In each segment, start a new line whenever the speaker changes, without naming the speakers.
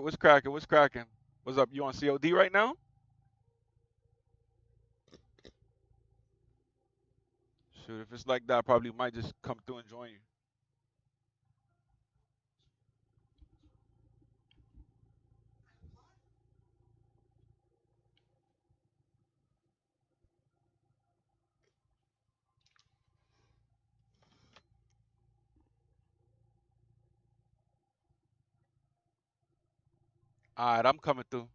What's cracking? What's cracking? What's up? You on COD right now? Shoot, if it's like that, I probably might just come through and join you. All right, I'm coming through.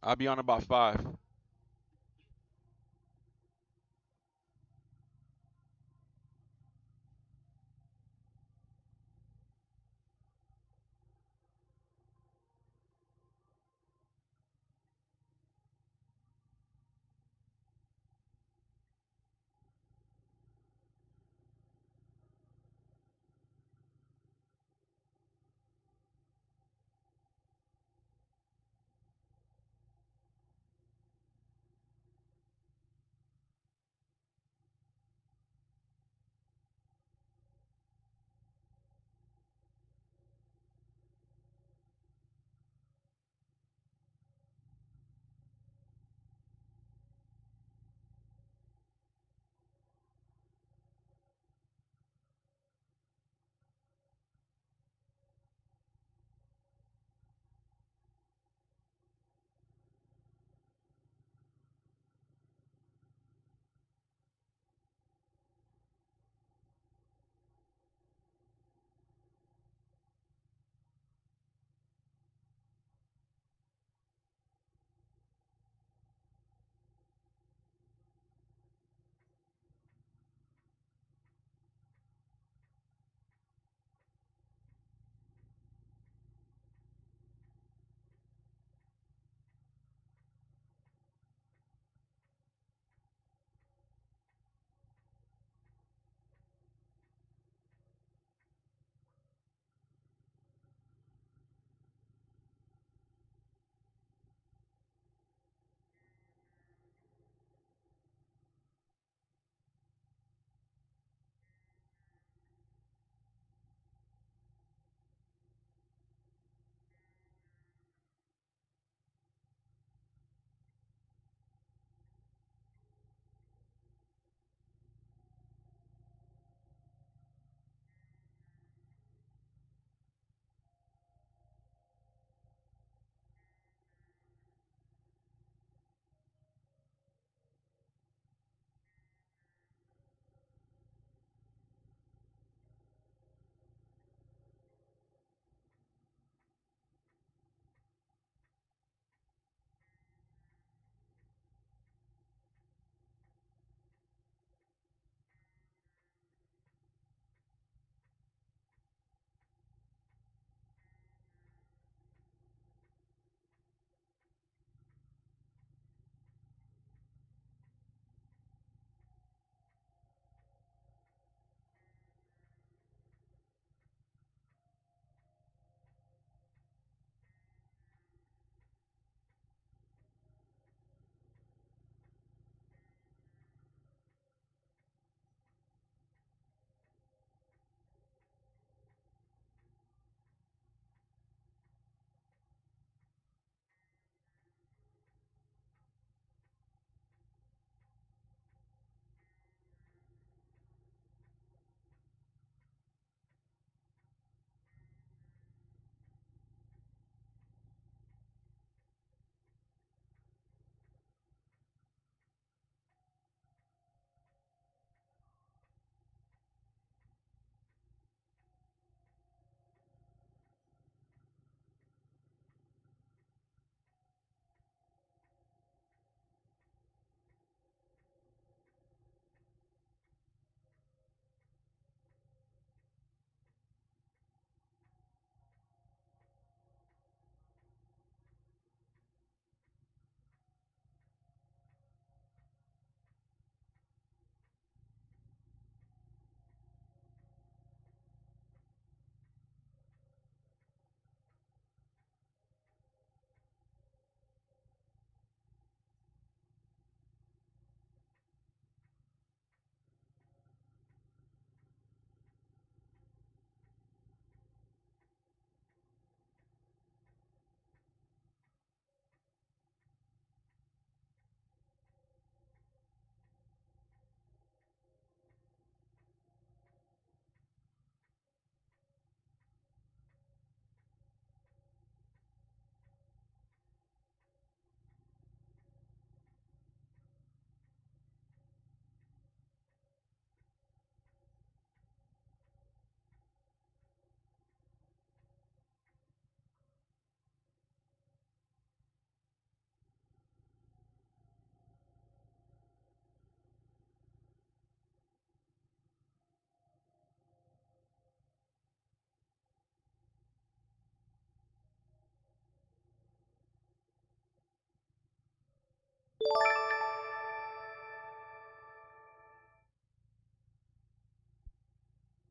I'll be on about 5.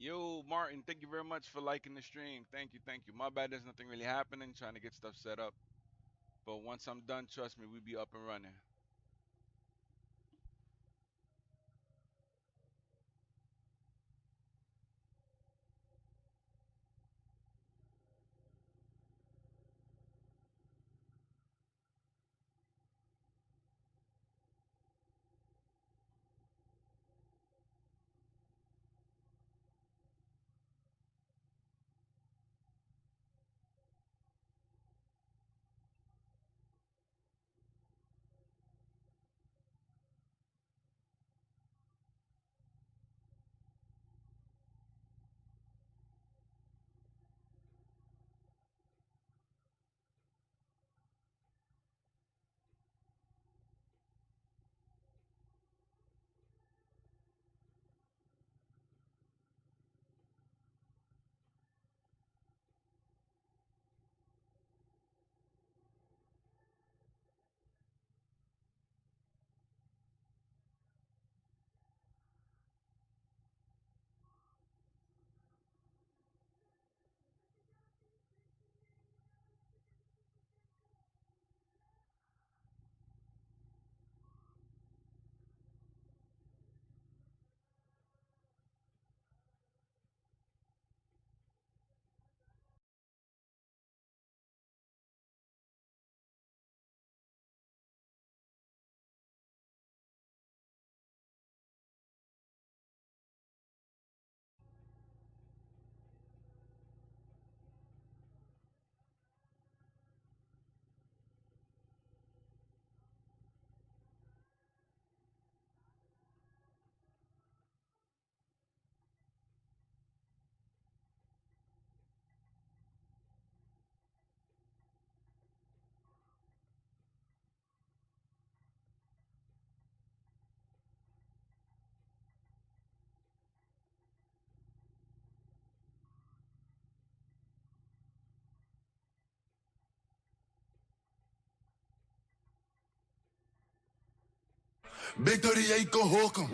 Yo, Martin, thank you very much for liking the stream. Thank you, thank you. My bad, there's nothing really happening, trying to get stuff set up. But once I'm done, trust me, we be up and running.
Victoria y Cojoca.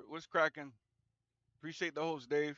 What's cracking? Appreciate the host, Dave.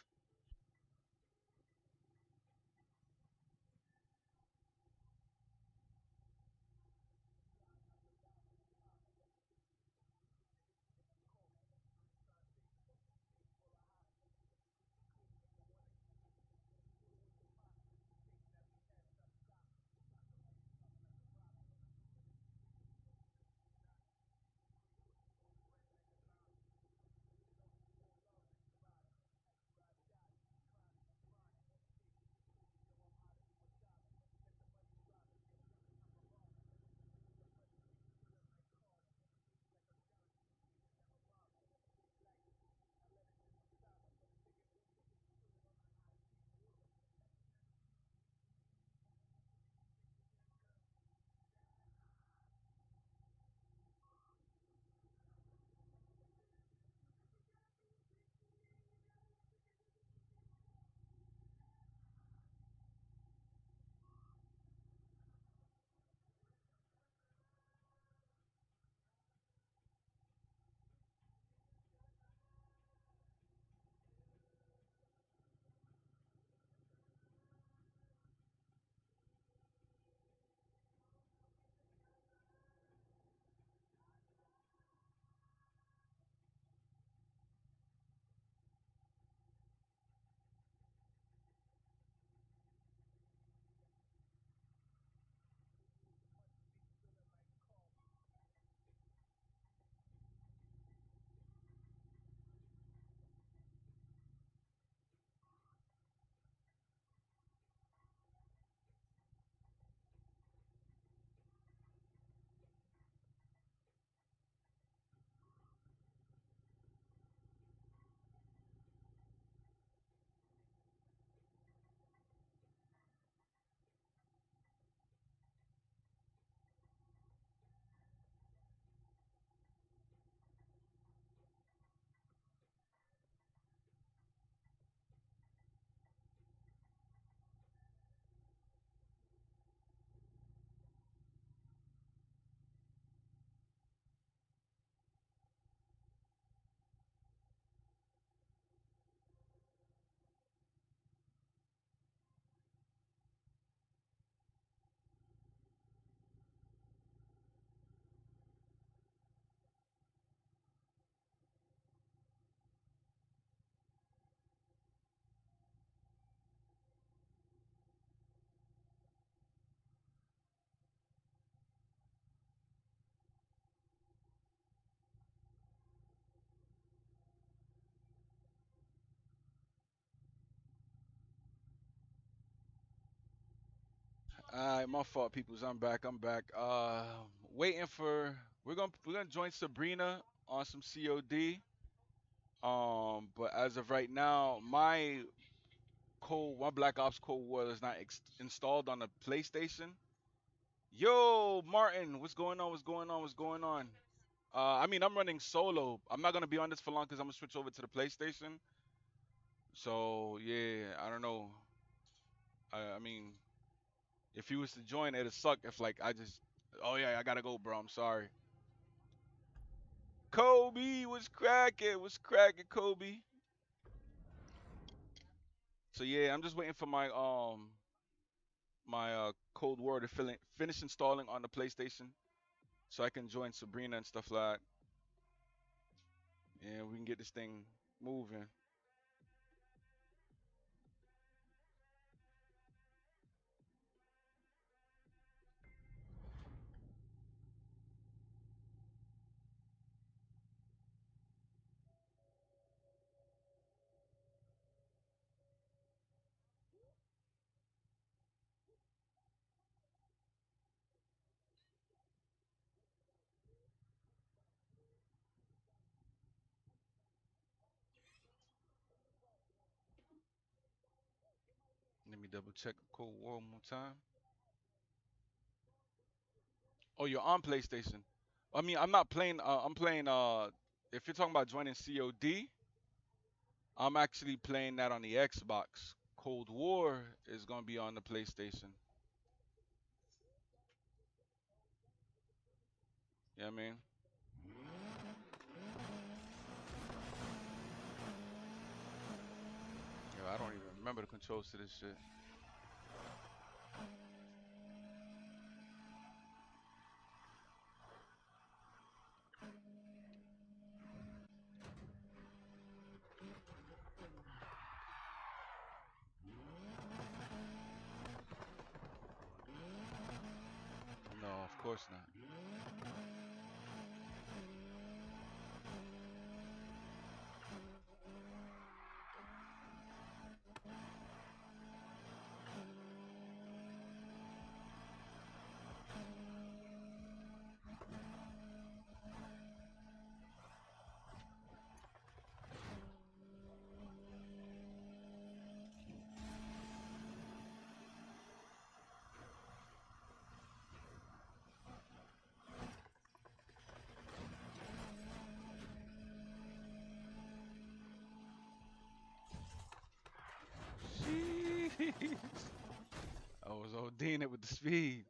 Alright, my fault, peoples. I'm back. I'm back. Waiting for we're gonna join Sabrina on some COD. But as of right now, my Black Ops Cold War is not installed on the PlayStation. Yo, Martin, what's going on? What's going on? What's going on? I mean, I'm running solo. I'm not gonna be on this for long because I'm gonna switch over to the PlayStation. So yeah, I don't know. I mean, if he was to join, it'd suck if like I just, oh yeah, I gotta go, bro. I'm sorry. Kobe was cracking, Kobe. So yeah, I'm just waiting for my Cold War to finish installing on the PlayStation, so I can join Sabrina and stuff like that, and we can get this thing moving. Let me double check Cold War one more time. Oh, you're on PlayStation. I mean, I'm not playing. I'm playing. If you're talking about joining COD, I'm actually playing that on the Xbox. Cold War is gonna be on the PlayStation. You know what I mean? Yo, I don't even remember the controls to this shit. No, of course not. Jeez. I was ODing it with the speed.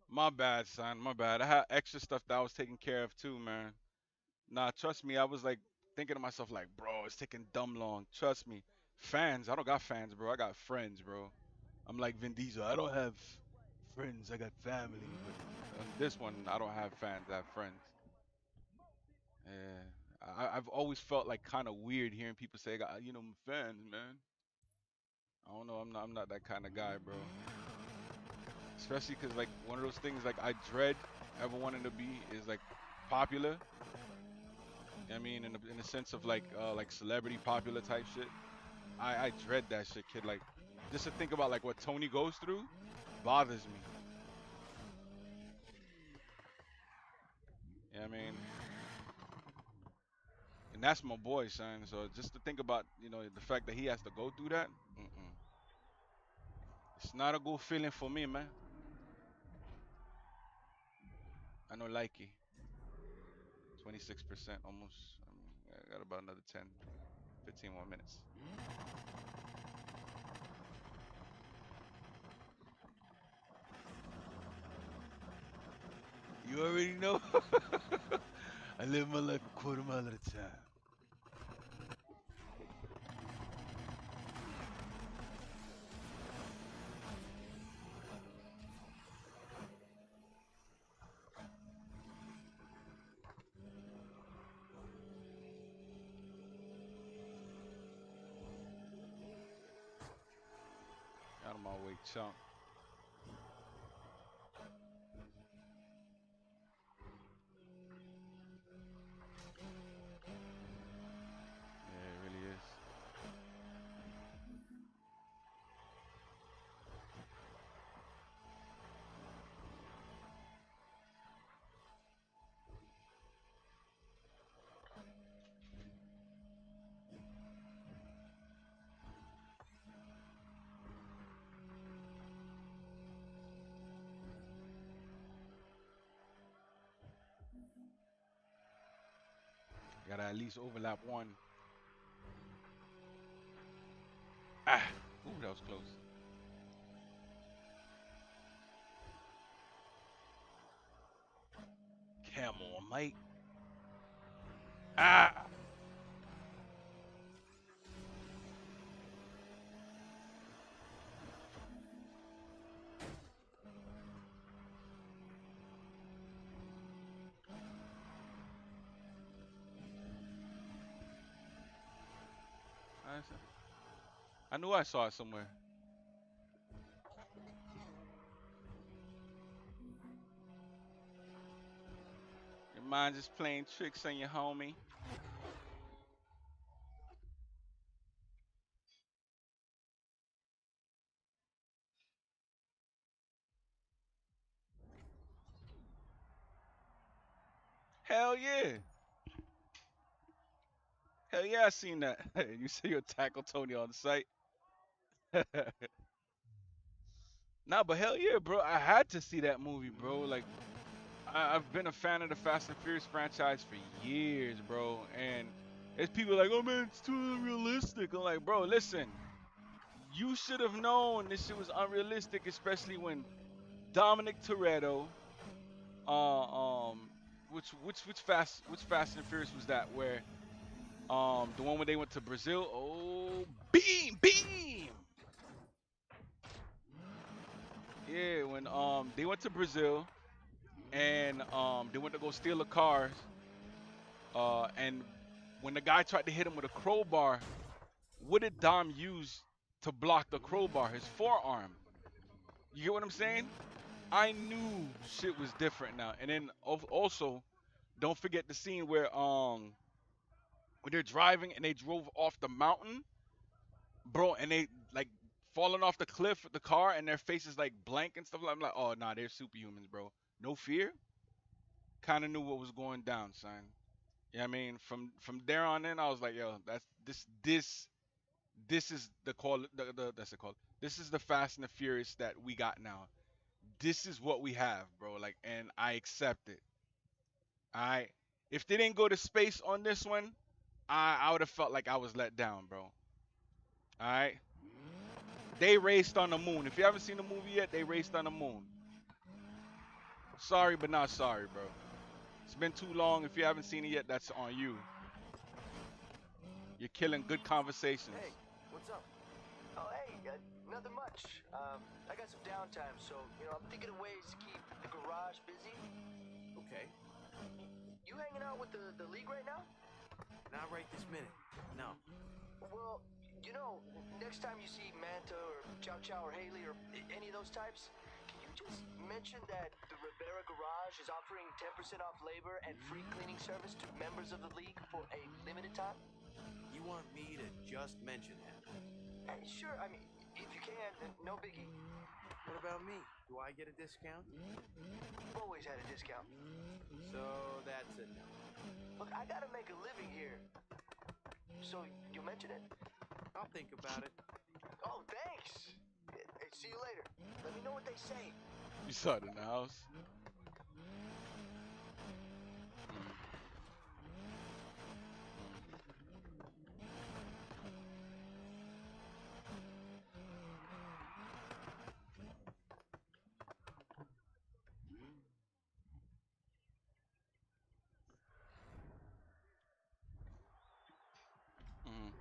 My bad, son. My bad. I had extra stuff that I was taking care of too, man. Nah, trust me. I was like thinking to myself, like, bro, it's taking dumb long. Trust me. Fans. I don't got fans, bro. I got friends, bro. I'm like Vin Diesel. I don't have friends. I got family. But on this one, I don't have fans. I have friends. Yeah. I've always felt like kind of weird hearing people say, fans, man. I don't know. I'm not that kind of guy, bro. Especially because like one of those things like I dread ever wanting to be is like popular. I mean, in the sense of like celebrity popular type shit. I dread that shit, kid. Like just to think about like what Tony goes through bothers me. You know what I mean? And that's my boy, son. So just to think about, the fact that he has to go through that, it's not a good feeling for me, man. I know likey. 26% almost. I got about another 10, 15 more minutes. You already know. I live my life a quarter mile at a time. Out of my way, chump. Yeah, it really is. Gotta at least overlap one. Ah, ooh, that was close. Come on, Mike. Ah, I knew I saw it somewhere. Your mind just playing tricks on you, homie. Hell yeah. Hell yeah, I seen that. You see your tackle Tony on the site. Nah, but hell yeah, bro. I had to see that movie, bro. Like, I've been a fan of the Fast and Furious franchise for years, bro. And it's people like, oh man, it's too unrealistic. I'm like, bro, listen. You should have known this shit was unrealistic, especially when Dominic Toretto, which Fast and Furious was that? Where the one where they went to Brazil? Oh, beam. Yeah, when they went to Brazil and they went to go steal the cars. And when the guy tried to hit him with a crowbar, what did Dom use to block the crowbar? His forearm. You get what I'm saying? I knew shit was different now. And then also, don't forget the scene where they're driving and they drove off the mountain, bro, and they like falling off the cliff with the car and their faces like blank and stuff. I'm like, oh nah, they're superhumans, bro. No fear. Kind of knew what was going down, son. Yeah, I mean, from there on in, I was like, yo, that's this is the call. That's the call. This is the Fast and the Furious that we got now. This is what we have, bro. Like, and I accept it. I if they didn't go to space on this one, I would have felt like I was let down, bro. All right. They raced on the moon. If you haven't seen the movie yet, they raced on the moon. Sorry, but not sorry, bro. It's been too long. If you haven't seen it yet, that's on you. You're killing good conversations.
Hey, what's up? Oh, hey, nothing much. I got some downtime, so, I'm thinking of ways to keep the garage busy.
Okay.
You hanging out with the league right now?
Not right this minute. No.
Well, next time you see Manta or Chow Chow or Haley or any of those types, can you just mention that the Rivera Garage is offering 10% off labor and free cleaning service to members of the league for a limited time?
You want me to just mention that?
Sure, I mean, if you can, no biggie.
What about me? Do I get a discount?
You've always had a discount.
So that's a no.
Look, I gotta make a living here. So, you'll mention it?
I'll think about it.
Oh, thanks. Hey, see you later. Let me know what they say.
You saw it in the house. Mm.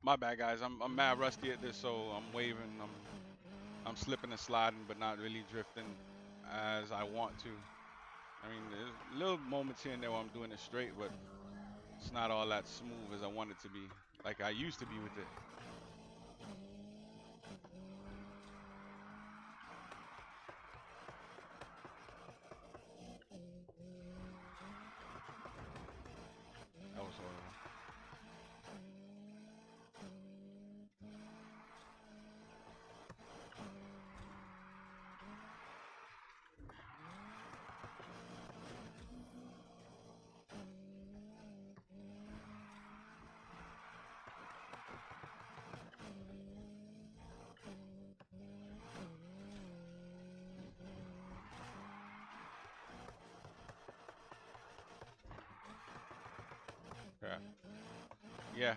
My bad, guys. I'm mad rusty at this, so I'm waving. I'm slipping and sliding, but not really drifting as I want to. I mean, there's little moments here and there where I'm doing it straight, but it's not all that smooth as I want it to be, like I used to be with it. That was horrible. Crap. Yeah.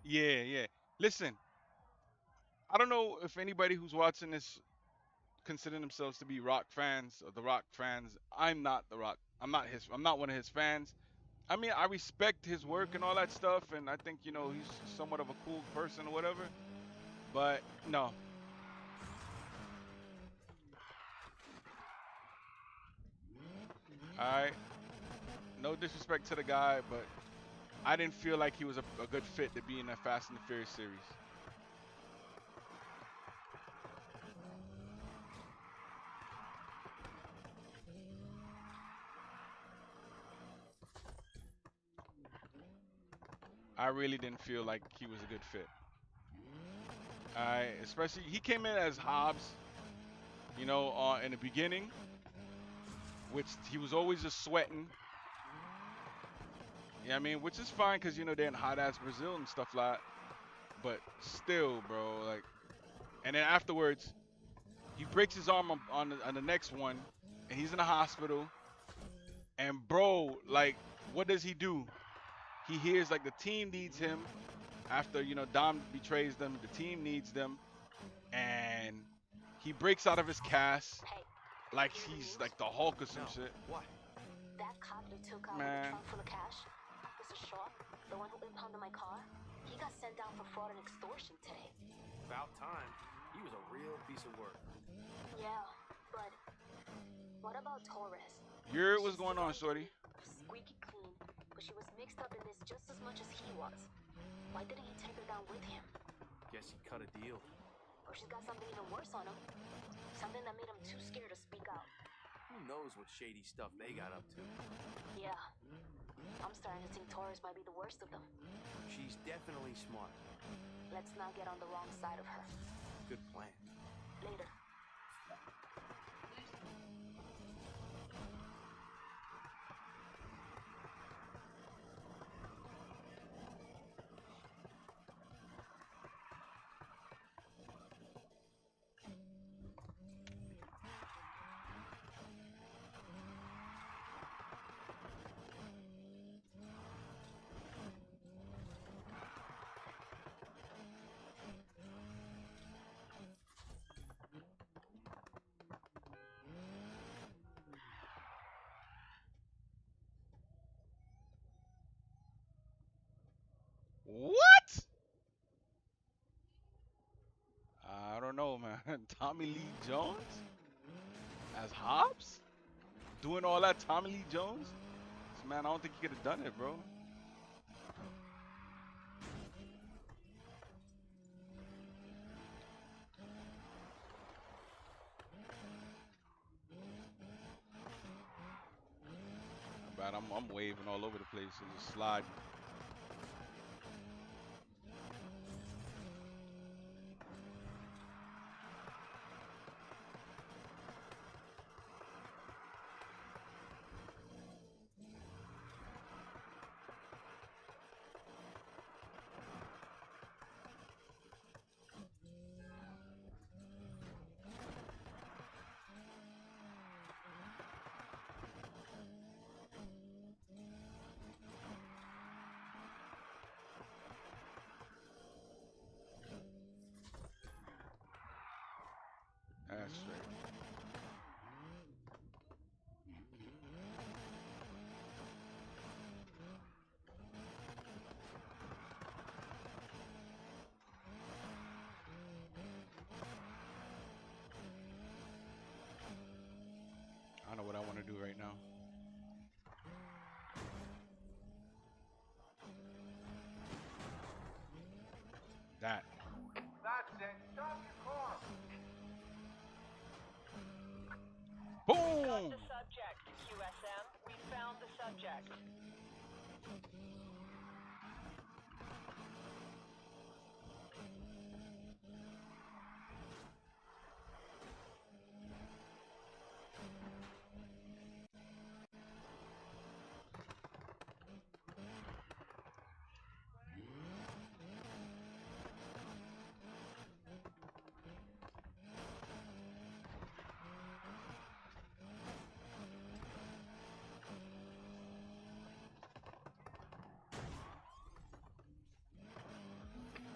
Yeah, yeah. Listen, I don't know if anybody who's watching this consider themselves to be rock fans or the rock fans. I'm not the rock. I'm not one of his fans. I mean, I respect his work and all that stuff, and I think he's somewhat of a cool person or whatever. But no, all right. No disrespect to the guy, but I didn't feel like he was a good fit to be in that Fast and the Furious series. I really didn't feel like he was a good fit. I especially he came in as Hobbs, in the beginning, which he was always just sweating. Yeah, I mean, which is fine because they're in hot ass Brazil and stuff like that. But still, bro, like, and then afterwards, he breaks his arm on the next one, and he's in the hospital. And bro, like, what does he do? He hears like the team needs him after Dom betrays them. The team needs them, and he breaks out of his cast
Hey,
like
you hear the
he's
news?
like the Hulk or some
No.
shit.
What?
That cop you took out with
Man.
the trunk full of cash, Officer Shaw, the one who impounded my car, he got sent down for fraud and extortion today.
About time. He was a real piece of work.
Yeah, but what about Torres?
You're what's
She's
going on, shorty?
squeaky clean, but she was mixed up in this just as much as he was. Why didn't he take her down with him?
Guess he cut a deal.
Or she's got something even worse on him. Something that made him too scared to speak out.
Who knows what shady stuff they got up to?
Yeah, I'm starting to think Torres might be the worst of them.
She's definitely smart.
Let's not get on the wrong side of her.
Good plan.
Later.
What? I don't know, man. Tommy Lee Jones as Hobbs? Doing all that Tommy Lee Jones? Man, I don't think he could have done it, bro. Bad, I'm waving all over the place and just sliding. do right now. That.
That's it. Stop your car.
Boom!
The subject, QSM. We found the subject.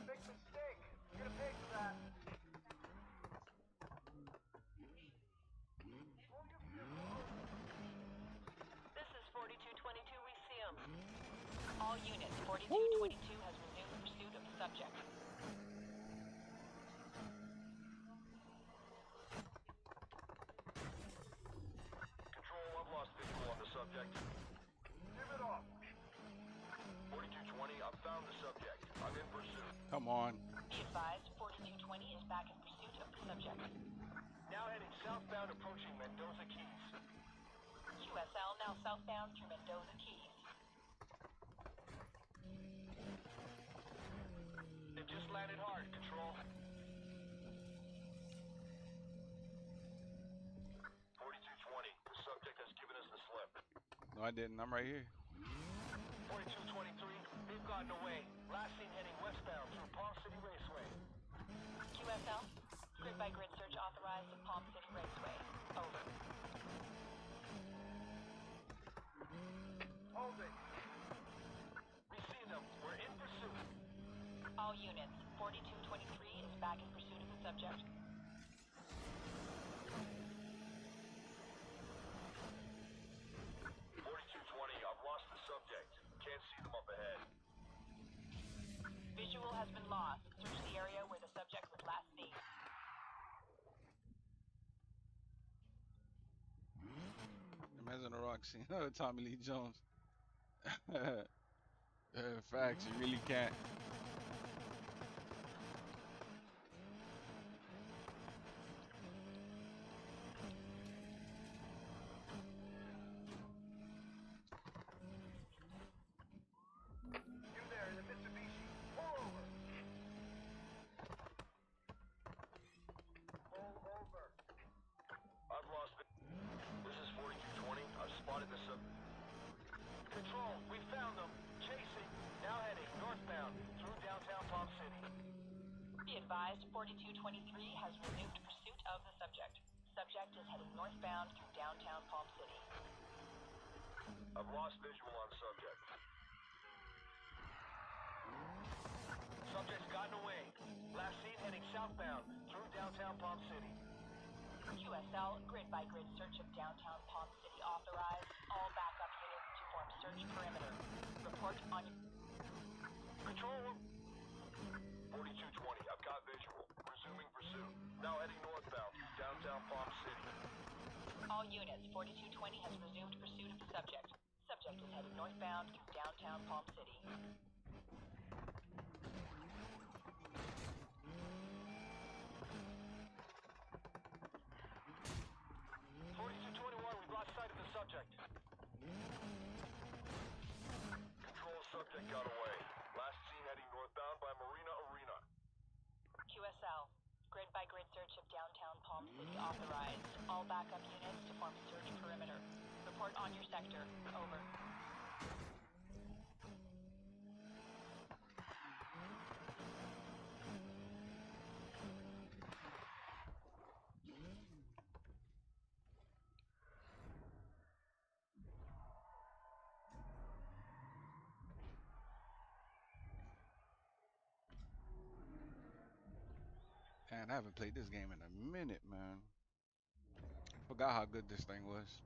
Big mistake. You're gonna pay for that.
This is 4222. We see him. All units, 4222 has resumed pursuit of the subject.
Control, I've lost visual on the subject. Give it up. 4220, I've found the subject. I'm in pursuit.
Come on.
Be advised, 4220 is back in pursuit of the subject.
Now heading southbound, approaching Mendoza Keys.
QSL now southbound through Mendoza Keys.
They just landed hard, Control. 4220, the subject has given us the slip.
No, I didn't. I'm right here.
4223, they've gotten away. Last seen heading westbound through Palm City Raceway.
QSL, grid by grid search authorized at Palm City Raceway. Over.
Hold it. We see them. We're in pursuit.
All units, 4223 is back in pursuit of the subject.
4220, I've lost the subject. Can't see them up ahead.
Visual has been lost. Search the area where the subject was last seen.
Imagine a rock scene. Tommy Lee Jones. Facts, you really can't.
You there in the Mitsubishi. Pull over. Pull over. I've lost it. This is 4220. I've spotted the sub. Control, we found them. Chasing. Now heading northbound through downtown Palm City.
Be advised, 4223 has resumed pursuit of the subject. Subject is heading northbound through downtown Palm City.
I've lost visual on subject. Subject's gotten away. Last seen heading southbound through downtown Palm City.
QSL, grid by grid search of downtown Palm City authorized. All backup units to form search perimeter. Report on
Control. 4220, I've got visual. Resuming pursuit. Now heading northbound through downtown Palm City.
all units. 4220 has resumed pursuit of the subject. Subject is heading northbound through downtown Palm City.
4221, we've lost sight of the subject. Control, subject got away. Last seen heading northbound by Marina Arena.
QSL. Grid by grid search of downtown Palm City authorized. All backup units to form search perimeter. Report on your sector. Over.
Man, I haven't played this game in a minute, man. Forgot how good this thing was.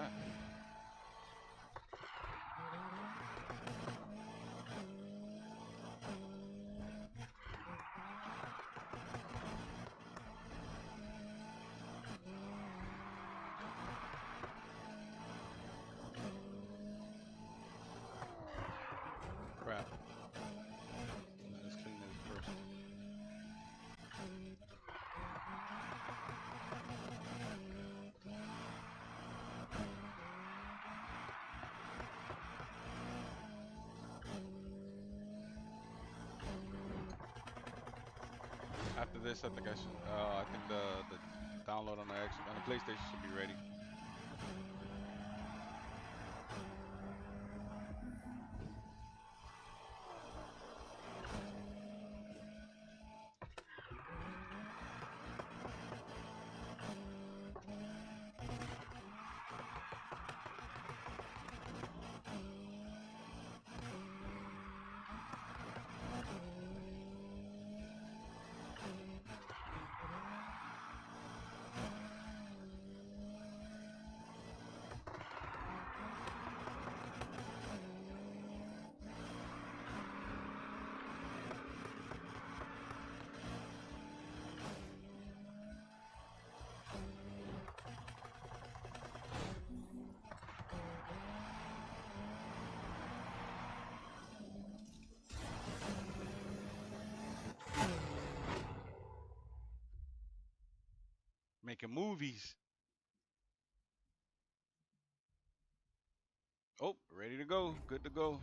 that? Crap. Let's clean this first. After this, I think I should. I think the download on the PlayStation should be ready. Making movies. Oh, ready to go. Good to go.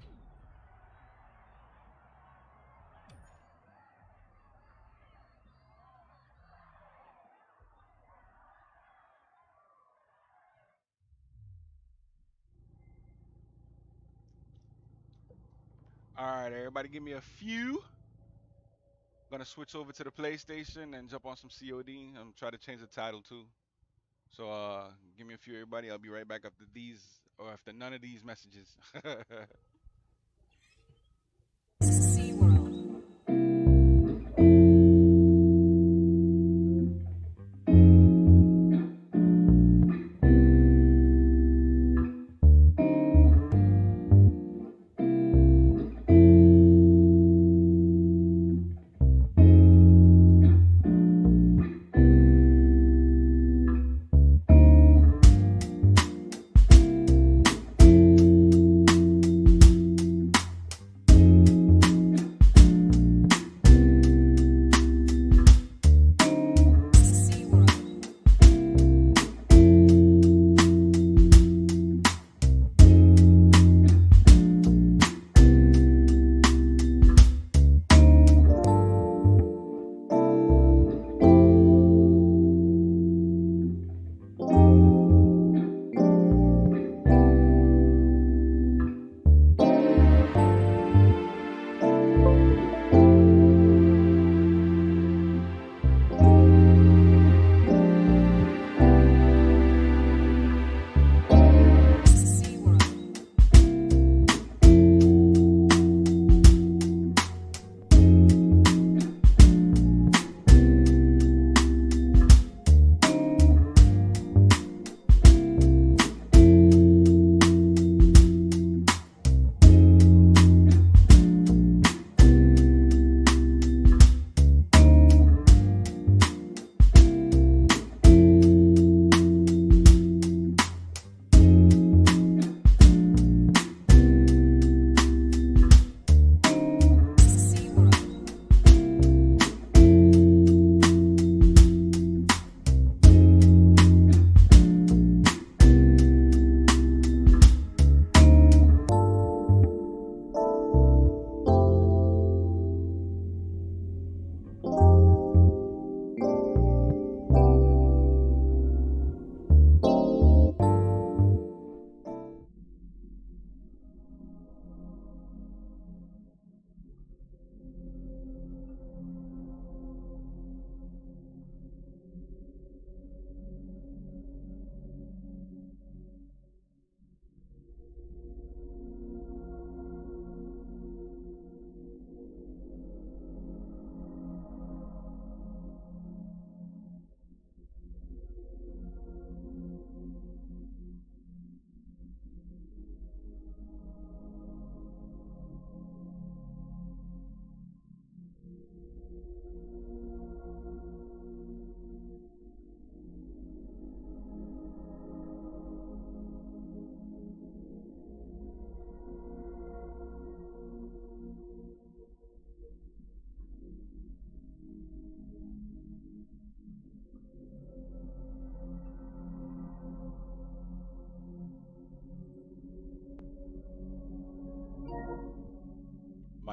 All right, everybody, give me a few. Gonna switch over to the PlayStation and jump on some COD. I'm trying to change the title too. So give me a few, everybody. I'll be right back after these or after none of these messages.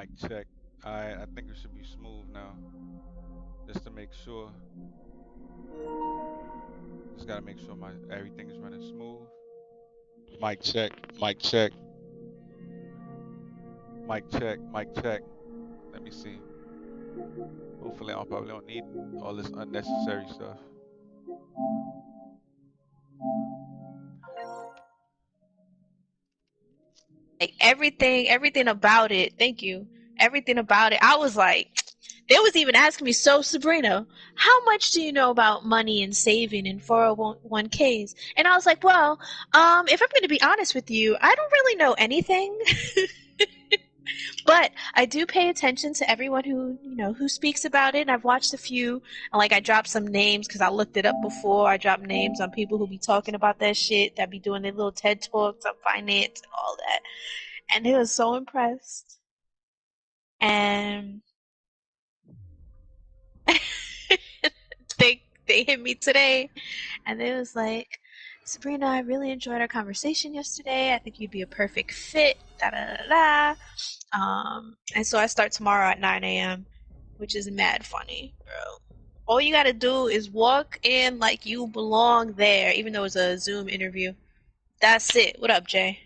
Mic check. I think it should be smooth now. Just to make sure. Just gotta make sure my everything is running smooth. Mic check. Mic check. Mic check. Mic check. Let me see. Hopefully I probably don't need all this unnecessary stuff.
Like everything about it. Thank you. Everything about it. I was like, they was even asking me, so Sabrina, how much do you know about money and saving in 401ks? And I was like, well, if I'm going to be honest with you, I don't really know anything. But I do pay attention to everyone who speaks about it. And I've watched a few. And like I dropped some names because I looked it up before. I dropped names on people who be talking about that shit, that be doing their little TED talks on finance and all that. And they were so impressed. And they hit me today, and they was like, Sabrina, I really enjoyed our conversation yesterday. I think you'd be a perfect fit. Da da da da. And so I start tomorrow at 9 a.m., which is mad funny, bro. All you gotta do is walk in like you belong there, even though it's a Zoom interview. That's it. What up, Jay?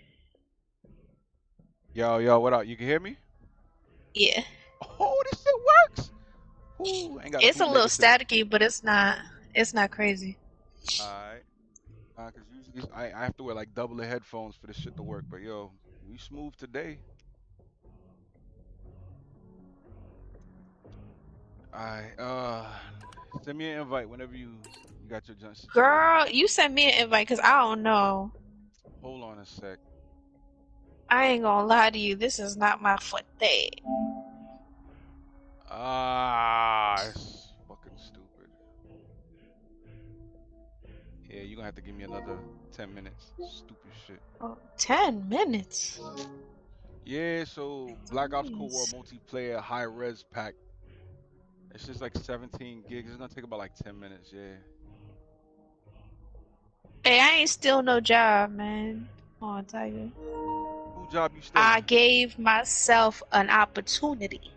Yo, what up? You can hear me?
Yeah.
Oh, this shit works. Ooh, ain't got a
It's a little
bootleg today.
staticky, but it's not. It's not crazy.
Alright. Cause usually I have to wear like double the headphones for this shit to work. But yo, we smooth today. Alright. Send me an invite whenever you got your junk situated.
Girl, you sent me an invite because I don't know.
Hold on a sec.
I ain't gonna lie to you. This is not my forte.
It's fucking stupid. Yeah, you gonna have to give me another 10 minutes. Stupid shit.
Oh, 10 minutes.
Yeah, so Black Ops Cold War
Jeez.
multiplayer high res pack. It's just like 17 gigs. It's gonna take about like 10 minutes. Yeah.
Hey, I ain't still no job, man. Come on, Tiger.
Who job you
I
stealing?
gave myself an opportunity.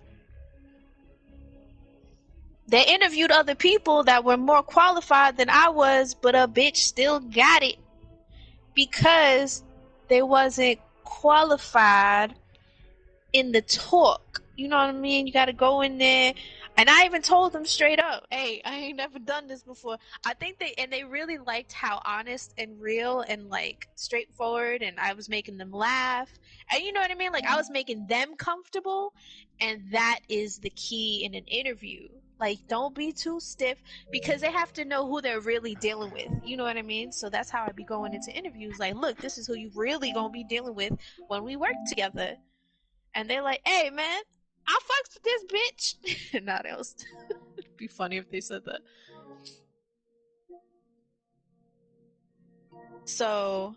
They interviewed other people that were more qualified than I was, but a bitch still got it because they wasn't qualified in the talk. You know what I mean? You got to go in there. And I even told them straight up, hey, I ain't never done this before. I think they really liked how honest and real and like straightforward, and I was making them laugh. And you know what I mean? Like I was making them comfortable, and that is the key in an interview. Like don't be too stiff because they have to know who they're really dealing with. You know what I mean? So that's how I be going into interviews. Like, look, this is who you really gonna be dealing with when we work together. And they're like, "Hey, man, I fucks with this bitch." Nah, that was it'd be funny if they said that. So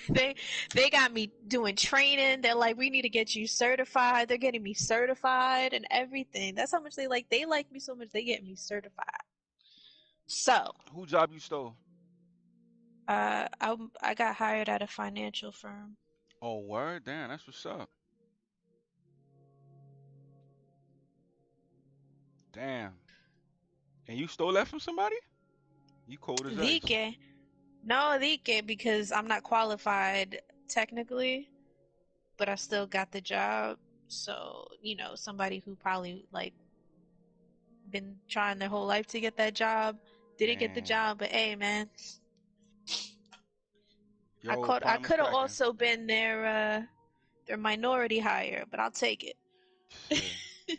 they they got me doing training. They're like, "We need to get you certified." They're getting me certified and everything. That's how much they like. They like me so much they get me certified. So,
Who job you stole?
I got hired at a financial firm.
Oh, word? Damn, that's what's up. Damn. And you stole that from somebody? You cold as ice.
Dike, no Dike, because I'm not qualified technically, but I still got the job. So, somebody who probably like been trying their whole life to get that job didn't get the
Damn.
job, but hey, man,
Yo,
I
partner was
could have
cracking.
also been their minority hire, but I'll take it.
Shit.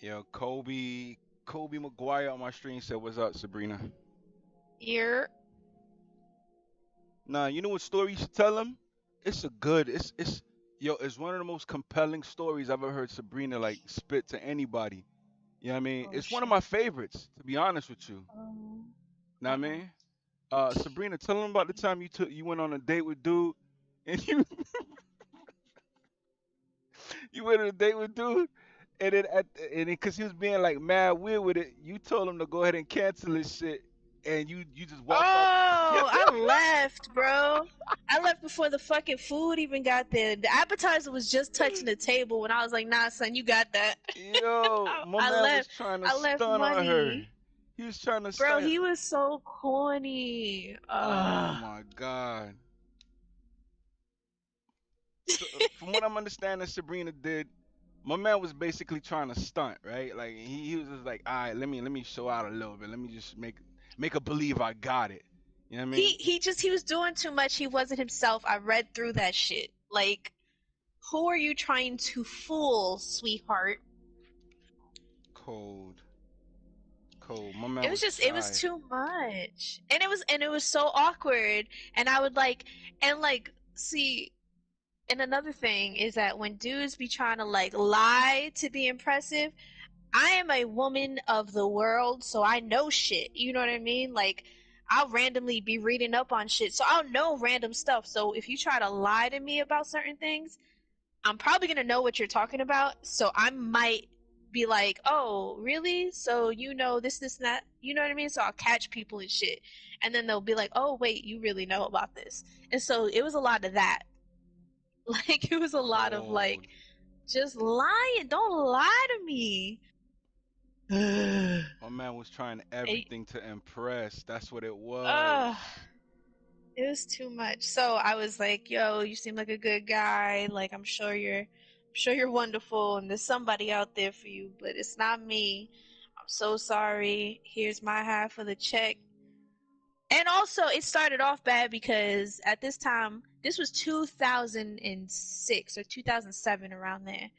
Yo, Kobe McGuire on my stream said, "What's up, Sabrina?"
You're
Nah, you know what story you should tell him? It's a good. It's one of the most compelling stories I've ever heard Sabrina like spit to anybody. You know what I mean?
oh
It's one of
shit.
my favorites, to be honest with you. Know what I
Uh-oh.
mean? Sabrina, tell him about the time you went on a date with dude, and you went on a date with dude, and then because he was being like mad weird with it, you told him to go ahead and cancel his shit. and you just
Oh,
walked off.
I left, bro. I left before the fucking food even got there. The appetizer was just touching the table when I was like, "Nah, son, you got that."
Yo, my
I
man was
left.
trying to
I left
stun on her.
money,
He was trying to
bro.
stun.
He was so corny.
Oh my god. So from what I'm understanding, Sabrina did. My man was basically trying to stunt, right? Like he was just like, all right, let me show out a little bit. Let me just make a believe I got it. You know what I mean?
He was doing too much. He wasn't himself. I read through that shit. Like, who are you trying to fool, sweetheart?
Cold, cold. My man
It was
was
just it was
shy.
too much. And it was so awkward. And I would like see, and another thing is that when dudes be trying to like lie to be impressive, I am a woman of the world, so I know shit. You know what I mean? Like, I'll randomly be reading up on shit, so I'll know random stuff. So if you try to lie to me about certain things, I'm probably gonna know what you're talking about. So I might be like, "Oh, really? So you know this, and that." You know what I mean? So I'll catch people and shit, and then they'll be like, "Oh, wait, you really know about this?" And so it was a lot of that. Like, it was a lot of
Cold.
like, just lying. Don't lie to me.
My man was trying
It,
everything to impress. That's what it
uh,
was.
it was too much. So I was like, "Yo, you seem like a good guy. Like, I'm sure you're wonderful, and there's somebody out there for you, but it's not me. I'm so sorry. Here's my half of the check." And also, it started off bad because at this time, this was 2006 or 2007, around there.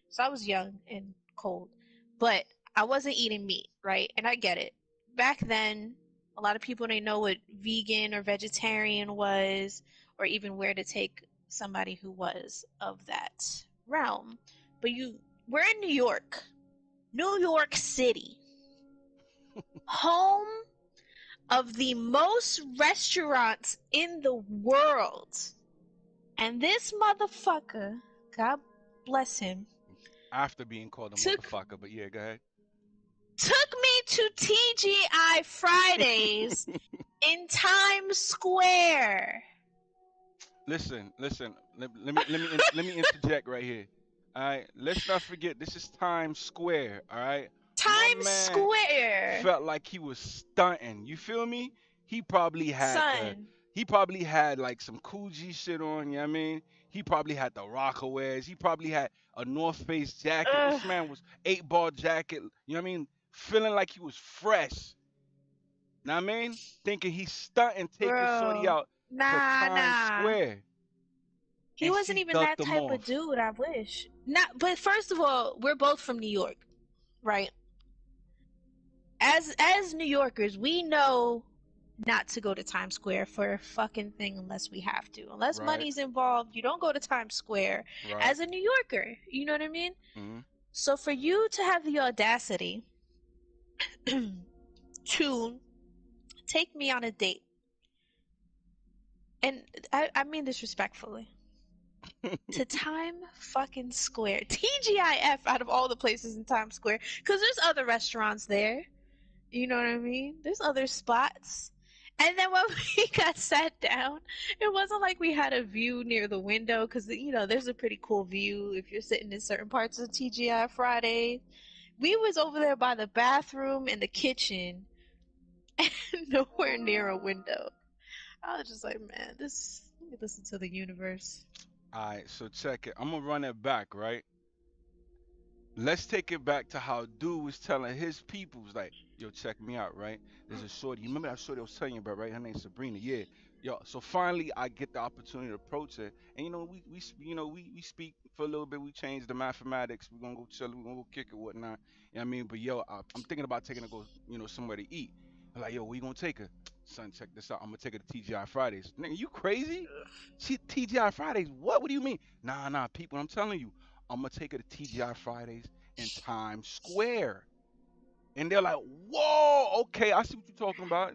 So I was young and cold, but I wasn't eating meat, right? And I get it. Back then, a lot of people didn't know what vegan or vegetarian was, or even where to take somebody who was of that realm. But we're in New York City, home of the most restaurants in the world. And this motherfucker, God bless him,
After being called a
took
motherfucker, but yeah, go ahead.
took me to TGI Fridays in Times Square.
Listen. Let me interject right here. All right, let's not forget this is Times Square. All right, my
Times
man
Square.
felt like he was stunting. You feel me? He probably had the
Son.
he probably had like some Coogee shit on. You know what I mean? He probably had the Rockawares. He probably had a North Face jacket.
Ugh,
This man was 8 ball jacket. You know what I mean? Feeling like he was fresh. Know what I mean? Thinking he's stunting, taking shorty
bro.
out to
Nah,
Times
nah.
Square,
He
and
wasn't
she
even
ducked
that
him
type of
off.
dude, I wish. Not, but first of all, we're both from New York, right? As New Yorkers, we know not to go to Times Square for a fucking thing unless we have to. Unless
Right,
money's involved, you don't go to Times Square
right.
as a New Yorker. You know what I mean?
Hmm.
So for you to have the audacity to take me on a date, and I mean this respectfully, to Time fucking Square, TGIF out of all the places in Times Square, because there's other restaurants there. You know what I mean? There's other spots. And then when we got sat down, it wasn't like we had a view near the window because, you know, there's a pretty cool view if you're sitting in certain parts of TGI Friday. We was over there by the bathroom and the kitchen and nowhere near a window. I was just like, man, let me listen to the universe.
All right, so check it. I'm gonna run it back, right? Let's take it back to how dude was telling his peoples, like, yo, check me out, right? There's a shorty. You remember that shorty I was telling you about, right? Her name's Sabrina. Yeah. Yo, so finally I get the opportunity to approach her. And you know, we speak for a little bit, we change the mathematics, we're gonna go chill, we're gonna go kick it, whatnot. You know what I mean? But yo, I'm thinking about taking her to go, somewhere to eat. I'm like, yo, where you gonna take her? Son, check this out. I'm gonna take her to TGI Fridays. Nigga, you crazy? She TGI Fridays. What? What do you mean? Nah, people, I'm telling you. I'm gonna take her to TGI Fridays in Times Square. And they're like, whoa, okay, I see what you're talking about.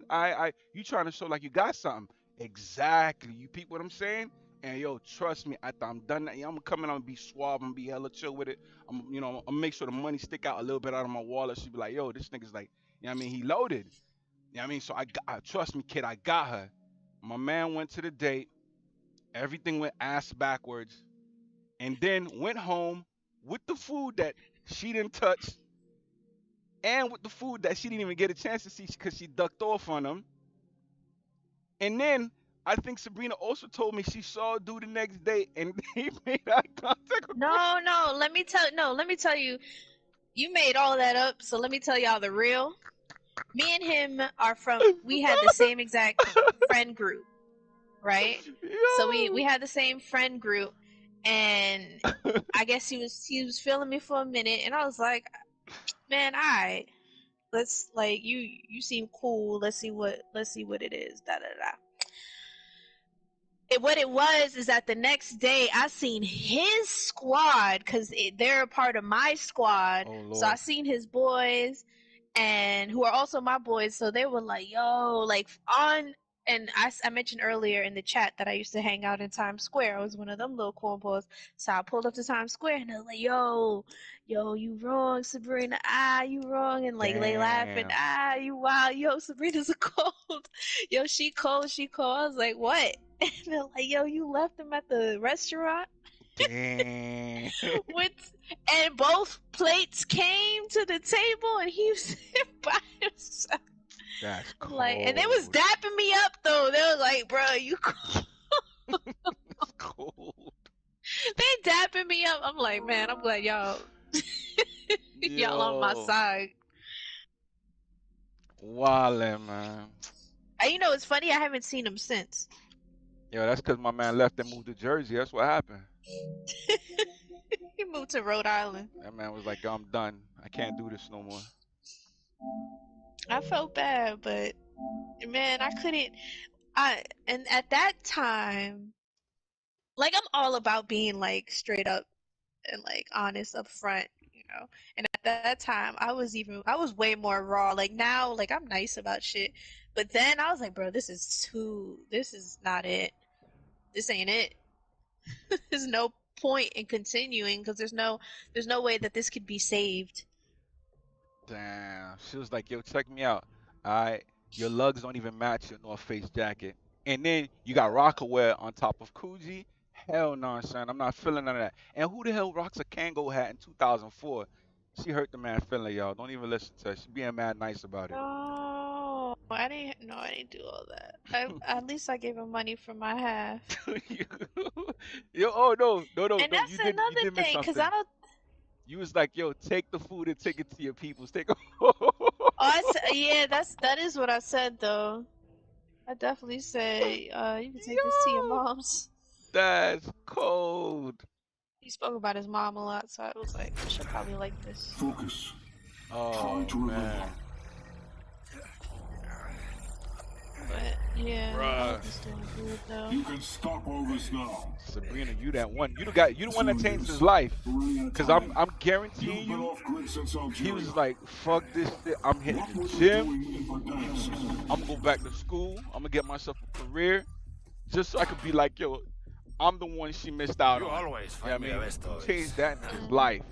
You trying to show like you got something. Exactly. You peep what I'm saying? And yo, trust me, after I'm done that, I'm gonna come in, I'm gonna be suave, I'm gonna be hella chill with it. I'm gonna make sure the money stick out a little bit out of my wallet. She be like, yo, this nigga's like, you know what I mean? He loaded. You know Yeah, I mean, so trust me, kid, I got her. My man went to the date. Everything went ass backwards, and then went home with the food that she didn't touch, and with the food that she didn't even get a chance to see because she ducked off on him. And then I think Sabrina also told me she saw a dude the next day, and he made eye contact with
No, let me tell you. You made all that up, so let me tell y'all the real. Me and him we had the same exact friend group, right? So we had the same friend group, and I guess he was feeling me for a minute, and I was like, man, alright, let's like you seem cool. Let's see what it is. Da da da. What it was is that the next day I seen his squad because they're a part of my squad.
Oh,
so I
Lord.
seen his boys and who are also my boys. So they were like, yo, like on. And I mentioned earlier in the chat that I used to hang out in Times Square. I was one of them little cornballs. So I pulled up to Times Square and I was like, yo, you wrong, Sabrina. You wrong. And like they laughing.
Damn.
You wild. Yo, Sabrina's a cold. Yo, she cold. I was like, what? And they're like, yo, you left him at the restaurant?
Damn.
And both plates came to the table and he was sitting by himself.
That's cold.
Like, and they was dapping me up though. They was like, bro, you cold.
That's cold.
They dapping me up. I'm like, man, I'm glad y'all y'all on my side.
Wildin', man.
And you know, it's funny, I haven't seen him since.
Yo, that's because my man left and moved to Jersey. That's what happened.
He moved to Rhode Island.
That man was like, I'm done. I can't do this no more.
I felt bad, but man, I couldn't. And at that time, like I'm all about being like straight up and like honest up front, you know. And at that time, I was way more raw. Like now, like I'm nice about shit, but then I was like, bro, this is not it. This ain't it. There's no point in continuing because there's no way that this could be saved.
Damn. She was like, yo, check me out. Alright. Your lugs don't even match your North Face jacket. And then you got Rockaware on top of Coogee. Hell no, son. I'm not feeling none of that. And who the hell rocks a Kango hat in 2004? She hurt the man feeling, y'all. Don't even listen to her. She being mad nice about it.
Oh, I didn't do all that. At least I gave him money for my half.
Yo, oh no.
And that's
You did
another
miss
thing, because
something.
I don't.
You was like, yo, take the food and take it to your peoples. Take it.
Yeah, that is what I said though. I definitely say, you can take this to your mom's.
That's cold.
He spoke about his mom a lot, so I was like, she'll probably like this.
Focus.
Oh, man.
But yeah,
Bruh.
he's doing good though.
You can stop all this now.
Sabrina, you that one. You the one that changed his life. Cause I'm guaranteeing you, he was like, fuck this shit. I'm hitting the gym. I'm gonna go back to school. I'm gonna get myself a career, just so I could be like, yo, I'm the one she missed out on.
Always
Yeah, you changed that in his life.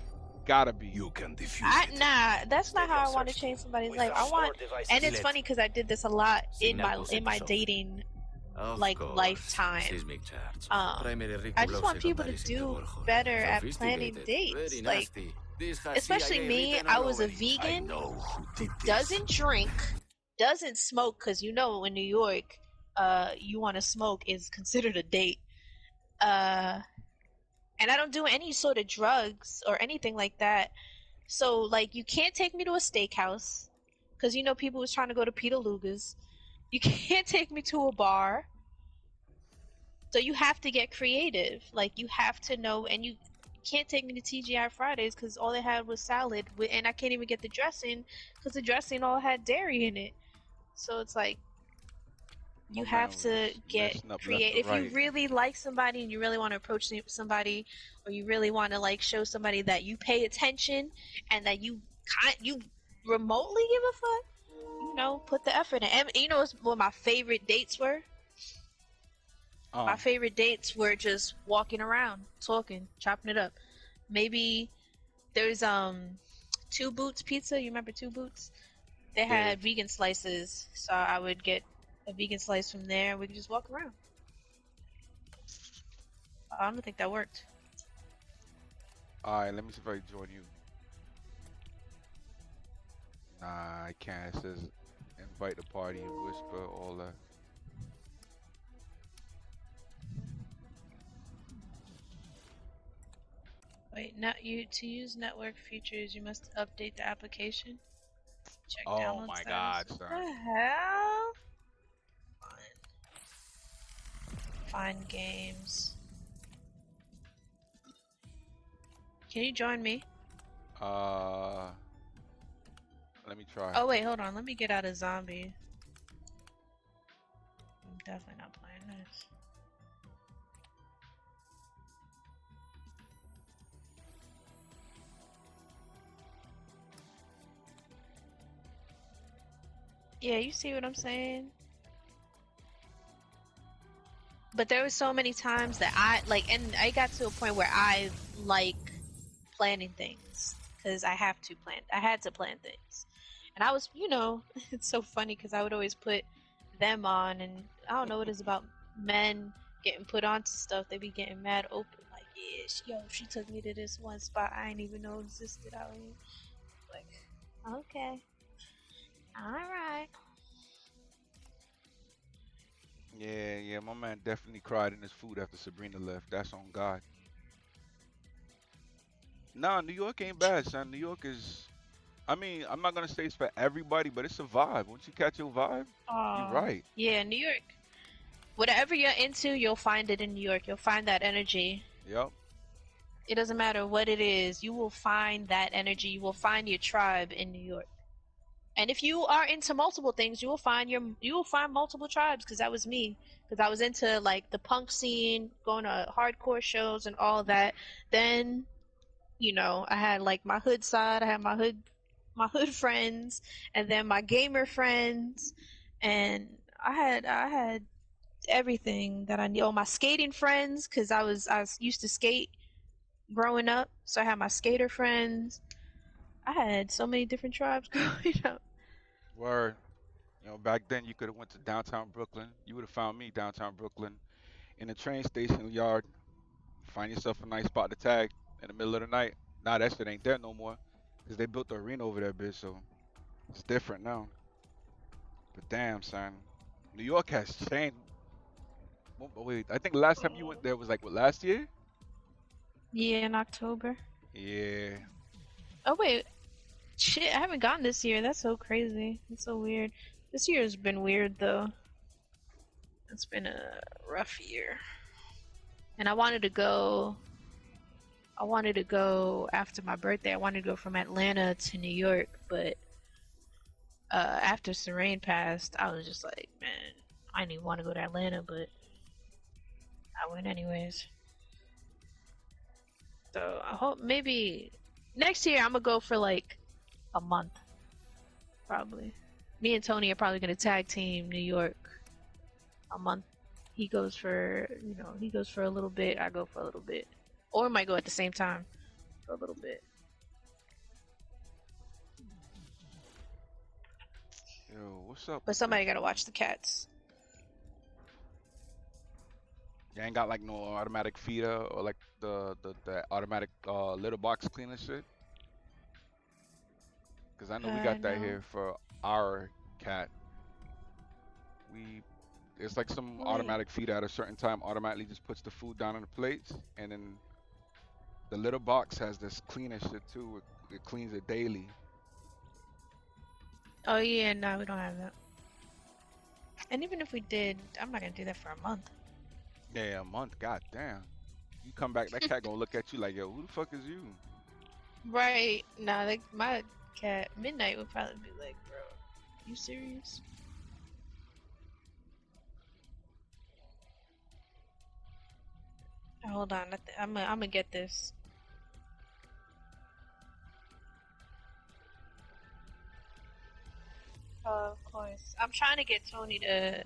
Gotta be.
You can defuse
Nah, that's not how I want to change somebody's life. I want, and it's funny because I did this a lot in my dating lifetime. I just want people to do better at planning dates. Like, especially me, I was a vegan, doesn't drink, doesn't smoke, because you know in New York, you want to smoke is considered a date. And I don't do any sort of drugs or anything like that. So, like, you can't take me to a steakhouse because, you know, people was trying to go to Peter Luger's. You can't take me to a bar. So you have to get creative. Like, you have to know, and you can't take me to TGI Fridays because all they had was salad, and I can't even get the dressing because the dressing all had dairy in it. So it's like, you have to get creative. If you really like somebody and you really want to approach somebody, or you really want to like show somebody that you pay attention and that you remotely give a fuck, you know, put the effort in. And you know what my favorite dates were? My favorite dates were just walking around, talking, chopping it up. Maybe there's Two Boots Pizza. You remember Two Boots? They
Yeah.
had vegan slices, so I would get a vegan slice from there and we could just walk around. I don't think that worked.
Alright, let me see if I can join you. Nah, I can't. It says invite the party and whisper all that.
Wait, not you to use network features, you must update the application. Check
Oh
download
my
status.
God,
What
son.
the hell? Find games. Can you join me?
Let me try.
Oh wait, hold on. Let me get out of zombie. I'm definitely not playing this. Yeah, you see what I'm saying? But there was so many times that and I got to a point where I like planning things because I had to plan things, and I was, it's so funny because I would always put them on, and I don't know what it is about men getting put onto stuff. They be getting mad open, like, yeah, she took me to this one spot I didn't even know existed out here. Like, okay, all right.
Yeah, my man definitely cried in his food after Sabrina left. That's on God. Nah, New York ain't bad, son. New York is, I mean, I'm not gonna say it's for everybody, but it's a vibe. Once you catch your vibe, you're right.
Yeah, New York. Whatever you're into, you'll find it in New York. You'll find that energy.
Yep.
It doesn't matter what it is. You will find that energy. You will find your tribe in New York. And if you are into multiple things, you will find multiple tribes. Because that was me. Because I was into like the punk scene, going to hardcore shows and all that. Then, I had like my hood side. I had my hood friends, and then my gamer friends, and I had everything that I need. Oh, my skating friends, because I used to skate growing up, so I had my skater friends. I had so many different tribes growing up.
Word. Back then you could have went to downtown Brooklyn. You would have found me downtown Brooklyn in the train station yard. Find yourself a nice spot to tag in the middle of the night. Nah, that shit ain't there no more. Cause they built the arena over there, bitch. So it's different now. But damn, son, New York has changed. Wait, I think the last time you went there was like what, last year?
Yeah, in October.
Yeah.
Oh wait, shit, I haven't gone this year. That's so crazy. It's so weird. This year has been weird though. It's been a rough year. And I wanted to go after my birthday. I wanted to go from Atlanta to New York, but after Serene passed, I was just like, man, I didn't even want to go to Atlanta, but I went anyways. So I hope maybe next year I'm gonna go for like a month, probably. Me and Tony are probably gonna tag team New York a month. He goes for a little bit. I go for a little bit, or we might go at the same time for a little bit.
Yo, what's up?
But somebody gotta watch the cats.
You ain't got like no automatic feeder or like the automatic litter box cleaner shit? Cause I know we got that
No.
here for our cat. It's like some
Wait.
automatic feeder at a certain time automatically just puts the food down on the plates, and then the litter box has this cleaner shit too. It cleans it daily.
Oh yeah, no, we don't have that. And even if we did, I'm not gonna do that for a month.
Yeah, a month. God damn. You come back, that cat gonna look at you like, yo, who the fuck is you?
Right? Nah, like my cat Midnight would probably be like, bro, you serious? Hold on, I'm gonna get this. Of course, I'm trying to get Tony to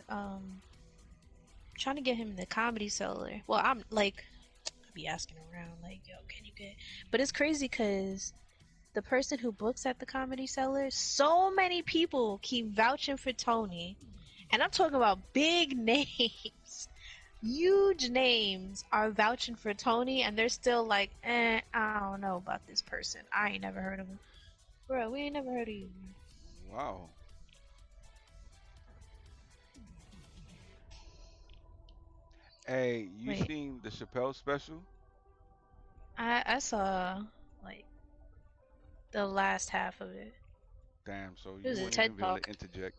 trying to get him in the comedy cellar. Well, I'm like, I be asking around like, yo, can you get? But it's crazy because the person who books at the Comedy Cellar, so many people keep vouching for Tony. And I'm talking about big names. Huge names are vouching for Tony, and they're still like, I don't know about this person. I ain't never heard of him. Bro, we ain't never heard of you.
Wow. Hey, you
Wait,
seen the Chappelle special?
I saw, like, the last half of it.
Damn, so
It
you
was a
wouldn't even
TED
be able to
Talk.
interject.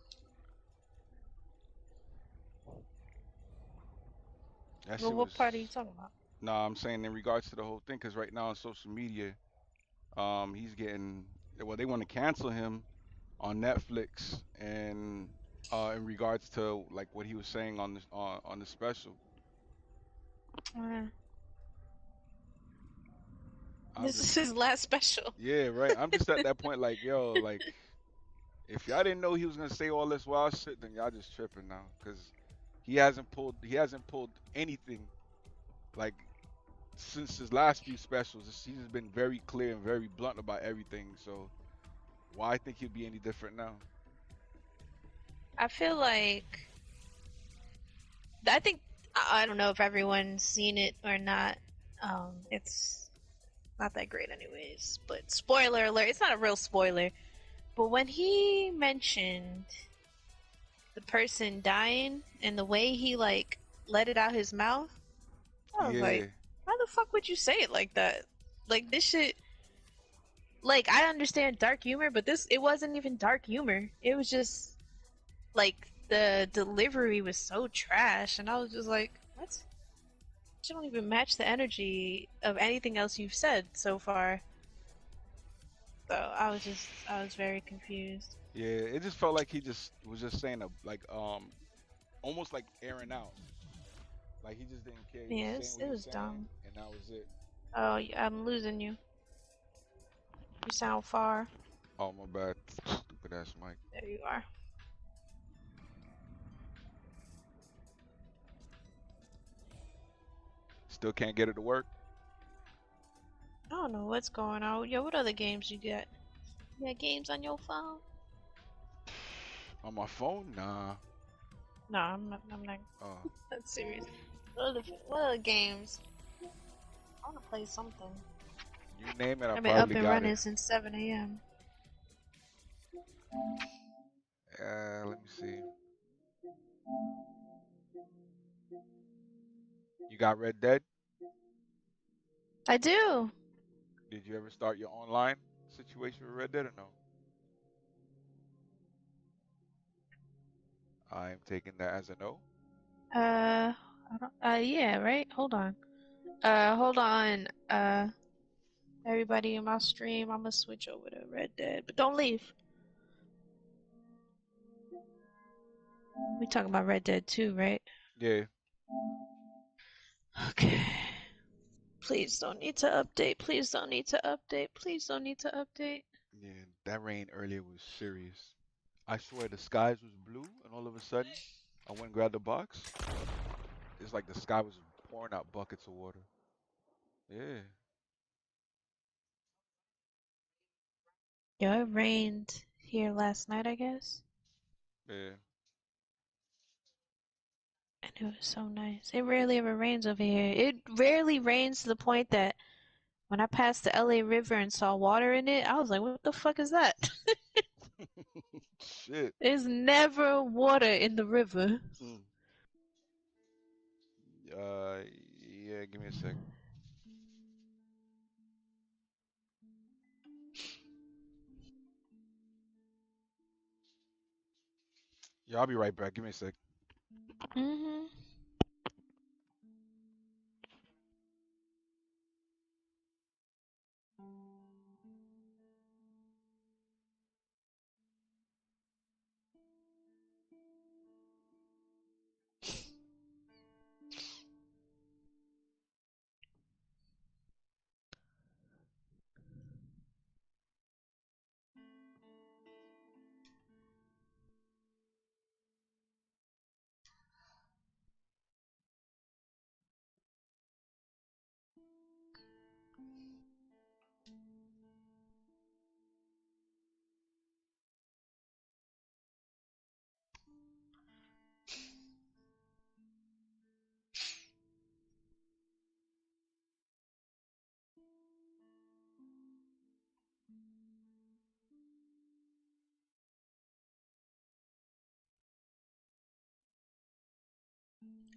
That
Well,
shit
what
was.
part are you talking about?
Nah, I'm saying in regards to the whole thing, because right now on social media, he's getting. Well, they want to cancel him on Netflix, and in regards to like what he was saying on this on the special.
Uh,
I'm
this
just.
is his last special.
Yeah, right. I'm just at that point, like, yo, like, if y'all didn't know he was gonna say all this wild shit, then y'all just tripping now, because he hasn't pulled anything like since his last few specials. He's just been very clear and very blunt about everything. So why think he'd be any different now?
I feel like I think I don't know if everyone's seen it or not. It's not that great, anyways. But spoiler alert! It's not a real spoiler. But when he mentioned the person dying and the way he like let it out his mouth, I was like,
Yeah,
why the fuck would you say it like that? Like this shit. Like I understand dark humor, but this it wasn't even dark humor. It was just like the delivery was so trash, and I was just like, what? You don't even match the energy of anything else you've said so far. So I was very confused.
yeah. It just felt like he just was just saying a like almost like airing out. Like he just didn't care. He was
Yeah,
saying what
it
he was
was
saying,
dumb.
and that was it.
Oh, I'm losing you. You sound far.
Oh my bad, stupid ass Mike.
There you are.
Still can't get it to work
I don't know what's going on. Yo, what other games you got? You got games on your phone?
on my phone. Nah.
No, I'm not. I'm not.
Oh,
That's serious. What other games? I want to play something.
you name it, I
I've been up
probably
and
got it.
running since 7 a.m.
Let me see. You got Red Dead?
I do.
Did you ever start your online situation with Red Dead or no? I am taking that as a no.
I don't, yeah, right? Hold on. Everybody in my stream, I'm gonna switch over to Red Dead, but don't leave. We talking about Red Dead 2, right?
Yeah,
Okay. Please don't need to update. Please don't need to update. Please don't need to update.
yeah. That rain earlier was serious. I swear the skies was blue, and all of a sudden, I went and grabbed the box. It's like the sky was pouring out buckets of water. Yeah,
Yo, it rained here last night, I guess.
yeah.
And it was so nice. It rarely ever rains over here. It rarely rains to the point that when I passed the LA River and saw water in it, I was like, what the fuck is that?
Shit.
There's never water in the river.
Mm. Uh, yeah. Give me a sec. Yeah, I'll be right back. Give me a sec.
Hmm.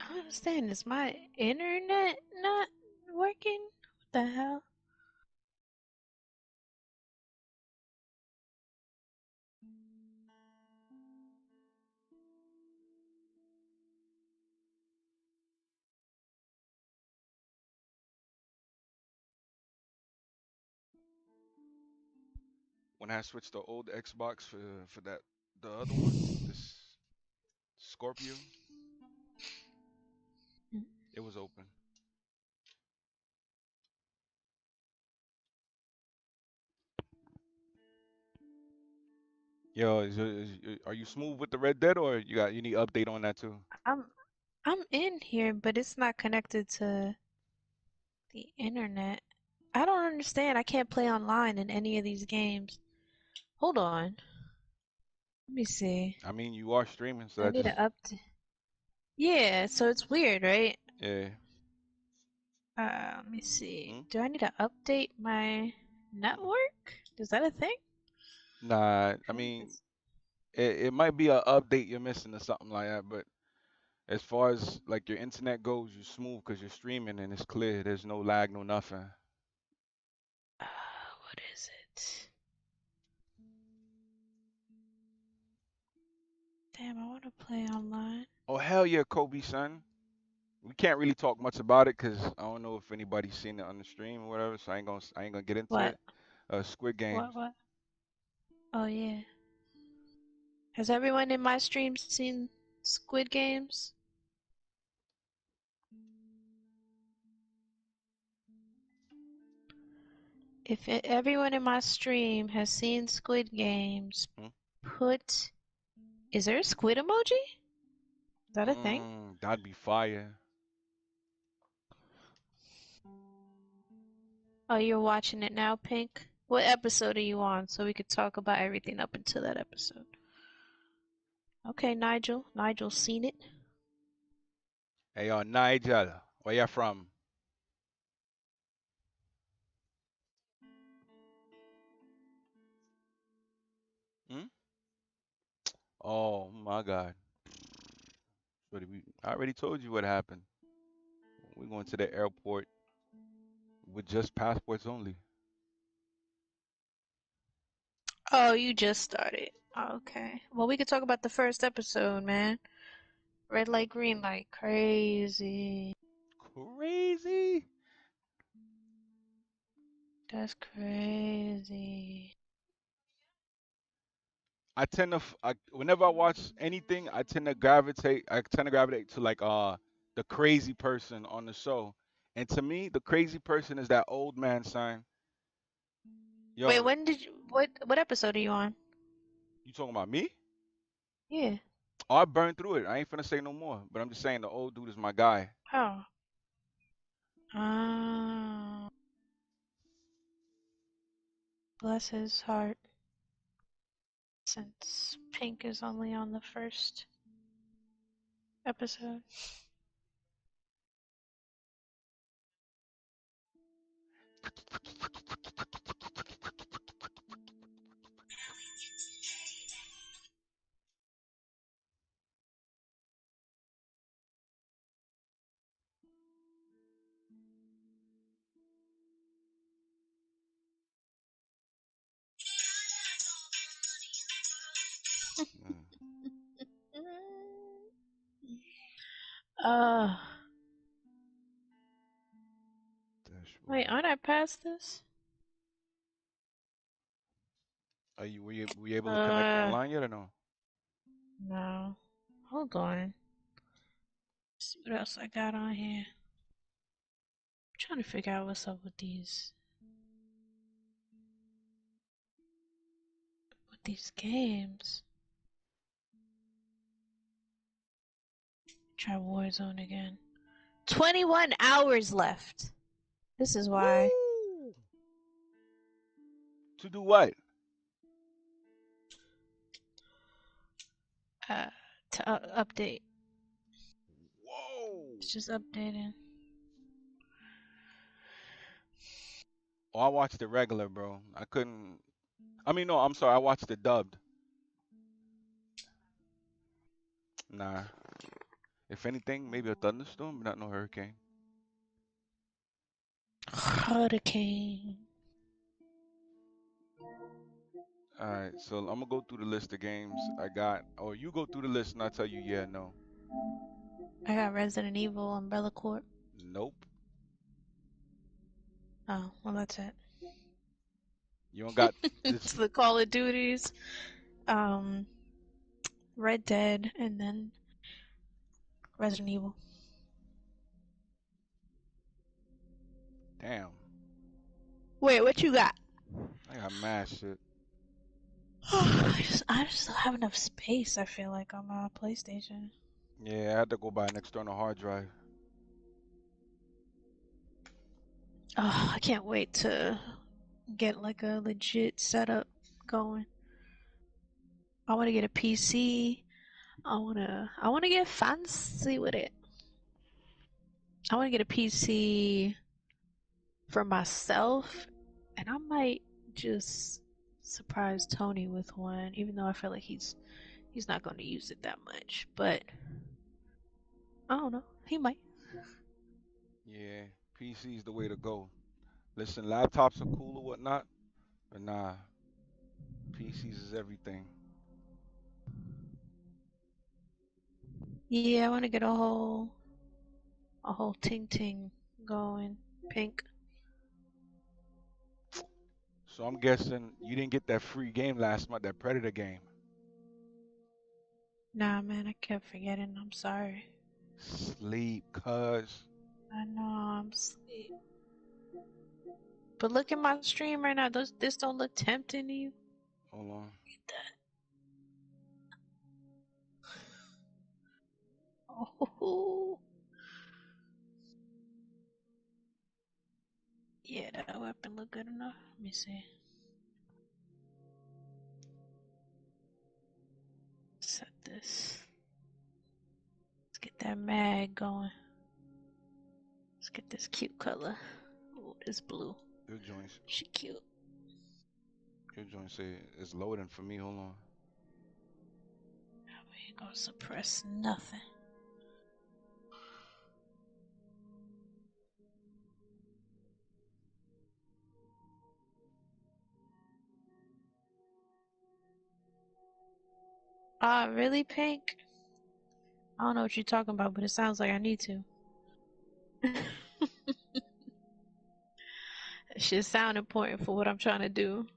I don't understand. Is my internet not working? What the hell?
When I switched the old Xbox for the other one, this Scorpio, it was open. Yo, are you smooth with the Red Dead, or you need update on that too?
I'm I'm in here, but it's not connected to the internet. I don't understand. I can't play online in any of these games. Hold on. Let me see.
I mean, you are streaming, so
Do I
that
need
just
to update? Yeah, so it's weird, right?
yeah.
Let me see.
Hmm?
Do I need to update my network? Is that a thing?
Nah, I
Okay,
mean, it might be a update you're missing or something like that, but as far as like your internet goes, you're smooth because you're streaming and it's clear. There's no lag, no nothing.
what is it? Damn, I want to play online.
Oh hell yeah, Kobe son. We can't really talk much about it because I don't know if anybody's seen it on the stream or whatever, so I ain't gonna get into
What?
it. Squid Games.
What? Oh yeah. Has everyone in my stream seen Squid Games? If everyone in my stream has seen Squid Games,
Hmm?
put. Is there a squid emoji? Is that a thing?
That'd be fire.
Oh, you're watching it now, Pink? What episode are you on so we could talk about everything up until that episode? Okay, Nigel. Nigel's seen it.
Hey, Nigel, where you from? Hmm? Oh my God. I already told you what happened. We're going to the airport with just passports only.
Oh, you just started. Okay. Well, we could talk about the first episode, man. Red light, green light. Crazy.
Crazy.
That's crazy.
Whenever I watch anything, I tend to gravitate to like the crazy person on the show. And to me, the crazy person is that old man sign.
Wait,
Yo,
when did you, what episode are you on?
you talking about me?
Yeah.
Oh, I burned through it. I ain't finna say no more. But I'm just saying the old dude is my guy.
Oh. Oh. Bless his heart. Since Pink is only on the first episode.
Mm,
Uh, wait,
dashboard.
aren't I past this?
Were you able to connect
Uh,
online yet or no?
no. Hold on. Let's see what else I got on here. I'm trying to figure out what's up with these games. Try Warzone again. 21 hours left. This is why.
Woo! To do what?
Uh, to update.
Whoa!
It's just updating.
Oh, I watched the regular, bro. I couldn't. I mean, no, I'm sorry. I watched the dubbed. Nah, If anything, maybe a thunderstorm, but not no hurricane.
Hurricane.
All right, so I'm gonna go through the list of games I got, or you go through the list and I'll tell you yeah, no.
I got Resident Evil, Umbrella Corp.
Nope.
Oh, well that's it.
You don't got
It's
this.
the Call of Duties, Red Dead, and then Resident Evil.
Damn,
Wait, what you got?
I got mad shit.
I just don't have enough space, I feel like, on my PlayStation.
Yeah, I had to go buy an external hard drive.
Oh, I can't wait to get like a legit setup going. I want to get a PC. I want to get fancy with it. I want to get a PC for myself, and I might just surprise Tony with one, even though I feel like he's not going to use it that much. But I don't know, he might.
Yeah, PC's the way to go. Listen, laptops are cool or whatnot, but nah, PCs is everything.
Yeah, I want to get a whole ting ting going, pink.
So I'm guessing you didn't get that free game last month, that Predator game.
Nah, man, I kept forgetting. I'm sorry.
Sleep, cuz.
I know I'm asleep. But look at my stream right now. This don't look tempting to you.
Hold on.
Oh, yeah, that weapon look good enough. Let me see. Set this. Let's get that mag going. Let's get this cute color. Oh, this blue.
Your joints,
She cute.
your joints say it's loading for me. Hold on.
We ain't gonna suppress nothing. Really, Pink? I don't know what you're talking about, but it sounds like I need to. It should sound important for what I'm trying to do.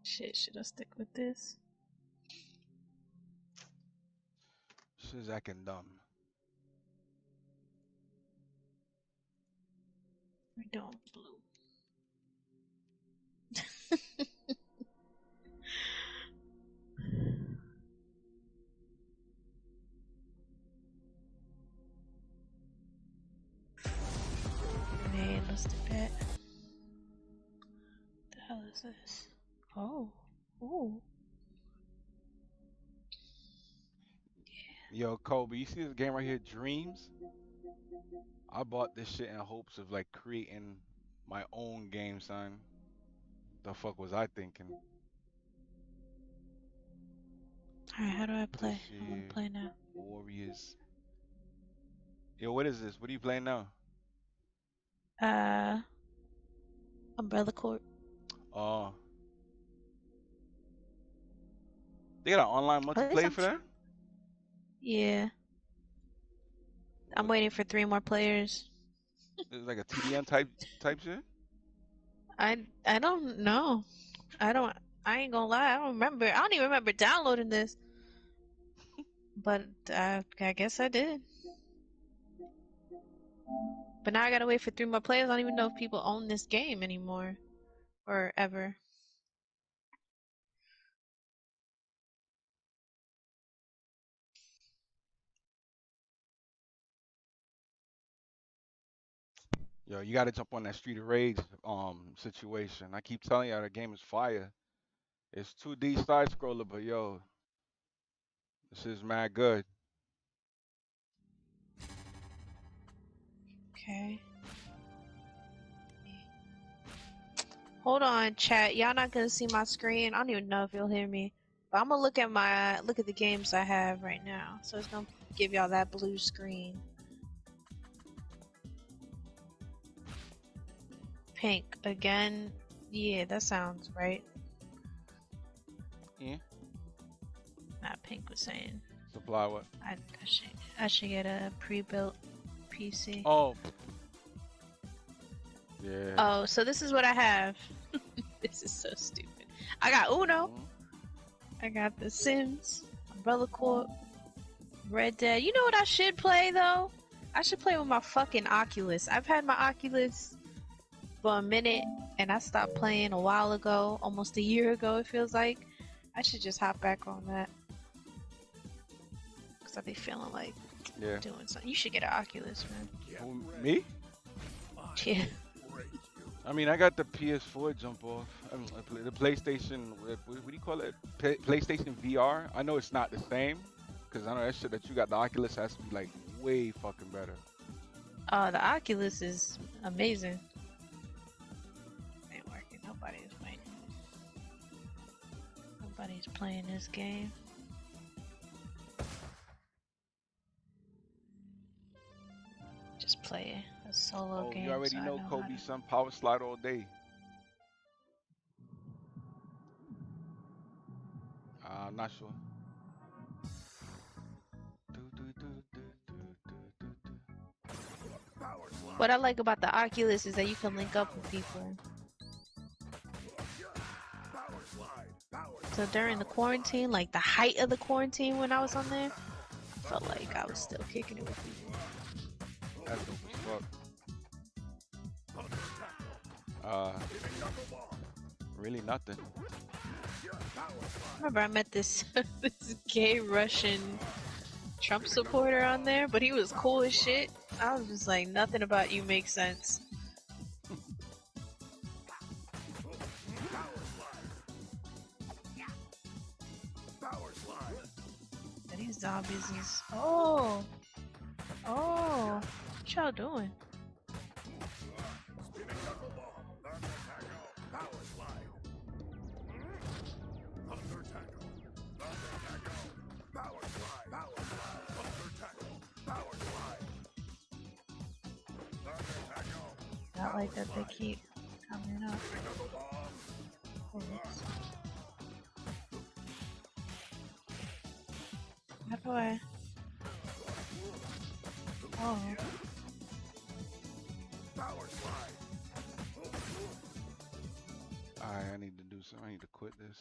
Shit, should I stick with this?
Shit's acting dumb.
We're doing blue. Man, let's do that. What the hell is this? Oh. Ooh.
Yo, Kobe, you see this game right here, Dreams? I bought this shit in hopes of like creating my own game, son. The fuck was I thinking?
Alright, how do I
This
play? I wanna
shit,
play now.
Warriors. Yo, what is this? What are you playing now?
Uh, Umbrella Corp.
Oh, they got an online
At least
multiplayer
I'm
for that?
yeah. I'm
What?
waiting for 3 more players.
It's like a TDM type shit?
I don't know. I ain't gonna lie, I don't remember. I don't even remember downloading this. But I guess I did. But now I gotta wait for 3 more players. I don't even know if people own this game anymore. Or ever.
Yo, you gotta jump on that Street of Rage situation. I keep telling you, the game is fire. It's 2D side scroller, but yo, this is mad good.
Okay. Hold on, chat. Y'all not gonna see my screen. I don't even know if you'll hear me. But I'm gonna look at the games I have right now. So it's gonna give y'all that blue screen. Pink again. Yeah, that sounds right.
Yeah.
Not Pink was saying.
Supply what?
I should get a pre-built PC.
Oh. Yeah.
Oh, so this is what I have. This is so stupid. I got Uno. I got The Sims, Umbrella Corp, Red Dead. You know what I should play though? I should play with my fucking Oculus. I've had my Oculus for a minute and I stopped playing a while ago, almost a year ago it feels like. I should just hop back on that. Cause I be feeling like doing something. You should get an Oculus, man.
Who, me?
Yeah.
I mean, I got the PS4 jump off. I mean, the PlayStation, what do you call it? PlayStation VR. I know it's not the same, because I know that shit that you got, the Oculus has to be like way fucking better.
The Oculus is amazing. Ain't working. Nobody's playing. Nobody's playing this game. Just play a solo game.
You already
so
know Kobe, son. Power slide all day. I'm not sure.
What I like about the Oculus is that you can link up with people. So during the quarantine, like the height of the quarantine when I was on there, I felt like I was still kicking it with people.
That's dope as fuck. Really nothing.
Remember I met this this gay Russian Trump supporter on there, but he was cool as shit. I was just like, nothing about you makes sense. These zombies is... Oh! What y'all doing? Not like that they keep coming up. Oops. How do I... Oh.
Alright, I need to do something. I need to quit this.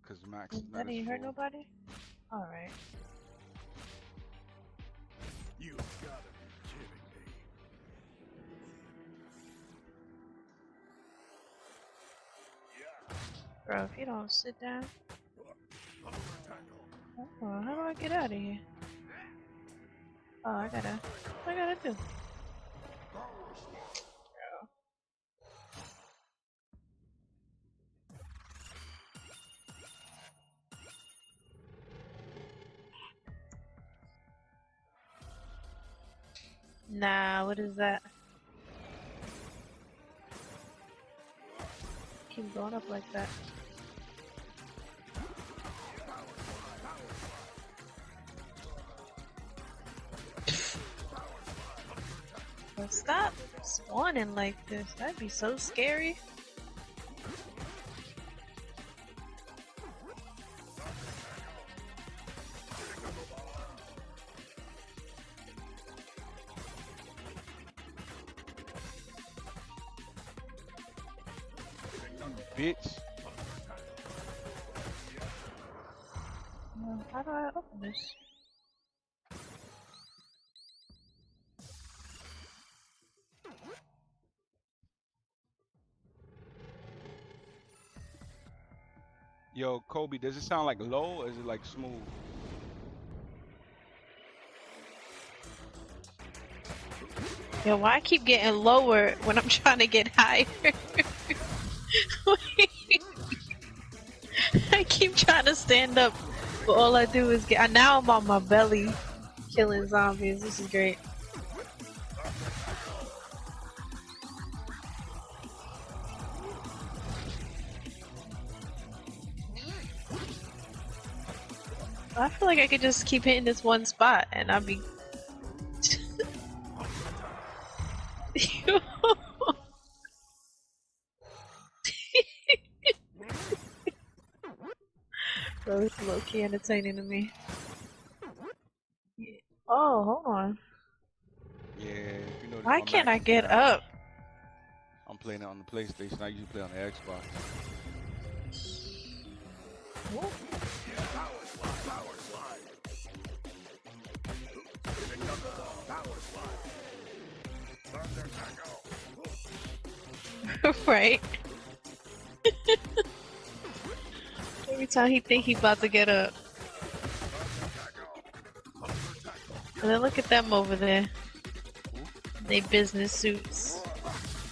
Cause Max.
That didn't hurt nobody? Alright.
You gotta be kidding me.
Bro, if you don't sit down... Oh, how do I get out of here? Oh, what I gotta do? Nah, what is that? Keep going up like that. Well, stop spawning like this. That'd be so scary.
Bitch.
Well, how do I open this?
Yo, Kobe, does it sound like low or is it like smooth?
Yo, why I keep getting lower when I'm trying to get higher? I keep trying to stand up, but all I do is get. Now I'm on my belly, killing zombies. This is great. I feel like I could just keep hitting this one spot and I'll be. Bro, it's low key entertaining to me. Yeah. Oh, hold on.
Yeah, if you notice,
Why
my
can't
Mac
I
is
get
down.
up?
I'm playing it on the PlayStation. I usually play on the Xbox.
What? Right. Every time he think he about to get up. And then look at them over there. They business suits.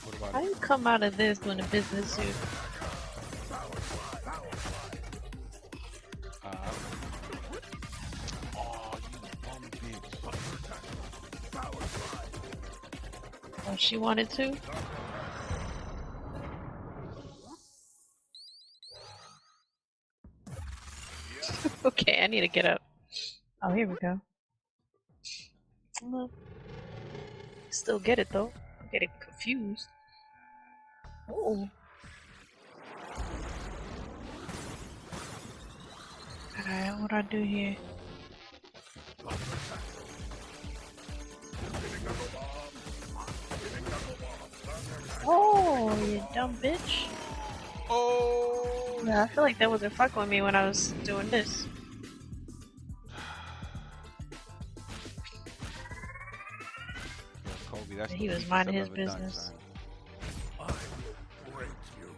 What about
How
it?
do you come out of this in a business suit?
Oh, you bum bitch.
Oh, she wanted to? Okay, I need to get up. Oh, here we go. Still get it though. I'm getting confused. Oh. Alright, what do I do here? Oh, you dumb bitch.
Oh.
Yeah, I feel like that wasn't fucking with me when I was doing this.
Yo, Kobe, that's
He
the
was
weakest
minding
I've
his
ever done,
business.
son.
I will break you.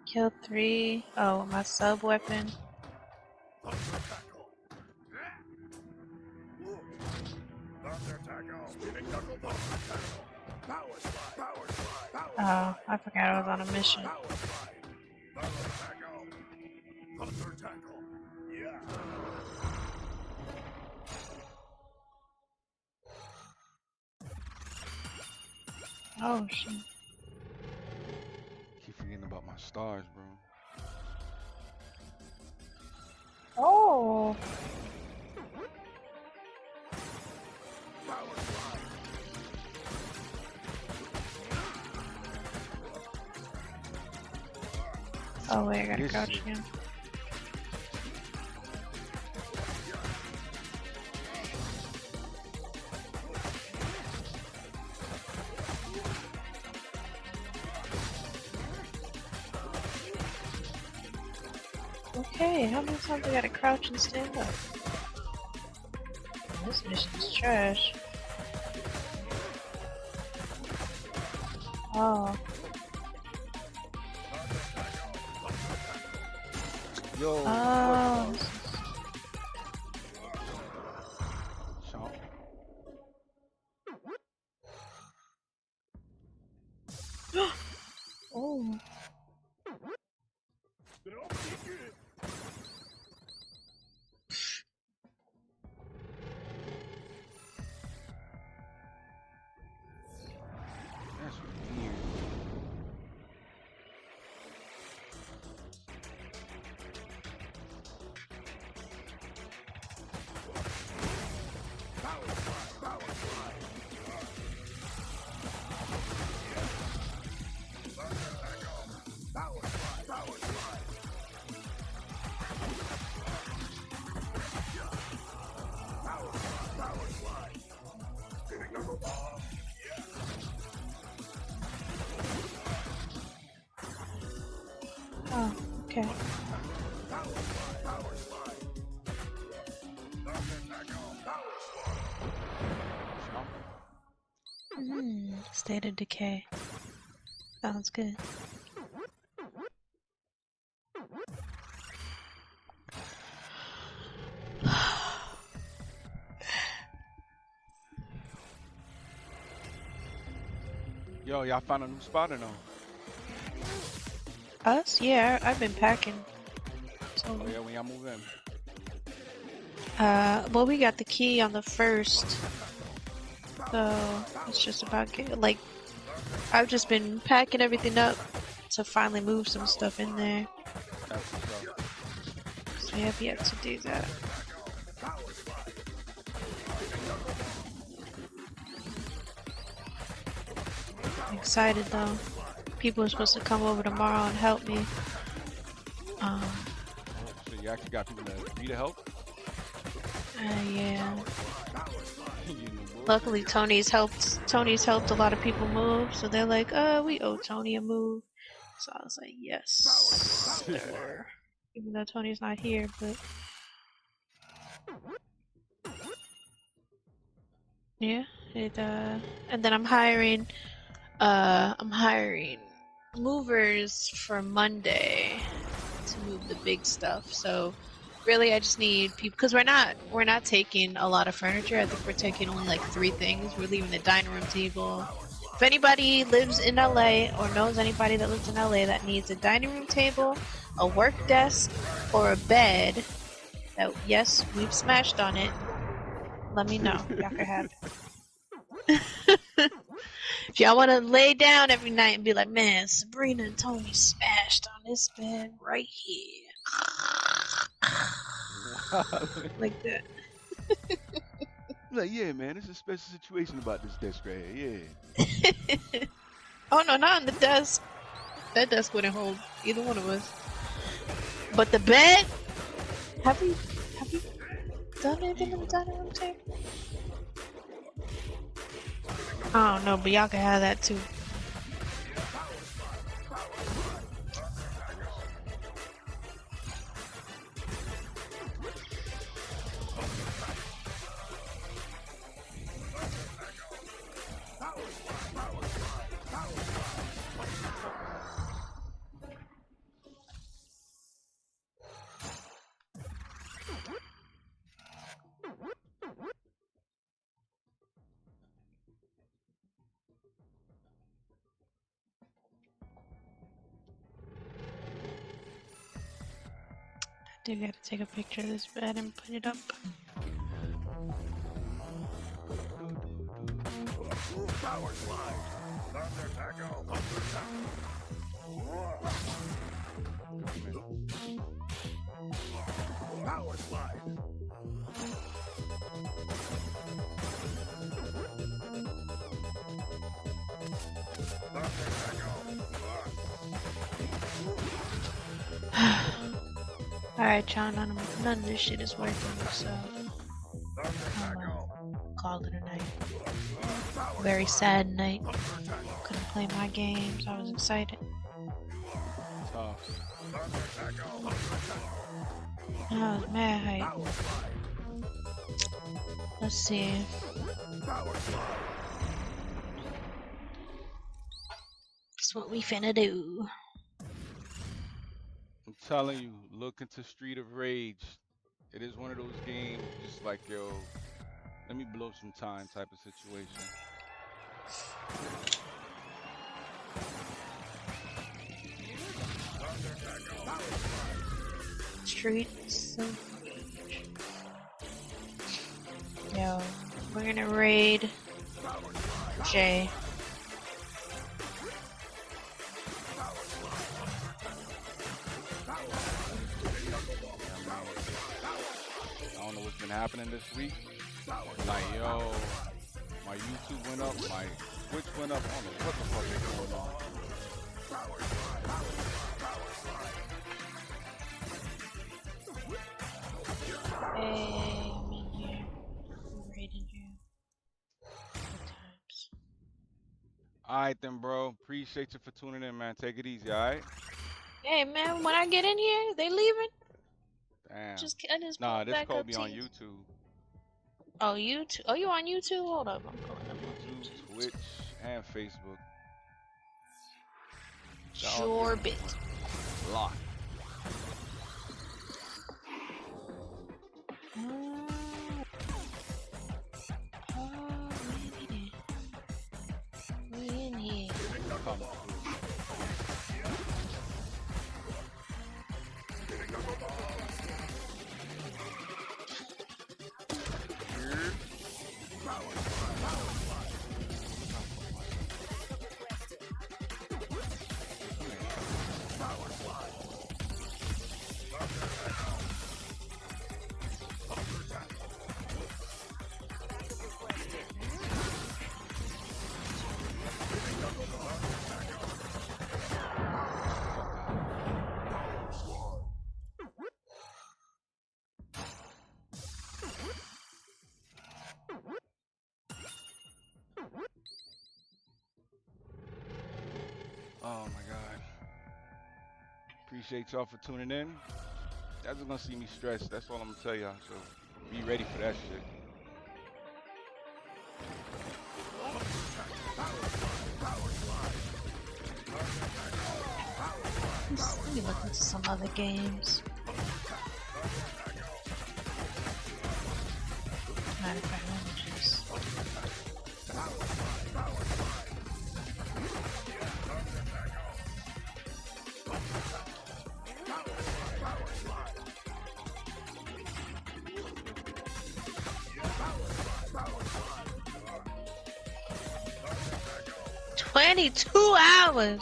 Kill 3. Oh, my sub weapon.
Thunder tackle. Thunder tackle. Spinning knuckle ball. Power slide. Power slide. Power
Oh, I forgot I was on a mission.
Power slide. Thunder tackle. Thunder tackle. Yeah.
Oh, shit.
Keep forgetting about my stars, bro.
Oh. Oh, wait, I gotta
This
crouch
shit.
again. Okay, how many times I gotta crouch and stand up? This mission's trash. Oh.
Yo,
Oh.
what the Sean?
Oh.
That's weird.
Oh, okay. State of decay. Sounds good.
Yo, y'all found a new spot or no?
Us? Yeah, I've been packing. So,
Oh yeah, when y'all move in.
well, we got the key on the first. So, it's just about getting, like, I've just been packing everything up to finally move some stuff in there.
That's what's up.
We have yet to do that. I'm excited though. People are supposed to come over tomorrow and help me.
So you actually got people that agree to help?
Yeah.
You know, bullshit.
Luckily, Tony's helped a lot of people move, so they're like, we owe Tony a move. So I was like, yes, sir. Even though Tony's not here, but yeah, and then I'm hiring movers for Monday to move the big stuff. So really, I just need people, because we're not taking a lot of furniture. I think we're taking only like 3 things. We're leaving the dining room table. If anybody lives in LA or knows anybody that lives in LA that needs a dining room table, a work desk, or a bed, that yes, we've smashed on it, let me know. Y'all can have it. If y'all want to lay down every night and be like, man, Sabrina and Tony smashed on this bed right here. Like that.
Like, yeah, man, it's a special situation about this desk right here. Yeah.
Oh no, not on the desk. That desk wouldn't hold either one of us. But the bed? Have you done anything on the dining room table? I don't know, but y'all can have that too. I do gotta take a picture of this bed and put it up.
Power slide. Thunder tackle. Thunder tackle. Power slide. Thunder tackle.
Alright, John, none of this shit is working, so
Thunder tackle.
call it a night. Very sad night. Couldn't play my games. I was excited.
Tough.
Thunder tackle.
I was mad hype. Let's see.
Power slide.
That's what we finna do.
I'm telling you, look into Street of Rage. It is one of those games, just like, yo, let me blow some time type of situation.
Streets of Rage. Yo, we're gonna raid Jay.
I don't know what's been happening this week. Like, yo, my YouTube went up, my Twitch went up. I don't know what the fuck is going on.
Hey, I'm in here. I'm raiding you. Good times.
Alright then, bro. Appreciate you for tuning in, man. Take it easy, alright?
Hey man, when I get in here, they leaving?
Damn.
I just
Nah,
pulled
this
back
call
up
be
to
on
you.
YouTube.
Oh, YouTube? Oh, you on YouTube? Hold up, I'm pulling up on
YouTube,
YouTube.
Twitch, and Facebook. Y'all
JayOrbit.
locked.
We in here.
Come through. Oh my god. Appreciate y'all for tuning in. Y'all just gonna see me stressed. That's all I'm gonna tell y'all. So be ready for that shit.
Let me look into some other games. Matter of fact, let me just. 22 hours.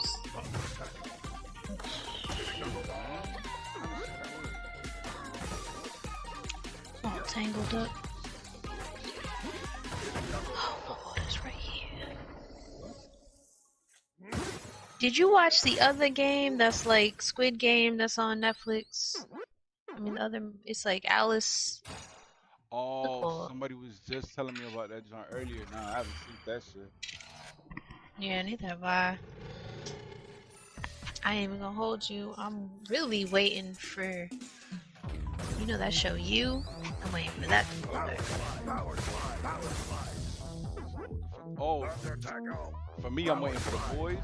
All tangled up. Oh, my water's right here. Did you watch the other game that's like Squid Game that's on Netflix? I mean, the other, it's like Alice.
Oh, somebody was just telling me about that joint earlier. Nah, I haven't seen that shit.
Yeah, neither have I. I ain't even gonna hold you. I'm really waiting for, you know, that show You? I'm waiting for that to go there.
Oh, for me, I'm waiting for The Boys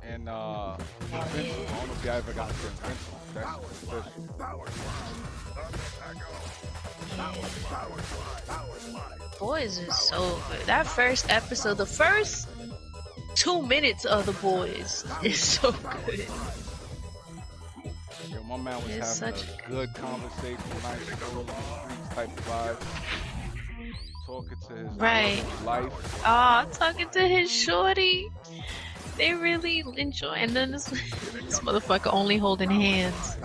and Invincible. I don't know if y'all ever got into Invincible. That's official.
Yeah. Boys is so good. That first episode, the first 2 minutes of The Boys is so good.
Yo, my man was
It's
having
such
a good conversation, nice story, streets type of vibe. Talking to his
Right.
life.
Oh, talking to his shorty. They really enjoy. And then this motherfucker only holding hands.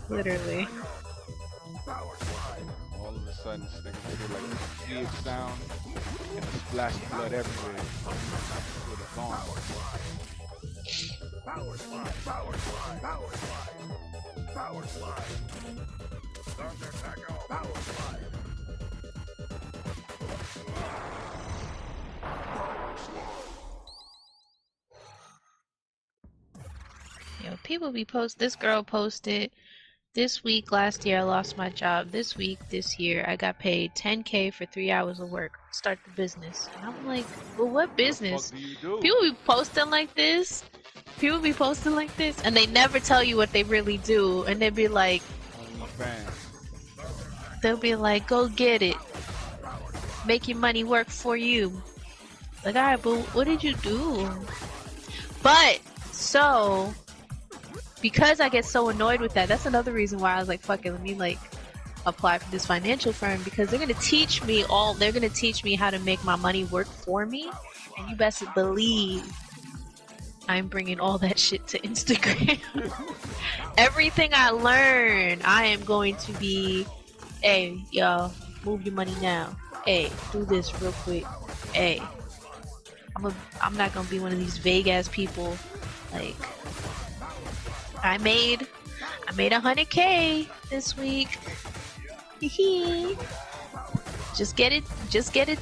Literally.
All of a sudden, this nigga did like a weird sound and a splash of blood everywhere. Would have gone.
Power slide, power slide, power slide, power slide. Thunder tackle, power slide.
Yo, people be this girl posted, this week, last year I lost my job. This week, this year, I got paid $10K for 3 hours of work. Start the business. And I'm like, well, what business?
What the fuck do you do?
People be posting like this. People be posting like this. And they never tell you what they really do. And they be like, they'll be like, go get it. Make your money work for you. Like, alright, but what did you do? But, so, because I get so annoyed with that, that's another reason why I was like, fuck it, let me like apply for this financial firm, because they're gonna teach me how to make my money work for me, and you best believe I'm bringing all that shit to Instagram. Everything I learn, I am going to be, hey, yo, move your money now. Hey, do this real quick. Hey, I'm not gonna be one of these vague ass people. Like, I made 100K this week. Just get it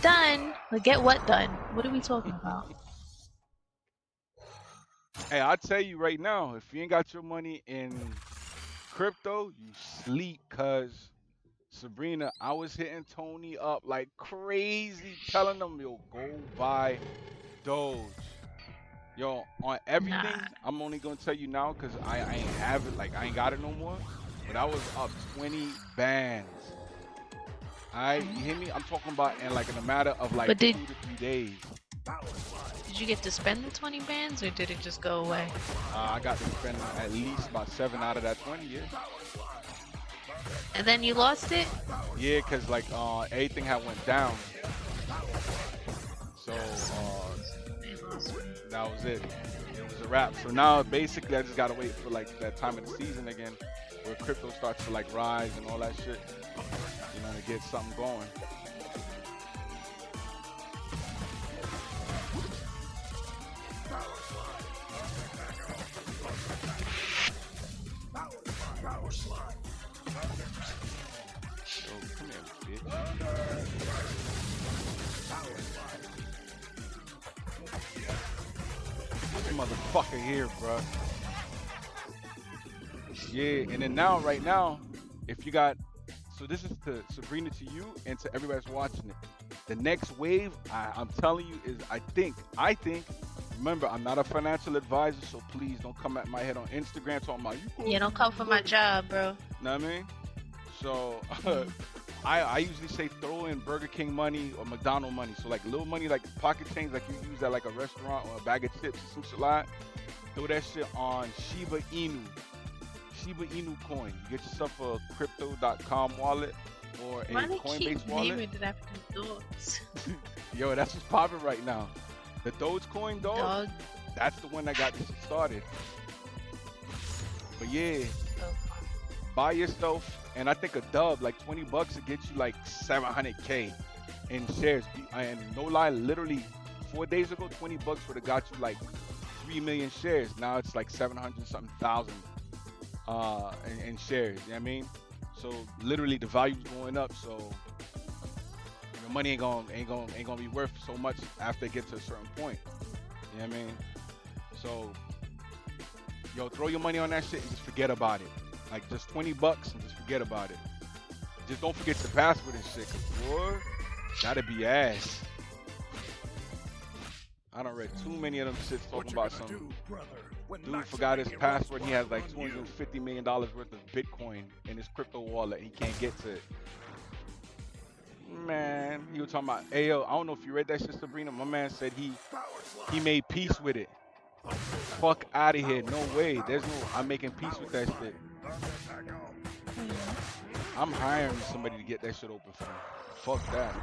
done. But get what done? What are we talking about?
Hey, I'll tell you right now, if you ain't got your money in crypto, you sleep, cuz Sabrina, I was hitting Tony up like crazy, telling him, yo, go buy Doge. Yo, on everything, I'm only gonna tell you now because I ain't have it, like I ain't got it no more. But I was up 20 bands. Alright, you hear me? I'm talking about in a matter of like 2 to 3 days.
Did you get to spend the 20 bands or did it just go away?
I got to spend at least about 7 out of that 20, yeah.
And then you lost it?
Yeah, cause like everything had went down. So that was it. It was a wrap. So now basically I just gotta wait for like that time of the season again, where crypto starts to like rise and all that shit. You know, to get something going.
Power slide.
Yo, come here, bitch. This motherfucker fuck out here, bro. Yeah, and then now, right now, if you got, so this is to Sabrina, to you, and to everybody that's watching it. The next wave, I'm telling you, is I think. Remember, I'm not a financial advisor, so please don't come at my head on Instagram talking about you.
Yeah, don't come for my job, bro.
Know what I mean? So I usually say throw in Burger King money or McDonald's money. So like little money, like pocket change, like you use at like a restaurant or a bag of chips or some shit like that. Throw that shit on Shiba Inu coin. You get yourself a crypto.com wallet or a Coinbase wallet.
Naming it after dogs.
Yo, that's what's popping right now. The Dogecoin, dog. That's the one that got this started. But yeah, buy yourself, and I think a dub, like 20 bucks, to get you like 700K in shares. And no lie, literally 4 days ago, 20 bucks would have got you like 3 million shares. Now it's like 700 something thousand in shares. You know what I mean? So literally the value's going up. So your money ain't gonna be worth so much after it gets to a certain point. You know what I mean? So yo, throw your money on that shit and just forget about it. Like just 20 bucks and just forget about it. Just don't forget your password and shit, cause boy, that'd be ass. I done read too many of them shits talking about some dude forgot his password. He has like $250 million worth of Bitcoin in his crypto wallet. He can't get to it. Man, he was talking about, hey yo, I don't know if you read that shit, Sabrina. My man said he made peace with it. Fuck out of here. No way. There's no, I'm making peace with that shit. I'm hiring somebody to get that shit open for me. Fuck that.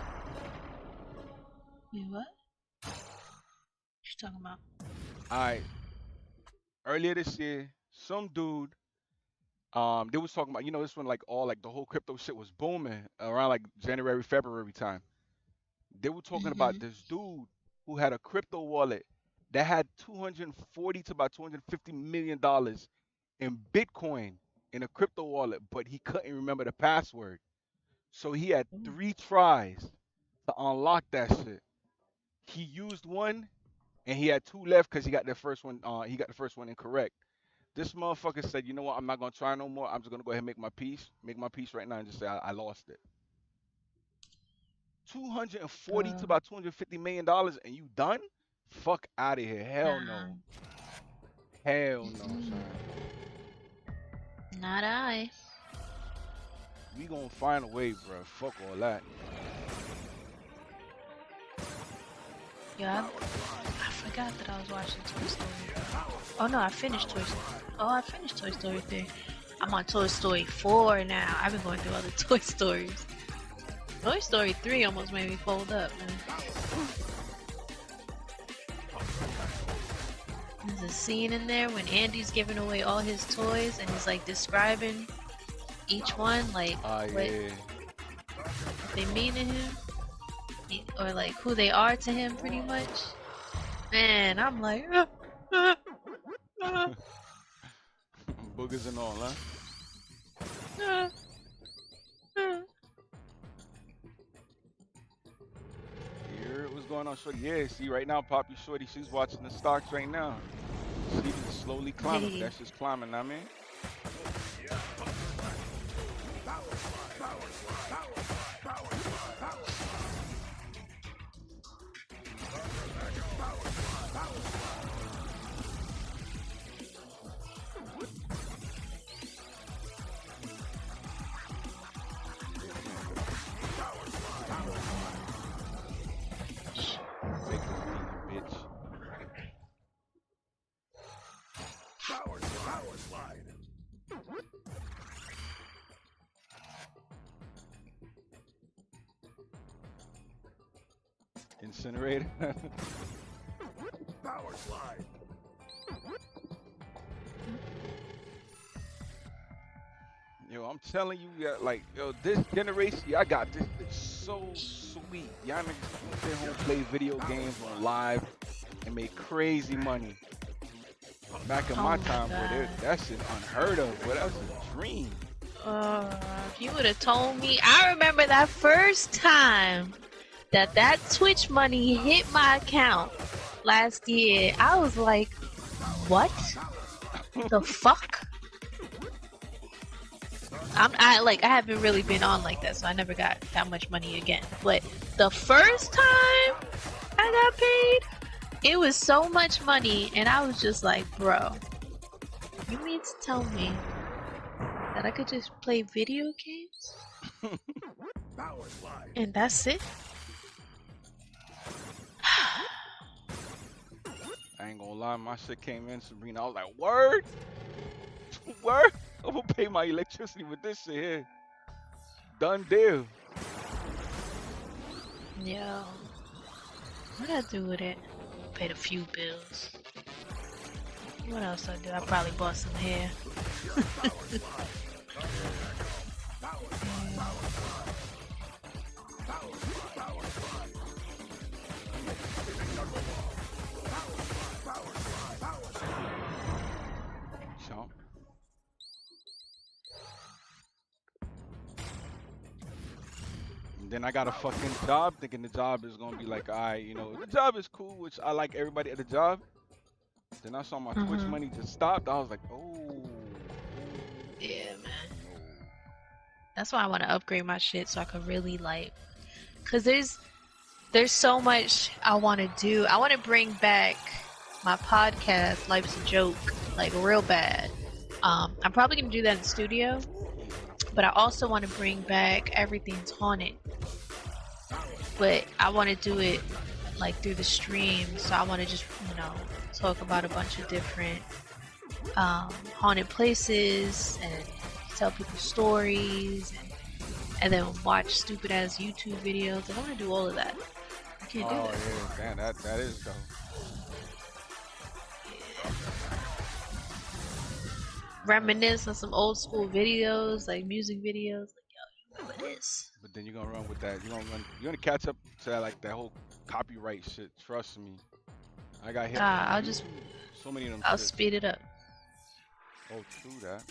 Wait, what? What you talking about?
Alright. Earlier this year, some dude, they was talking about, you know, this one, like all, like the whole crypto shit was booming around like January, February time. They were talking about this dude who had a crypto wallet that had $240 to about $250 million in Bitcoin in a crypto wallet, but he couldn't remember the password. So he had 3 tries to unlock that shit. He used one, and he had 2 left because he got the first one. He got the first one incorrect. This motherfucker said, "You know what? I'm not gonna try no more. I'm just gonna go ahead and make my peace right now, and just say I lost it." 240 to about $250 million, and you done? Fuck out of here. Hell no. Hell no, son.
Not I.
We gonna find a way, bro. Fuck all that.
Yeah, I forgot that I was watching Toy Story. Oh no, I finished Toy Story. Oh, I finished Toy Story 3. I'm on Toy Story 4 now. I've been going through other Toy Stories. Toy Story 3 almost made me fold up, man. There's a scene in there when Andy's giving away all his toys and he's like describing each one, like what they mean to him, or like who they are to him, pretty much. Man, I'm like,
boogers and all, huh? Here, what's going on, Shorty? Yeah, see, right now, Poppy Shorty, she's watching the stocks right now. She's slowly climbing, but that's just climbing, I mean. Incinerator.
Power slide.
Yo, I'm telling you, yeah, like, yo, this generation, I got this. It's so sweet. Y'all niggas sit home, play video games on live, and make crazy money. Back in my time, boy, that shit unheard of. Boy, that was a dream.
If you would have told me, I remember that first time that Twitch money hit my account last year. I was like, What the fuck? I haven't really been on like that, so I never got that much money again. But the first time I got paid, it was so much money, and I was just like, bro, you mean to tell me that I could just play video games? And that's it?
I ain't gonna lie, my shit came in, Sabrina. I was like, word? Word? I'm gonna pay my electricity with this shit here. Done deal.
Yo, what I do with it? Paid a few bills. What else I do? I probably bought some hair.
Chomp. And then I got a fucking job, thinking the job is gonna be like, alright, you know, the job is cool, which I like everybody at the job. Then I saw my Twitch money just stopped. I was like, oh.
Yeah, man. That's why I want to upgrade my shit so I could really like, cause there's so much I want to do. I want to bring back my podcast, Life's a Joke, like real bad. I'm probably gonna do that in the studio, but I also want to bring back Everything's Haunted. But I want to do it like through the stream, so I want to just, you know, talk about a bunch of different haunted places and tell people stories and then watch stupid ass YouTube videos. I want to do all of that. I can't do that.
Oh yeah, damn, that is dope.
Reminisce on some old school videos, like music videos. Like, yo, you remember this?
But then you're gonna run with that. You're gonna catch up to that, like that whole copyright shit. Trust me. I got hit.
I'll just,
so many of them.
I'll
shit.
speed it up.
Oh, true that.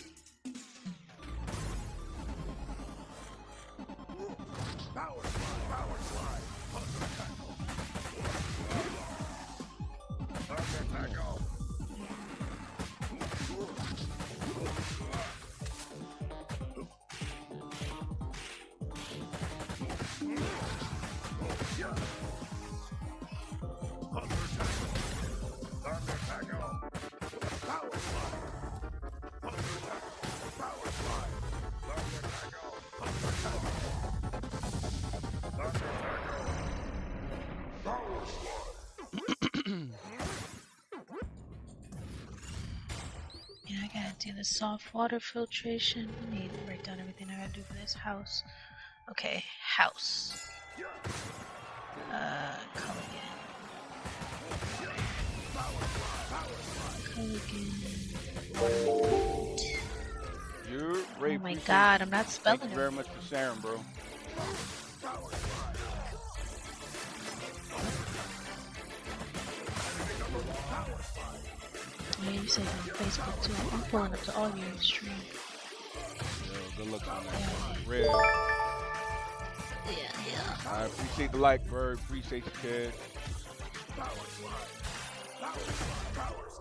Yeah, I gotta do the soft water filtration. Let me write down everything I gotta do for this house. Okay, house. Culligan.
You're Ray.
Oh my god, I'm not spelling
Thank
it.
you very much for sharing, bro.
Yeah, you said on Facebook too. I'm pulling up to all your stream.
Yeah, good luck on that. Red.
Yeah.
I appreciate the like, bro. Appreciate you, kid.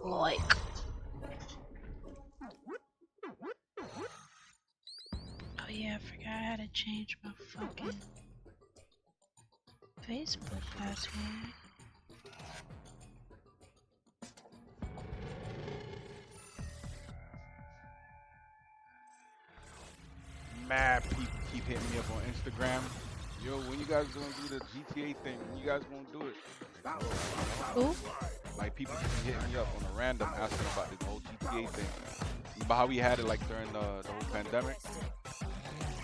Like. Oh yeah, I forgot I had to change my fucking Facebook password.
Mad people keep hitting me up on Instagram. Yo, when you guys gonna do the GTA thing? When you guys gonna do it?
Who?
Like people keep hitting me up on a random asking about this whole GTA thing. About how we had it like during the whole pandemic.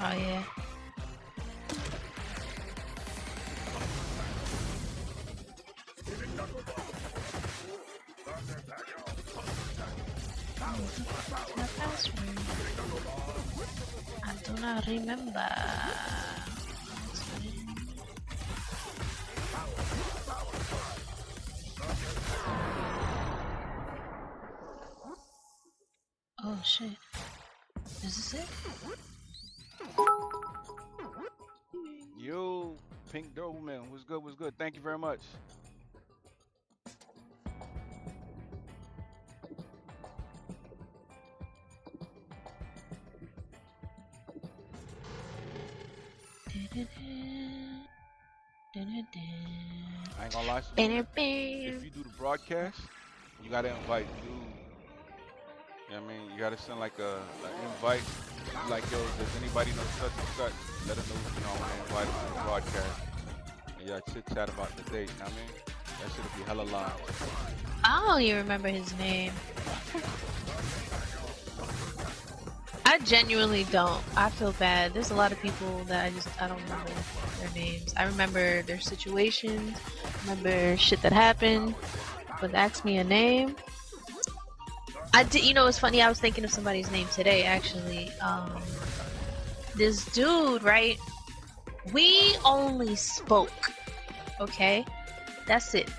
Oh yeah. My password. I do not remember. Oh shit. Is this it?
Yo, Pink Doberman, what's good? What's good? Thank you very much. I ain't gonna lie to you. If you do the broadcast, you gotta invite dude. You know what I mean? You gotta send like an invite. Like, yo, does anybody know such and such? Let them know, you know, I want to invite them to the broadcast. And y'all chit chat about the date, you know what I mean? That shit'll be hella live.
I don't even remember his name. I genuinely don't. I feel bad. There's a lot of people that I don't remember their names. I remember their situations, remember shit that happened, but ask me a name. I did, you know, it's funny, I was thinking of somebody's name today, actually. This dude, right? We only spoke, okay? That's it.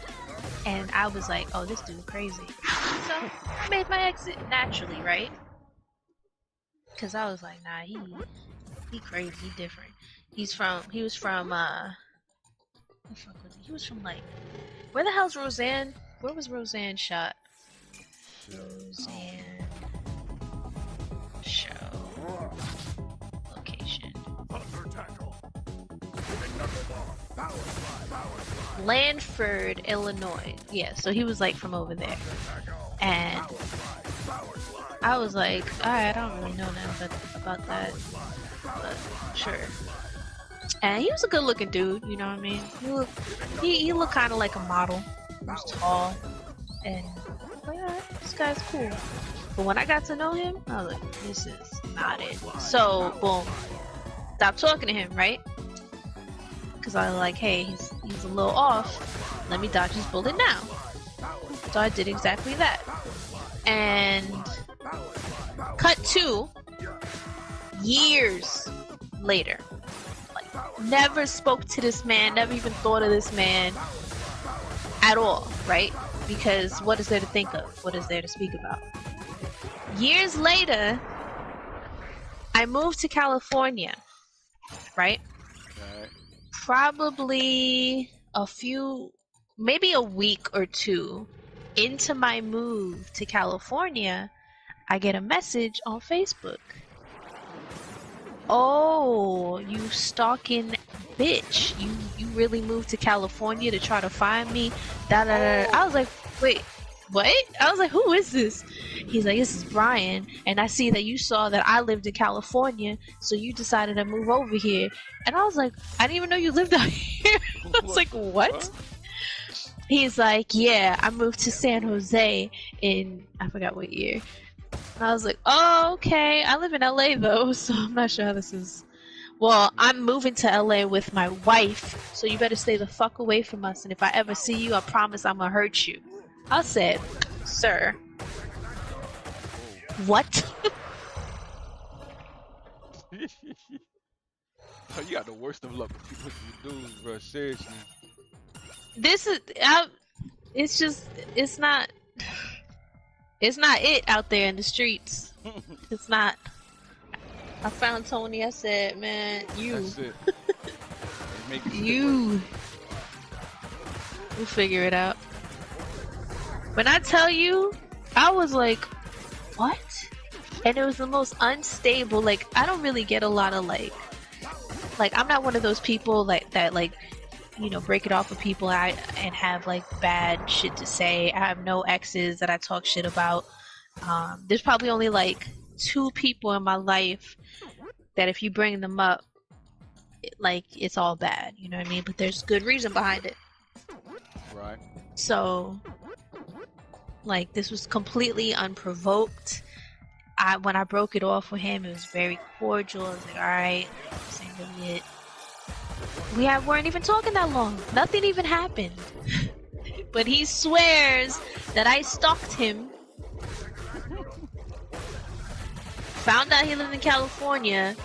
And I was like, oh, this dude crazy. So, I made my exit naturally, right? Cause I was like, nah, he crazy, he different. He was from, what the fuck was he? He was from like, where the hell's Roseanne? Where was Roseanne shot? Roseanne show location. Lanford, Illinois. Yeah, so he was like from over there. And I was like, alright, I don't really know nothing about that, but sure. And he was a good looking dude, you know what I mean? He looked kind of like a model. He was tall, and I was like, alright, this guy's cool. But when I got to know him, I was like, this is not it. So, boom, stopped talking to him, right? Because I was like, hey, he's a little off. Let me dodge his bullet now. So I did exactly that. And cut to years later. Like, never spoke to this man, never even thought of this man at all, right? Because what is there to think of? What is there to speak about? Years later, I moved to California, right? Probably maybe a week or two into my move to California, I get a message on Facebook. Oh, you stalking bitch. You really moved to California to try to find me? Da da da. I was like, wait, what? I was like, who is this? He's like, this is Brian, and I see that you saw that I lived in California, so you decided to move over here. And I was like, I didn't even know you lived out here. I was like, what? He's like, yeah, I moved to San Jose in, I forgot what year. And I was like, oh, okay. I live in LA though, so I'm not sure how this is. Well, I'm moving to LA with my wife, so you better stay the fuck away from us. And if I ever see you, I promise I'm gonna hurt you. I said, sir. What?
You got the worst of luck with dudes, bro. Seriously.
This is, it's not it out there in the streets. It's not. I found Tony, I said, man,
That's it.
We'll figure it out. When I tell you, I was like, what? And it was the most unstable, like, I don't really get a lot of, like, I'm not one of those people that you know, break it off with people and have, like, bad shit to say. I have no exes that I talk shit about. There's probably only, like, 2 people in my life that if you bring them up, it's all bad, you know what I mean? But there's good reason behind it.
Right.
So, like, this was completely unprovoked. When I broke it off with him, it was very cordial. I was like, alright, this ain't really it. We weren't even talking that long. Nothing even happened. But he swears that I stalked him. Found out he lived in California.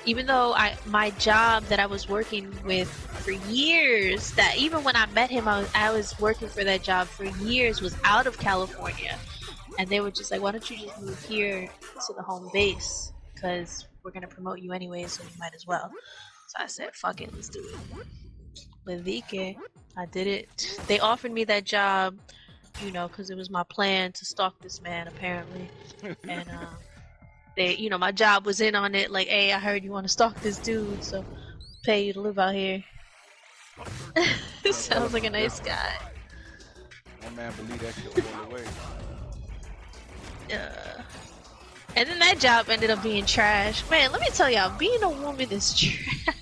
Even though my job that I was working with for years, that even when I met him, I was working for that job for years, was out of California. And they were just like, why don't you just move here to the home base? Because we're going to promote you anyway, so you might as well. So I said, fuck it, let's do it. With Vike, I did it. They offered me that job, you know, because it was my plan to stalk this man, apparently. And they, you know, my job was in on it, like, hey, I heard you want to stalk this dude, so pay you to live out here. Sounds like a nice guy.
My man believe that shit all the way.
And then that job ended up being trash. Man, let me tell y'all, being a woman is trash.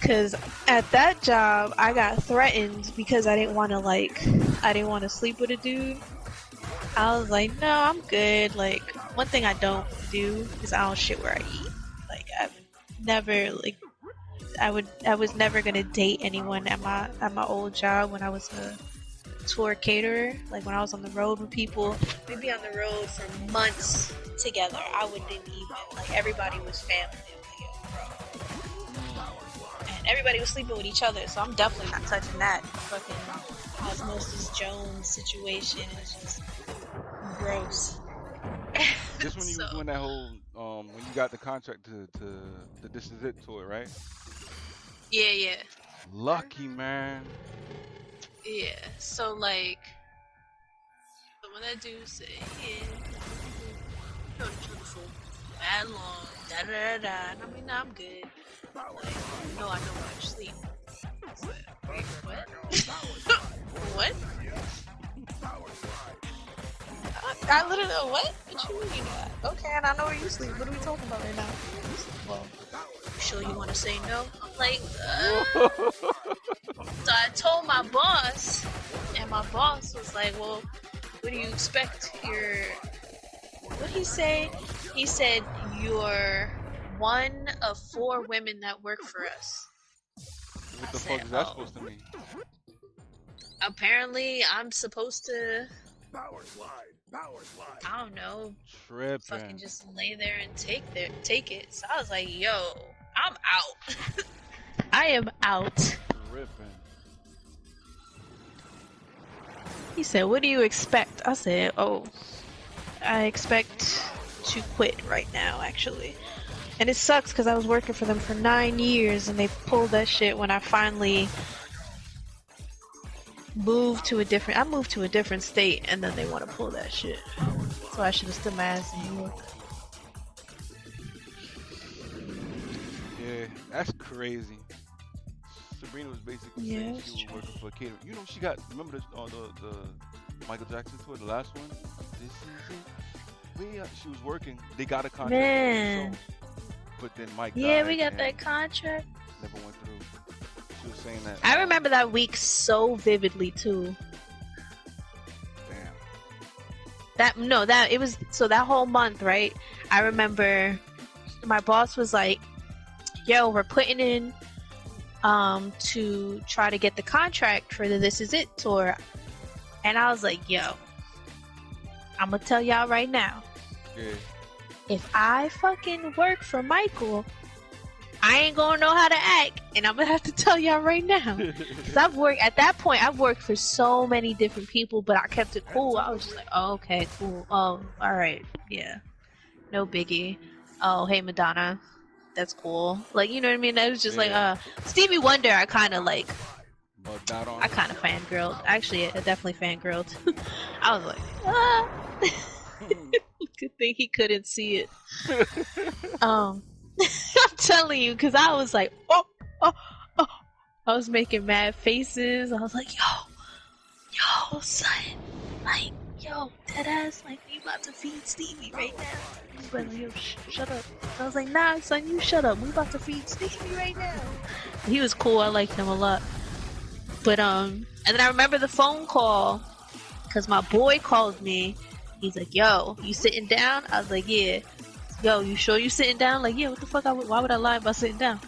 Cause at that job, I got threatened because I didn't want to sleep with a dude. I was like, no, I'm good. Like, one thing I don't do is I don't shit where I eat. Like, I've never, like, I was never gonna date anyone at my old job when I was a tour caterer. Like, when I was on the road with people, we'd be on the road for months together. I wouldn't even, like, everybody was family. And everybody was sleeping with each other, so I'm definitely not touching that fucking Osmosis Jones situation. It's just gross.
Just when you was doing that whole, when you got the contract to the This Is It tour, right?
Yeah.
Lucky, man.
Yeah, so like, when that dude said, yeah, known each other for mad long, da-da-da-da, and I mean, nah, I'm good. Like, no, I know where I sleep. So, wait, what? What? I literally, what? What you mean? Okay, and I know where you sleep. What are we talking about right now? Well, you sure you want to say no? I'm like, So I told my boss, and my boss was like, well, what do you expect? What'd he say? He said, you're one of 4 women that work for us.
What the fuck is that supposed to mean?
Apparently, I'm supposed to,
Power slide.
I don't know,
Tripping.
fucking just lay there and take it. So I was like, yo, I'm out. I am out.
Tripping.
He said, what do you expect? I said, oh, I expect to quit right now, actually. And it sucks because I was working for them for 9 years and they pulled that shit when I finally moved to a different state, and then they want to pull that shit. So I should have stood my ass in New York.
Yeah, that's crazy. Sabrina was basically saying she was working for a caterer. You know, she got, remember the Michael Jackson tour, the last one? This is it. She was working. They got a contract.
Man.
But then Mike
died, we got that contract.
Never went through. She was saying that.
I remember that week so vividly too.
Damn.
That whole month, right? I remember my boss was like, yo, we're putting in to try to get the contract for the This Is It tour. And I was like, yo, I'm gonna tell y'all right now.
Yeah.
If I fucking work for Michael, I ain't gonna know how to act, and I'm gonna have to tell y'all right now. Cause I've worked for so many different people, but I kept it cool. I was just like, oh, okay, cool. Oh, alright, yeah. No biggie. Oh, hey Madonna. That's cool. Like, you know what I mean? That was just like, Stevie Wonder, I kinda fangirled. Actually, I definitely fangirled. I was like, ah. Good thing he couldn't see it. I'm telling you, because I was like, oh. I was making mad faces. I was like, yo, son. Like, yo, deadass. Like, we about to feed Stevie right now. He's like, yo, shut up. I was like, nah, son, you shut up. We about to feed Stevie right now. He was cool. I liked him a lot. But, and then I remember the phone call, because my boy called me. He's like, yo, you sitting down? I was like, yeah. Yo, you sure you sitting down? Like, yeah, what the fuck? Why would I lie about sitting down?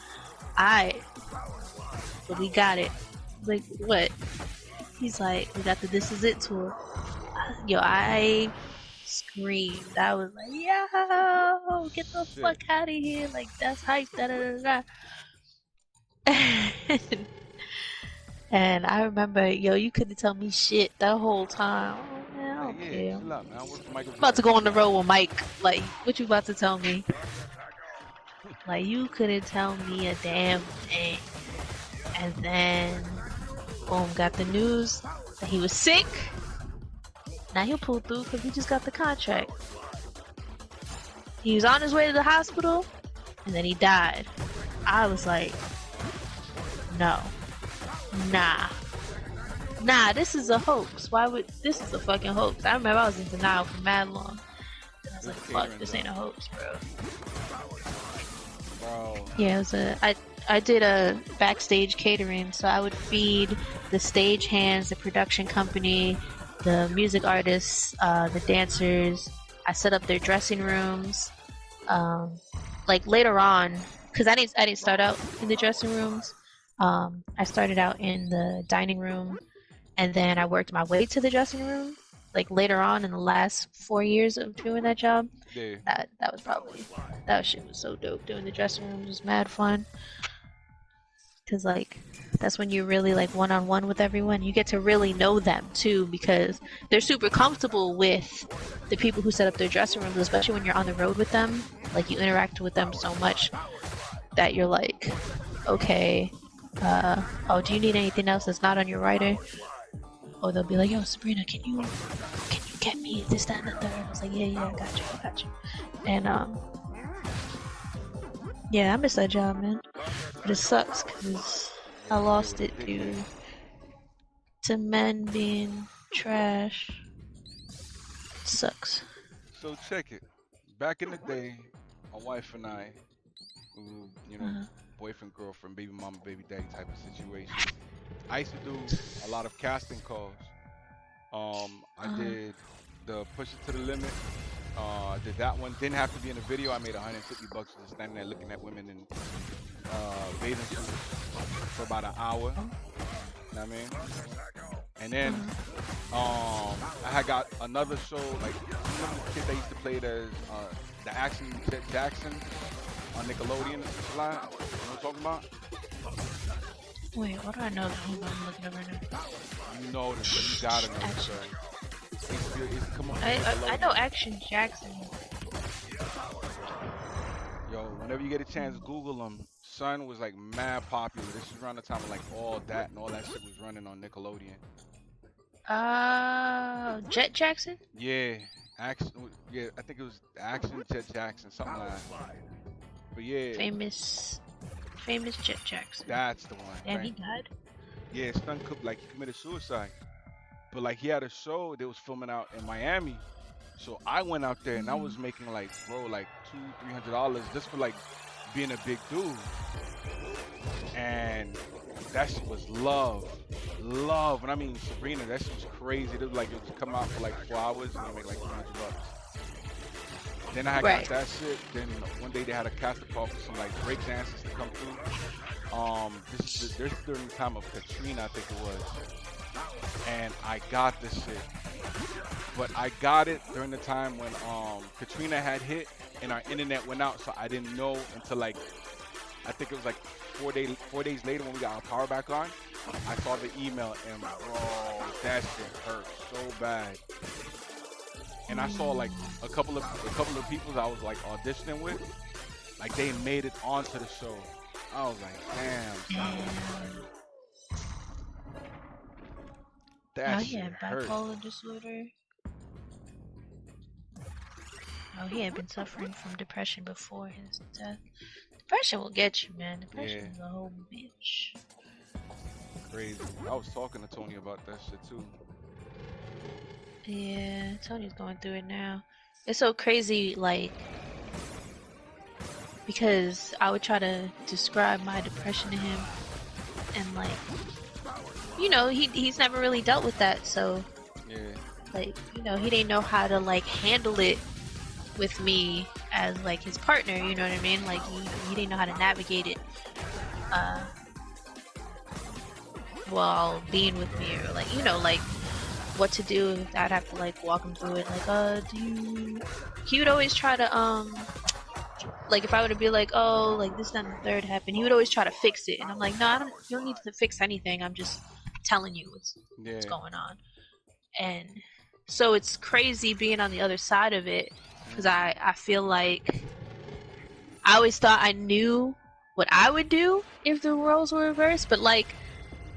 Alright. But we got it. Like, what? He's like, we got the This Is It tour. Yo, I screamed. I was like, yo, get the fuck out of here. Like, that's hype. Da-da-da-da. And I remember, yo, you couldn't tell me shit that whole time. Yeah. I'm about to go on the road with Mike. Like, what you about to tell me? Like, you couldn't tell me a damn thing. And then, boom, got the news that he was sick. Now he'll pull through because he just got the contract. He was on his way to the hospital, and then he died. I was like, no, nah, this is a hoax. Why would this is a fucking hoax? I remember I was in denial for mad long. And I was like, fuck, this ain't a hoax, bro. Yeah, it was I did a backstage catering, so I would feed the stage hands, the production company, the music artists, the dancers. I set up their dressing rooms. Like later on, because I didn't start out in the dressing rooms. I started out in the dining room, and then I worked my way to the dressing room. Like later on in the last 4 years of doing that job, that was probably that shit was so dope. Doing the dressing rooms was mad fun. Cause like that's when you're really like one-on-one with everyone. You get to really know them too, because they're super comfortable with the people who set up their dressing rooms, especially when you're on the road with them. Like you interact with them so much that you're like, okay, oh, do you need anything else that's not on your rider? Or they'll be like, yo, Sabrina, can you get me this, that, and the third? I was like, yeah, I got you. And yeah, I miss that job, man. But it sucks because I lost it due to men being trash. It sucks.
So check it. Back in the day, my wife and I, we were, boyfriend, girlfriend, baby mama, baby daddy type of situation. I used to do a lot of casting calls. I did the Push It to the Limit. I did that one. Didn't have to be in a video. I made $150 just standing there looking at women in bathing suits for about an hour. You know what I mean? And then I had got another show, like remember the kid that used to play the action Jet Jackson on Nickelodeon. You know what I'm talking about?
Wait, what do I know? Hold on, I'm looking up right now.
You know this, but you gotta know this. Come on.
I know Action Jackson.
Yo, whenever you get a chance, Google him. Son was like mad popular. This was around the time of like all that and all that shit was running on Nickelodeon.
Jet Jackson?
Yeah, Action. Yeah, I think it was Action Jet Jackson, something like that. But yeah,
famous Jet Jackson.
That's the one.
Damn, he died.
Yeah, son he committed suicide. But like he had a show they was filming out in Miami, so I went out there and I was making like $200-300 just for like being a big dude. And that shit was love. And I mean Sabrina, that shit was crazy. It was like it was come out for like 4 hours and you make like $300. Then I had got that shit. Then one day they had a casting call for some like break dancers to come through. This is during the time of Katrina, I think it was. And I got this shit, but I got it during the time when Katrina had hit and our internet went out, so I didn't know until like I think it was like 4 days later when we got our power back on. I saw the email and bro, that shit hurt so bad. And I saw like a couple of people I was like auditioning with, like they made it onto the show. I was like, damn. That
he had bipolar disorder. Oh, he had been suffering from depression before his death. Depression will get you, man. Depression is a whole bitch.
Crazy. I was talking to Tony about that shit too.
Yeah, Tony's going through it now. It's so crazy, like, because I would try to describe my depression to him, and like, you know, he's never really dealt with that, so like, you know, he didn't know how to like handle it with me as like his partner, you know what I mean? Like he didn't know how to navigate it while being with me, or like, you know, like what to do. I'd have to like walk him through it, like he would always try to like if I were to be like, oh, like this, that, and the third happened, he would always try to fix it, and I'm like, no, you don't need to fix anything, I'm just telling you what's going on. And so it's crazy being on the other side of it, because I feel like I always thought I knew what I would do if the roles were reversed, but like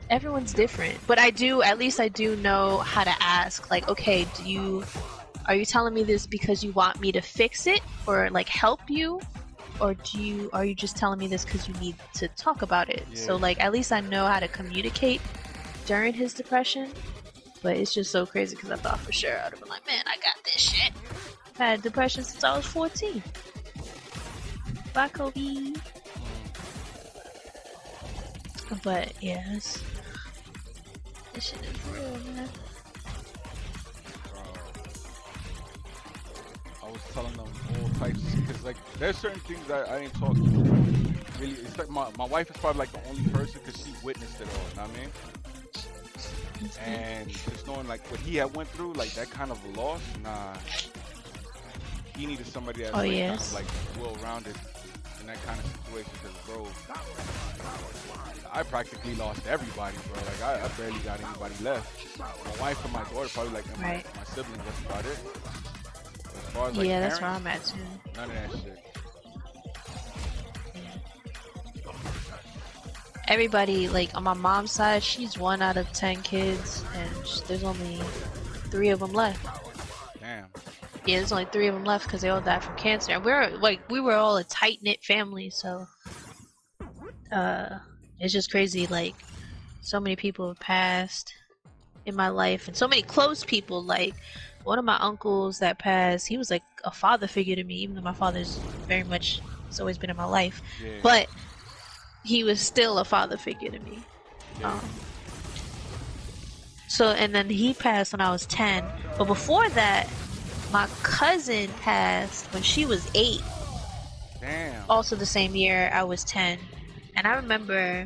everyone's different. But at least I do know how to ask, like, okay, are you telling me this because you want me to fix it or like help you, or are you just telling me this because you need to talk about it?
Yeah.
So like at least I know how to communicate during his depression. But it's just so crazy because I thought for sure I'd have been like, man, I got this shit. I've had depression since I was 14. Bye, Kobe. But yeah, this shit is real, man.
I was telling them all types because like there's certain things that I didn't talk to. Really, it's like my wife is probably like the only person because she witnessed it all. You know what I mean? And just knowing like what he had went through, like that kind of loss, nah. He needed somebody that's kind of like well-rounded in that kind of situation. Because bro, I practically lost everybody, bro. Like I barely got anybody left. My wife and my daughter probably like my siblings. That's about it. As far as like
that's
parents,
where I'm at too.
none of that shit.
Everybody, like on my mom's side, she's 1 out of 10 kids, and there's only 3 of them left.
Damn.
Yeah, there's only 3 of them left because they all died from cancer. And we were all a tight knit family, so it's just crazy. Like so many people have passed in my life, and so many close people. Like one of my uncles that passed, he was like a father figure to me, even though my father's very much has always been in my life, but he was still a father figure to me. So, and then he passed when I was 10. But before that, my cousin passed when she was 8.
Damn.
Also the same year I was 10. And I remember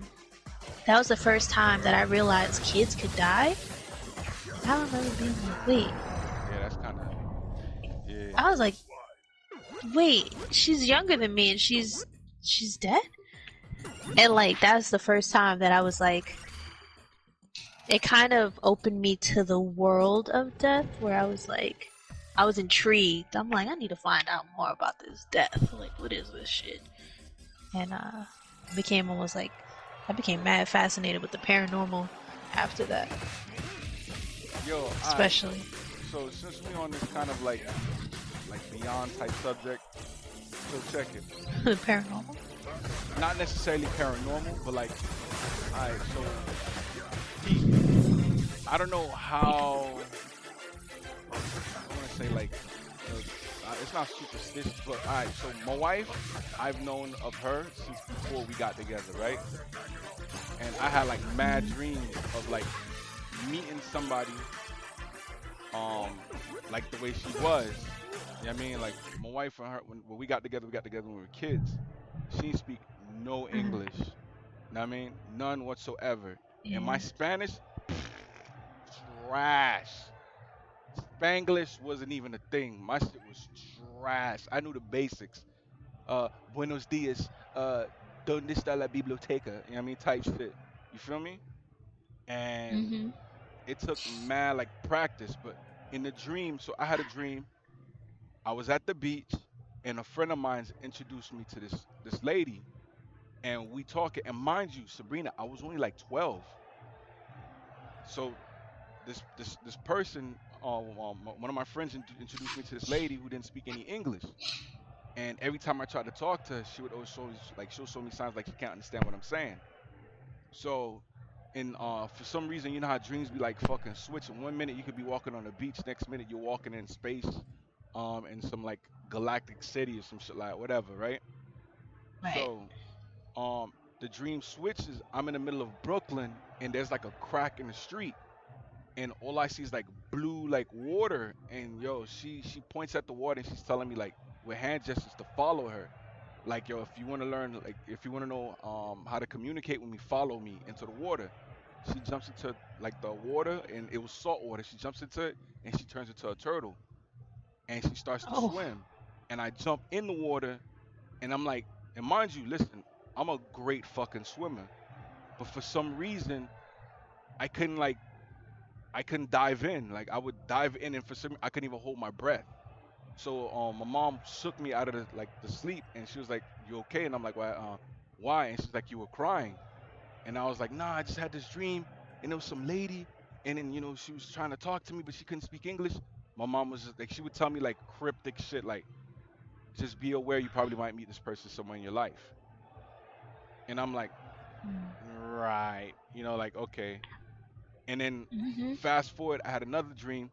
that was the first time that I realized kids could die. I remember being like, wait.
Yeah, that's kind of. Yeah.
I was like, wait, she's younger than me and she's dead? And like that's the first time that I was like, it kind of opened me to the world of death, where I was like, I was intrigued. I'm like, I need to find out more about this death. Like, what is this shit? And I became mad fascinated with the paranormal after that.
Yo,
especially.
So since we on this kind of like beyond type subject, so check it.
Paranormal?
Not necessarily paranormal, but like, alright, so I don't know how, I want to say like, it's not superstitious, but alright, so my wife, I've known of her since before we got together, right? And I had like mad dreams of like meeting somebody, like the way she was. You know what I mean? Like my wife and her, when we got together when we were kids. She didn't speak no English. You know what I mean? None whatsoever. And my Spanish, trash. Spanglish wasn't even a thing. My shit was trash. I knew the basics. Buenos dias. ¿Dónde está la biblioteca? You know what I mean? Type shit. You feel me? And it took mad like practice. But in the dream, so I had a dream. I was at the beach, and a friend of mine introduced me to this lady, and we talking. And mind you, Sabrina, I was only like 12. So this person, one of my friends introduced me to this lady who didn't speak any English. And every time I tried to talk to her, she would always she'll show me signs like she can't understand what I'm saying. So, for some reason, you know how dreams be like fucking switching. 1 minute you could be walking on a beach, next minute you're walking in space, in some like galactic city or some shit like whatever, right? So, the dream switches. I'm in the middle of Brooklyn, and there's like a crack in the street, and all I see is like blue like water. And yo, she points at the water, and she's telling me like with hand gestures to follow her. Like yo, if you want to learn, like if you want to know how to communicate with me, follow me into the water. She jumps into like the water, and it was salt water. She jumps into it, and she turns into a turtle, and she starts to swim. And I jump in the water, and I'm like, and mind you, listen, I'm a great fucking swimmer, but for some reason, I couldn't like, I couldn't dive in. Like I would dive in, and for some, I couldn't even hold my breath. So my mom shook me out of the sleep, and she was like, "You okay?" And I'm like, why?" And she's like, "You were crying." And I was like, "Nah, I just had this dream, and there was some lady, and then she was trying to talk to me, but she couldn't speak English." My mom was just like, she would tell me like cryptic shit, like just be aware you probably might meet this person somewhere in your life. And I'm like, right, like okay. And then
Mhm.
fast forward, I had another dream.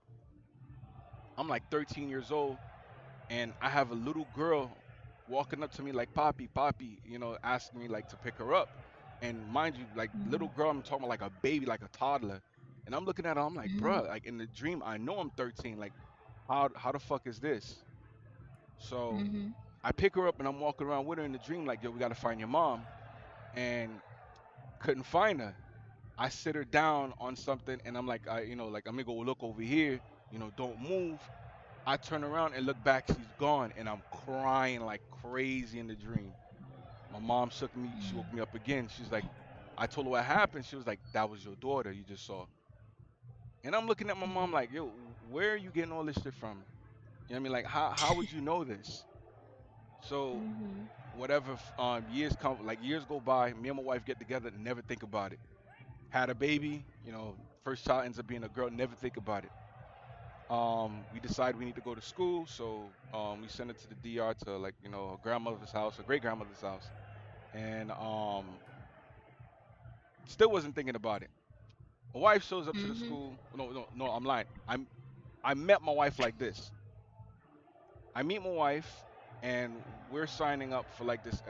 I'm like 13 years old, and I have a little girl walking up to me like Poppy, Poppy, asking me like to pick her up. And mind you, like little girl, I'm talking about like a baby, like a toddler. And I'm looking at her, I'm like,
Mhm.
bruh, like in the dream, I know I'm 13. Like, how the fuck is this? So
Mhm.
I pick her up and I'm walking around with her in the dream, like, yo, we gotta find your mom. And couldn't find her. I sit her down on something and I'm like, like I'm gonna go look over here, don't move. I turn around and look back, she's gone, and I'm crying like crazy in the dream. My mom shook me, she woke me up again. She's like, I told her what happened. She was like, that was your daughter you just saw. And I'm looking at my mom like, yo, where are you getting all this shit from? You know what I mean? Like, how would you know this? So
Mhm.
whatever years come, like years go by, me and my wife get together and never think about it. Had a baby, first child ends up being a girl, never think about it. We decide we need to go to school, so we send it to the DR to like her grandmother's house, her great grandmother's house, and still wasn't thinking about it. My wife shows up to the
Mhm.
school. No, no, no, I'm lying. I met my wife like this. I meet my wife, and we're signing up for like this.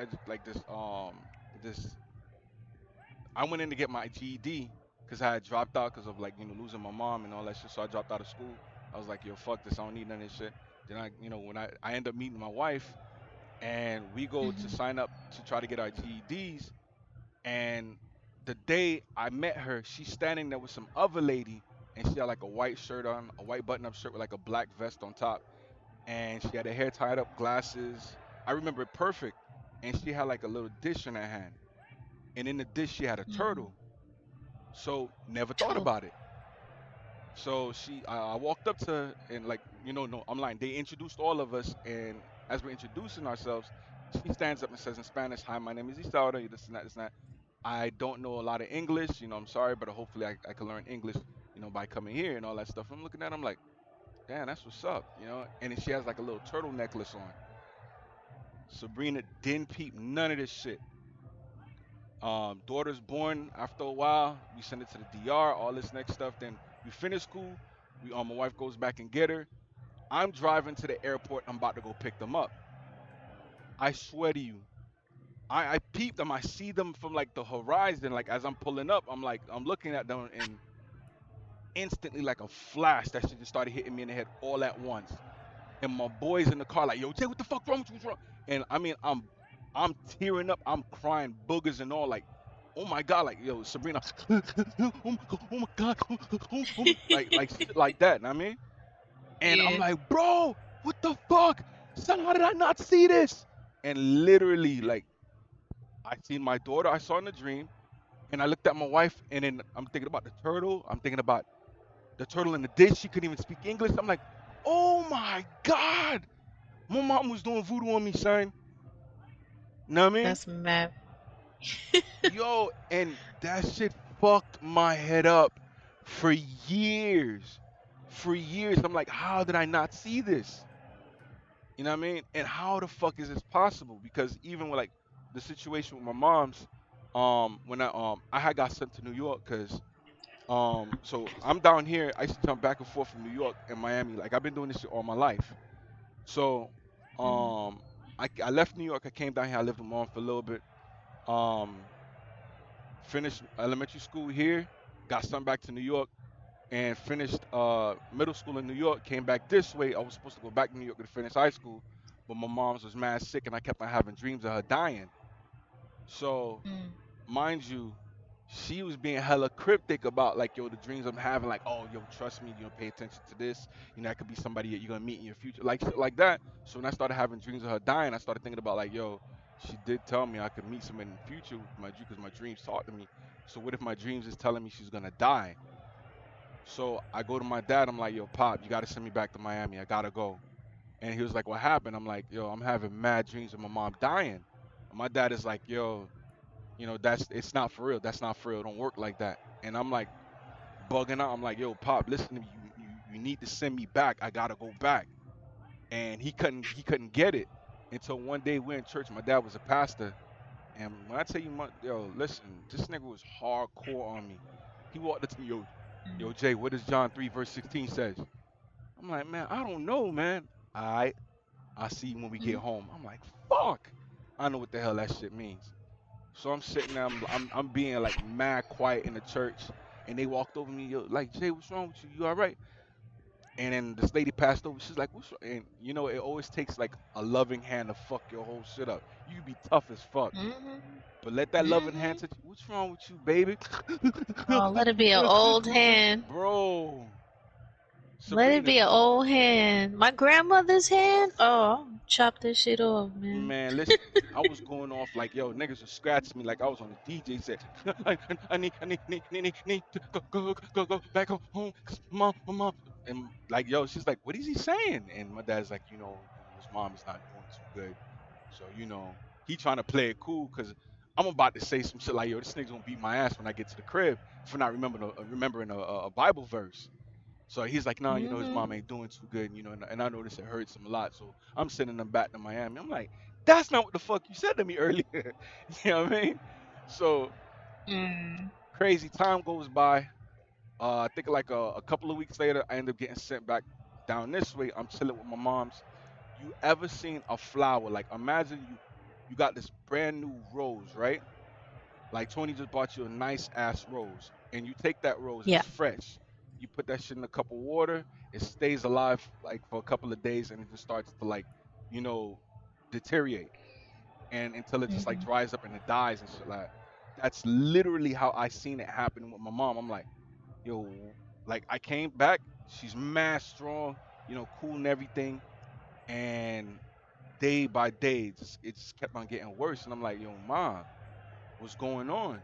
I went in to get my GED because I had dropped out because of like losing my mom and all that shit. So I dropped out of school. I was like, yo, fuck this. I don't need none of this shit. Then when I end up meeting my wife, and we go to
Mhm.
sign up to try to get our GEDs. And the day I met her, she's standing there with some other lady, and she had like a white shirt on, a white button-up shirt with like a black vest on top, and she had her hair tied up, glasses. I remember it perfect. And she had like a little dish in her hand, and in the dish she had a
Mhm.
turtle. So never thought
Oh.
about it. So I walked up to her and like, no, I'm lying. They introduced all of us, and as we're introducing ourselves, she stands up and says in Spanish, "Hi, my name is Isaura. This and that, this and that. I don't know a lot of English. I'm sorry, but hopefully I can learn English, by coming here and all that stuff." I'm looking at her, I'm like, damn, that's what's up. And then she has like a little turtle necklace on. Sabrina didn't peep none of this shit. Daughter's born after a while. We send it to the DR, all this next stuff. Then we finish school. My wife goes back and get her. I'm driving to the airport. I'm about to go pick them up. I swear to you, I peep them. I see them from like the horizon. Like as I'm pulling up, I'm looking at them, and instantly like a flash, that shit just started hitting me in the head all at once. And my boys in the car like, yo, Jay, what the fuck wrong with you? What's wrong? And I mean, I'm tearing up. I'm crying boogers and all. Like, oh my god, like yo, Sabrina, oh my god, like shit like that. I mean, and I'm
Yeah.
like, bro, what the fuck, son? How did I not see this? And literally, like, I seen my daughter. I saw in the dream, and I looked at my wife, and then I'm thinking about the turtle. I'm thinking about the turtle in the dish. She couldn't even speak English. I'm like, oh my god, my mom was doing voodoo on me, son. Know what I mean?
That's mad.
Yo, and that shit fucked my head up for years. For years. I'm like, how did I not see this? You know what I mean? And how the fuck is this possible? Because even with like the situation with my mom's, when I had got sent to New York because so I'm down here. I used to jump back and forth from New York and Miami. Like I've been doing this shit all my life. So
Mhm.
I left New York. I came down here. I lived with mom for a little bit. Um, Finished elementary school here. Got sent back to New York and finished middle school in New York. Came back this way. I was supposed to go back to New York to finish high school, but my mom's was mad sick, and I kept on having dreams of her dying. So
Mm.
mind you, she was being hella cryptic about like, yo, the dreams I'm having, like, oh, yo, trust me, pay attention to this. That could be somebody that you're gonna meet in your future, like shit like that. So when I started having dreams of her dying, I started thinking about like, yo, she did tell me I could meet someone in the future with my dream, because my dreams talk to me. So what if my dreams is telling me she's gonna die? So I go to my dad, I'm like, yo, Pop, you gotta send me back to Miami. I gotta go. And he was like, what happened? I'm like, yo, I'm having mad dreams of my mom dying. And my dad is like, yo, that's it's not for real. That's not for real. Don't work like that. And I'm like bugging out. I'm like, yo, Pop, listen to me. You need to send me back. I gotta go back. And he couldn't get it. until one day we're in church. My dad was a pastor, and when I tell you, yo, listen, this nigga was hardcore on me. He walked up to me, yo, Jay, what does John 3 verse 16 says? I'm like, man, I don't know, man. All right, I'll see you when we get home. I'm like, fuck, I know what the hell that shit means. So I'm sitting there, I'm being like mad quiet in the church, and they walked over me, yo, like, Jay, what's wrong with you? You all right? And then this lady passed over. She's like, what's wrong? And you know, it always takes like a loving hand to fuck your whole shit up. You be tough as fuck. But let that loving hand touch you. What's wrong with you, baby?
Oh, let it be an old hand.
Bro.
Let it
Sabrina,
be an old hand. My grandmother's hand? Oh, I'll chop this shit off, man.
man, listen. I was going off like, yo, niggas would scratch me like I was on a DJ set. I need to go back home. 'Cause my mom. And like, yo, she's like, what is he saying? And my dad's like, his mom is not doing too good. So, he trying to play it cool because I'm about to say some shit like, yo, this nigga's gonna beat my ass when I get to the crib for not remembering a Bible verse. So he's like, nah, his mom ain't doing too good, and I noticed it hurts him a lot. So I'm sending him back to Miami. I'm like, that's not what the fuck you said to me earlier. You know what I mean? So crazy time goes by. I think like a couple of weeks later, I end up getting sent back down this way. I'm chilling with my mom's. You ever seen a flower? Like imagine you got this brand new rose, right? Like Tony just bought you a nice ass rose, and you take that rose,
Yeah.
it's fresh. You put that shit in a cup of water, it stays alive like for a couple of days, and it just starts to like, you know, deteriorate, and until it just like dries up and it dies and shit like that. That's literally how I seen it happen with my mom. I'm like, yo, like I came back, she's mad strong, cool and everything, and day by day, it just kept on getting worse, and I'm like, yo, ma, what's going on?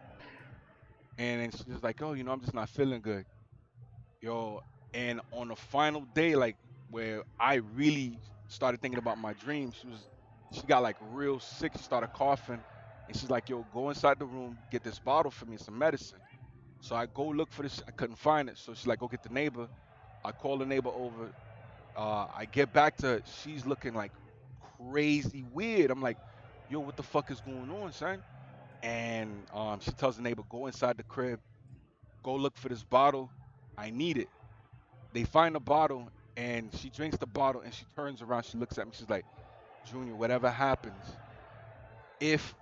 And then she was like, oh, I'm just not feeling good. Yo, and on the final day, like where I really started thinking about my dream, she got like real sick. She started coughing. And she's like, yo, go inside the room, get this bottle for me, some medicine. So I go look for this. I couldn't find it. So she's like, go get the neighbor. I call the neighbor over. I get back to her. She's looking like crazy weird. I'm like, yo, what the fuck is going on, son? And she tells the neighbor, go inside the crib, go look for this bottle. I need it. They find the bottle and she drinks the bottle and she turns around. She looks at me. She's like, Junior, whatever happens, if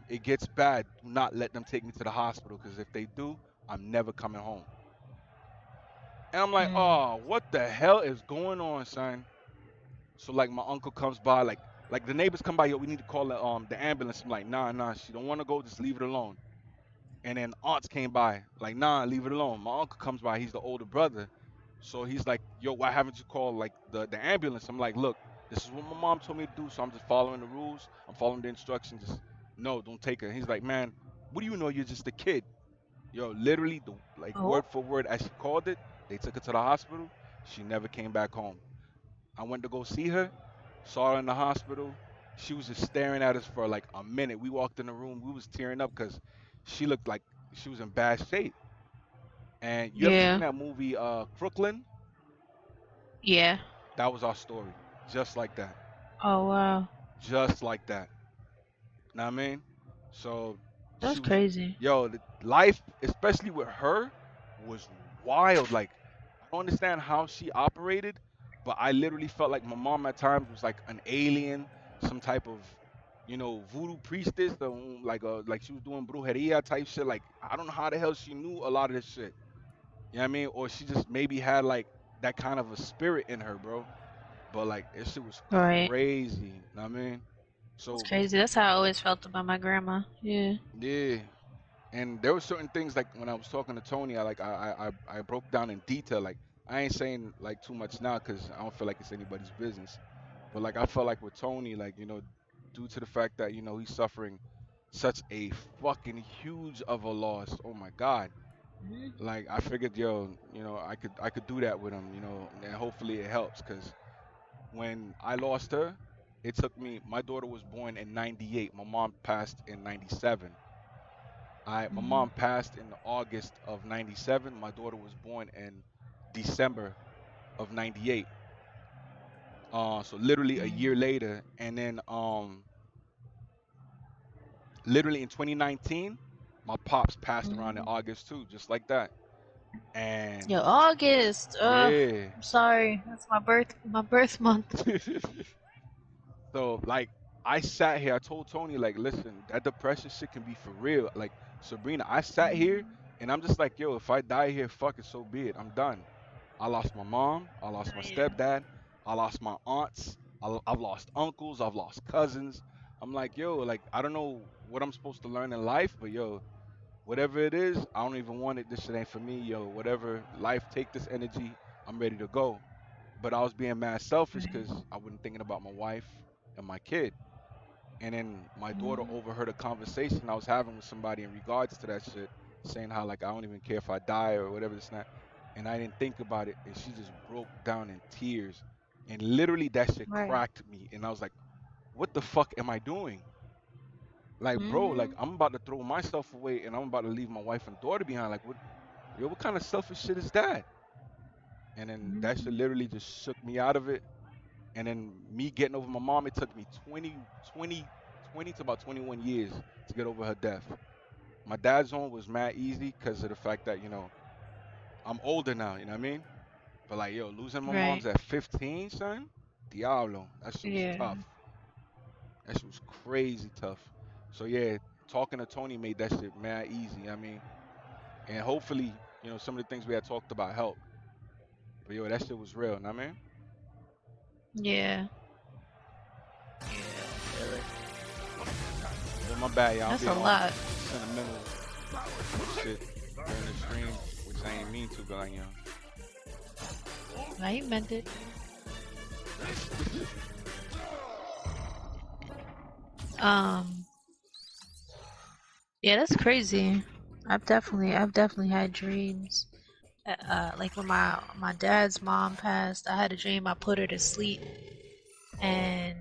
it gets bad, do not let them take me to the hospital because if they do, I'm never coming home. And I'm like, oh, what the hell is going on, son? So like my uncle comes by, like the neighbors come by, yo, we need to call the ambulance. I'm like, nah, she don't want to go, just leave it alone. And then aunts came by, like, nah, leave it alone. My uncle comes by, he's the older brother. So he's like, yo, why haven't you called like the ambulance? I'm like, look, this is what my mom told me to do, so I'm just following the rules. I'm following the instructions. Just no, don't take her. He's like, man, what do you know? You're just a kid. Yo, literally the like
Oh.
word for word as she called it, they took her to the hospital. She never came back home. I went to go see her, saw her in the hospital. She was just staring at us for like a minute. We walked in the room, we was tearing up because she looked like she was in bad shape. And you ever seen
Yeah.
that movie Crooklyn?
Yeah.
That was our story. Just like that.
Oh, wow.
Just like that. Know what I mean? So she
That's
was,
crazy.
yo, the life, especially with her, was wild. Like, I don't understand how she operated, but I literally felt like my mom at times was like an alien, some type of, voodoo priestess, like she was doing brujeria type shit. Like, I don't know how the hell she knew a lot of this shit. You know what I mean? Or she just maybe had like that kind of a spirit in her, bro. But like, this shit was
Right.
crazy. Know what I mean?
That's
So,
crazy. That's how I always felt about my grandma. Yeah.
yeah. And there were certain things like when I was talking to Tony, I broke down in detail. Like I ain't saying like too much now because I don't feel like it's anybody's business. But like I felt like with Tony, like due to the fact that he's suffering such a fucking huge of a loss. Oh my God. Like I figured, yo, I could do that with him, and hopefully it helps. Cause when I lost her, it took me. My daughter was born in '98. My mom passed in '97. My mom passed in August of '97. My daughter was born in December of '98. So literally a year later, and then literally in 2019, my pops passed around in August too, just like that. And
Yo, August.
yeah.
I'm sorry. That's my birth month.
So like I sat here, I told Tony, like, listen, that depression shit can be for real. Like Sabrina, I sat here and I'm just like, yo, if I die here, fuck it, so be it. I'm done. I lost my mom, I lost my
Yeah.
stepdad, I lost my aunts, I've lost uncles, I've lost cousins. I'm like, yo, like I don't know what I'm supposed to learn in life, but yo, whatever it is, I don't even want it. This shit ain't for me, yo. Whatever life take this energy, I'm ready to go. But I was being mad selfish
Right.
because I wasn't thinking about my wife and my kid. And then my daughter overheard a conversation I was having with somebody in regards to that shit, saying how like I don't even care if I die or whatever this and that. And I didn't think about it, and she just broke down in tears. And literally that shit
Right.
cracked me, and I was like, "What the fuck am I doing? Like, bro, like
Mm-hmm.
I'm about to throw myself away, and I'm about to leave my wife and daughter behind. Like, what, yo, what kind of selfish shit is that?" And then that shit literally just shook me out of it. And then me getting over my mom, it took me 20 to about 21 years to get over her death. My dad's one was mad easy because of the fact that, I'm older now, you know what I mean? But like, yo, losing my
Right.
mom's at 15, son, Diablo, that shit was
Yeah.
tough. That shit was crazy tough. So yeah, talking to Tony made that shit mad easy, I mean, and hopefully, some of the things we had talked about helped. But yo, that shit was real, you know what I mean?
Yeah.
Yo, my bad, y'all. I'm
That's a
being all
lot.
sentimental and shit during the stream, which I ain't mean to, but
Now you meant it. Yeah, that's crazy. I've definitely had dreams. Like when my dad's mom passed, I had a dream I put her to sleep, and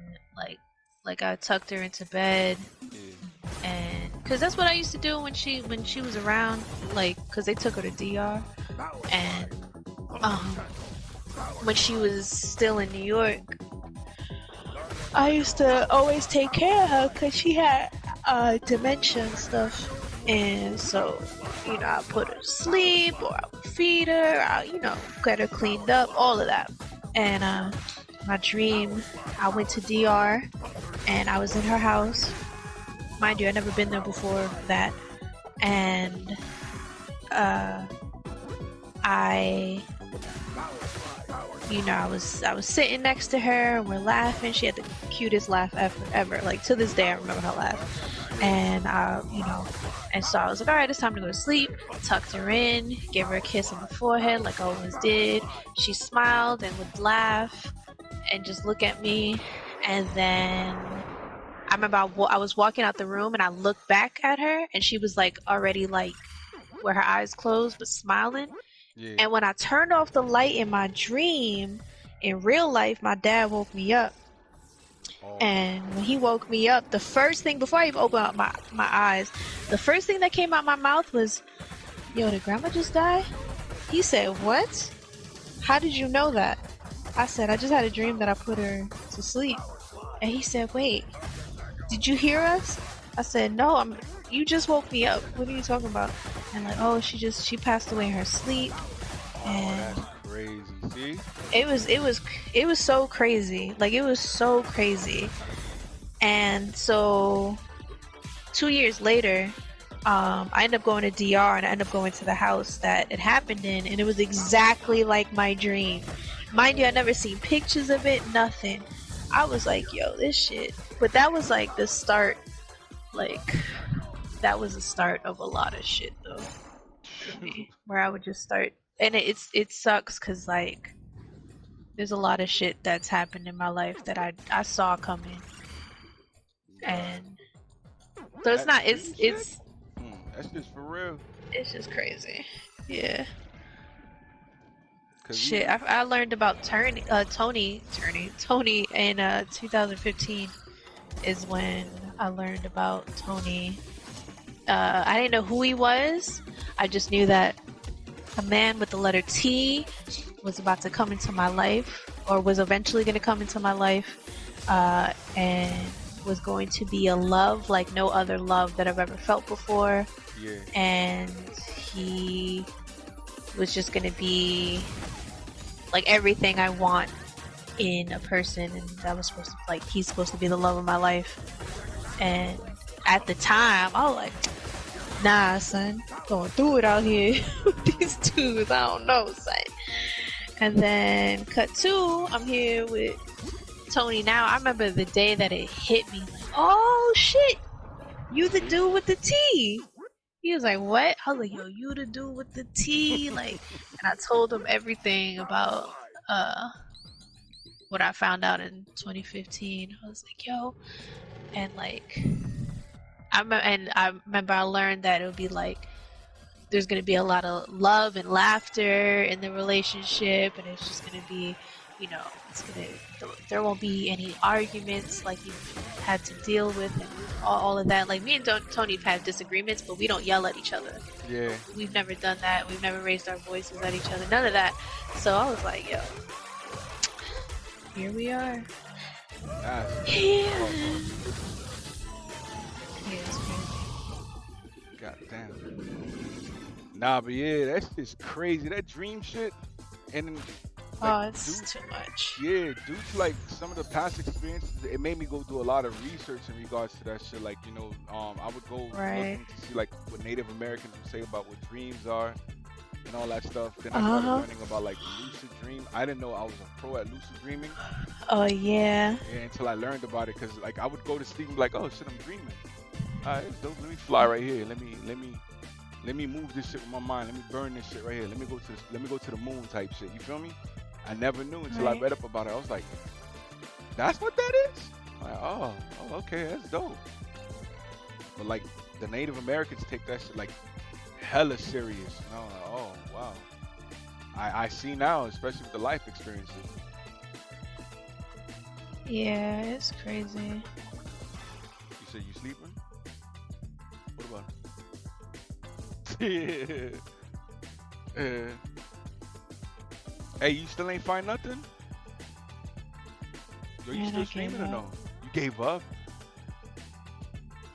like I tucked her into bed,
yeah.
and because that's what I used to do when she was around, like because they took her to DR, and when she was still in New York, I used to always take care of her because she had dementia and stuff. And so, I put her to sleep, or I would feed her, get her cleaned up, all of that. And my dream, I went to DR, and I was in her house. Mind you, I'd never been there before that. And I was sitting next to her and we're laughing. She had the cutest laugh ever. Like to this day I remember her laugh. And and so I was like, all right, it's time to go to sleep. Tucked her in, gave her a kiss on the forehead like I always did. She smiled and would laugh and just look at me. And then I remember I was walking out the room and I looked back at her and she was like already like where her eyes closed but smiling.
Yeah.
And when I turned off the light in my dream, in real life, my dad woke me up.
Oh.
And when he woke me up, the first thing, before I even opened up my eyes, the first thing that came out my mouth was, yo, did grandma just die? He said, what? How did you know that? I said, I just had a dream that I put her to sleep. And he said, wait, did you hear us? I said, no, you just woke me up. What are you talking about? And like, oh, she passed away in her sleep. And
That's crazy. See?
it was so crazy. Like it was so crazy. And so 2 years later, I ended up going to DR and I ended up going to the house that it happened in, and it was exactly like my dream. Mind you, I never seen pictures of it, nothing. I was like, yo, this shit. But that was like the start, that was the start of a lot of shit though. For me, where I would just start, and it sucks because like there's a lot of shit that's happened in my life that I saw coming, and so it's not it's
that's just for real.
it's just crazy. Yeah.
Shit,
I learned about Tony in 2015 is when I learned about Tony. I didn't know who he was. I just knew that a man with the letter T was about to come into my life, or was eventually going to come into my life, and was going to be a love like no other love that I've ever felt before.
Yeah.
And he was just going to be like everything I want in a person, and that was supposed to, like, he's supposed to be the love of my life. And at the time I was like, nah son, going through it out here with these dudes, I don't know son. And then cut two, I'm here with Tony now. I remember the day that it hit me, like, oh shit, you the dude with the T. He was like, what? I was like, yo, you the dude with the T. Like, and I told him everything about what I found out in 2015. I was like, yo, and like, I remember I learned that it would be like, there's gonna be a lot of love and laughter in the relationship, and it's just gonna be, you know, there won't be any arguments like you've had to deal with, and all of that. Like, me and Tony have had disagreements, but we don't yell at each other.
Yeah.
We've never done that. We've never raised our voices at each other. None of that. So I was like, yo, here we are. Yeah.
God damn. Nah, but yeah, that's just crazy. That dream shit, and then, like,
it's too much.
Yeah, due to like some of the past experiences, it made me go do a lot of research in regards to that shit. Like, you know, I would go looking to see like what Native Americans would say about what dreams are and all that stuff. Then I started learning about like lucid dream. I didn't know I was a pro at lucid dreaming.
Oh yeah.
Yeah, until I learned about it, because like I would go to sleep and be like, oh shit, I'm dreaming. All right, so let me fly right here. Let me move this shit with my mind. Let me burn this shit right here. Let me go to the moon type shit. You feel me? I never knew until I read up about it. I was like, that's what that is? I'm like, oh, okay, that's dope. But like the Native Americans take that shit like hella serious. And I'm like, oh wow. I see now, especially with the life experiences.
Yeah, it's crazy.
You said you sleeping? What about it? Yeah. Hey, you still ain't find nothing? Yo, you still streaming or no? You gave up?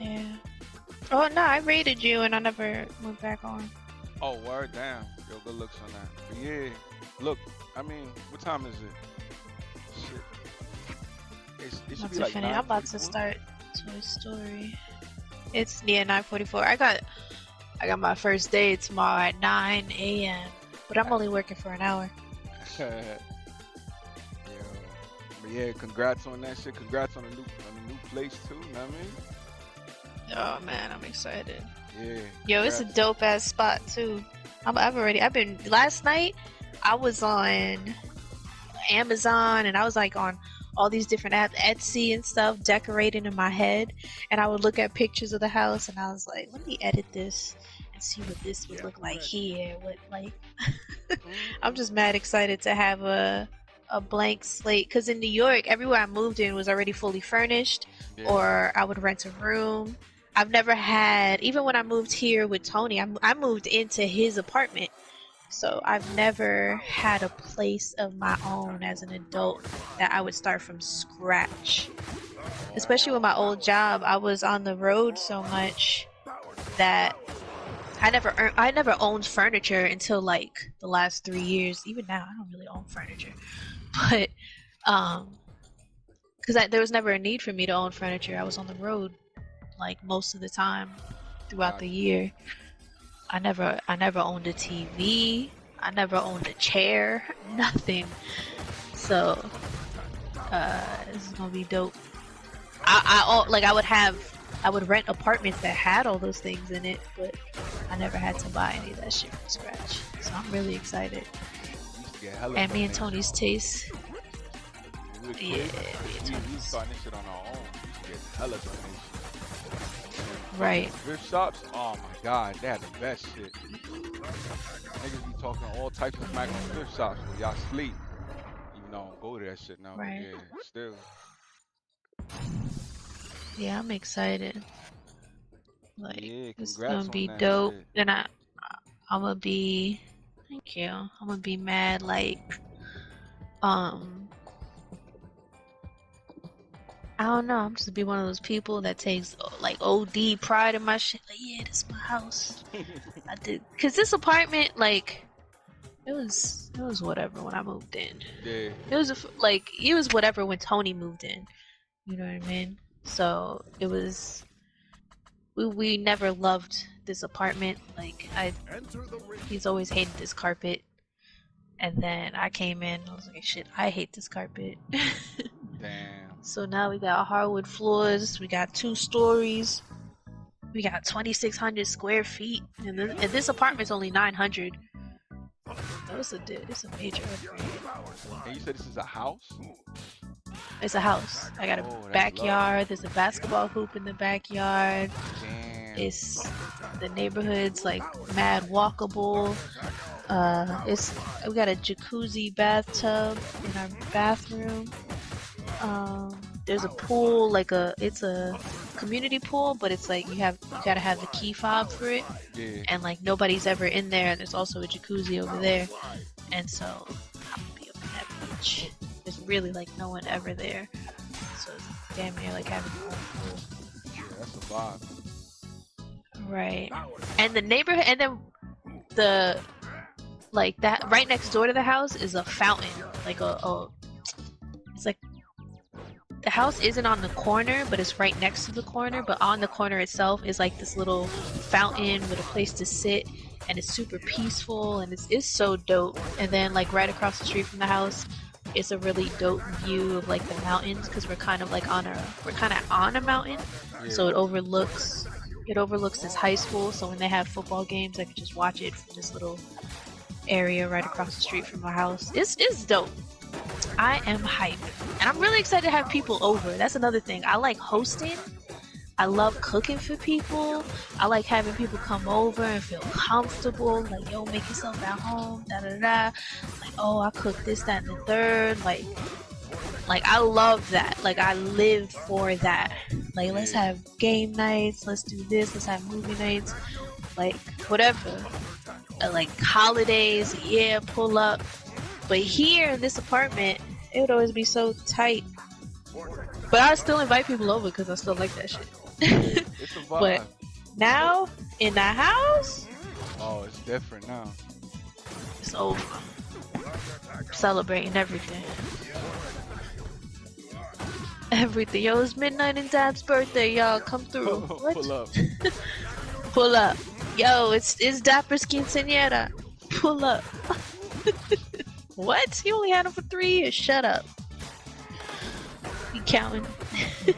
Yeah. Oh no, I raided you and I never went back on.
Oh, word, damn. Yo, good looks on that. But yeah, look, I mean, what time is it? Shit. It should be like 9:44.
I'm about to start Toy Story. It's 9:44. I got my first day tomorrow at 9 a.m. But I'm only working for an hour.
Yo, but yeah, congrats on that shit. Congrats on the new place too. You know what I mean?
Oh man, I'm excited.
Yeah.
Yo, it's a dope ass spot too. Last night I was on Amazon and I was like on all these different apps, Etsy and stuff, decorating in my head, and I would look at pictures of the house and I was like, let me edit this and see what this would look like here. What, like, I'm just mad excited to have a blank slate, because in New York, everywhere I moved in was already fully furnished, or I would rent a room. I've never had, even when I moved here with Tony, I moved into his apartment. So I've never had a place of my own as an adult that I would start from scratch. Especially with my old job, I was on the road so much that I never owned furniture until like the last 3 years. Even now, I don't really own furniture. But because there was never a need for me to own furniture. I was on the road like most of the time throughout the year. I never owned a TV. I never owned a chair. Nothing. So this is gonna be dope. I would rent apartments that had all those things in it, but I never had to buy any of that shit from scratch. So I'm really excited. And me and Tony's taste. Yeah, me and Tony's.
Starting this shit on our own. We get hella donations.
Right.
Thrift shops, oh my god, they had the best shit. Niggas be talking all types of smack on thrift shops when y'all sleep. Even though I don't go to that shit now,
right.
But yeah, still.
Yeah, I'm excited. Like,
yeah,
it's gonna be
dope.
And I'm gonna be Thank you. I'm gonna be mad like I don't know. I'm just gonna be one of those people that takes like OD pride in my shit. Like, yeah, this is my house. I did, cause this apartment, like, it was whatever when I moved in.
Yeah.
It was like it was whatever when Tony moved in. You know what I mean? So it was. We never loved this apartment. Like
Enter the ring.
he's always hated this carpet. And then I came in. I was like, shit, I hate this carpet.
Damn.
So now we got hardwood floors. We got 2 stories. We got 2,600 square feet. And this apartment's only 900. So it's a major upgrade.
And you said this is a house?
It's a house. I got a
Oh, that's
backyard. There's a basketball hoop in the backyard.
Damn.
It's the neighborhood's like mad walkable. We got a jacuzzi bathtub in our bathroom. There's a pool, like it's a community pool, but it's like you gotta have the key fob for it.
Yeah.
And like nobody's ever in there, and there's also a jacuzzi over there. And so I'm gonna be up in that bitch. There's really like no one ever there. So it's damn near like having a pool.
Yeah, that's a vibe.
Right. And the neighborhood, and then the like that right next door to the house is a fountain. Like it's like the house isn't on the corner, but it's right next to the corner. But on the corner itself is like this little fountain with a place to sit, and it's super peaceful, and it's so dope. And then like right across the street from the house, it's a really dope view of like the mountains, because we're kind of on a mountain, so it overlooks this high school. So when they have football games, I can just watch it from this little area right across the street from my house. It's dope. I am hyped, and I'm really excited to have people over. That's another thing. I like hosting. I love cooking for people. I like having people come over and feel comfortable. Like, yo, make yourself at home. Da da da. Like, oh, I cook this, that, and the third. Like I love that. Like, I live for that. Like, let's have game nights. Let's do this. Let's have movie nights. Like, whatever. Like holidays. Yeah, pull up. But here in this apartment, it would always be so tight. But I still invite people over because I still like that shit.
It's a vibe.
But now, in the house,
Oh, it's different now.
it's over. Celebrating everything. Everything. Yo, it's midnight and Dab's birthday, y'all. Come through. What?
Pull up.
Pull up. Yo, it's Dapper's quinceañera. Pull up. What? He only had him for 3 years. Shut up. You counting?
Yeah,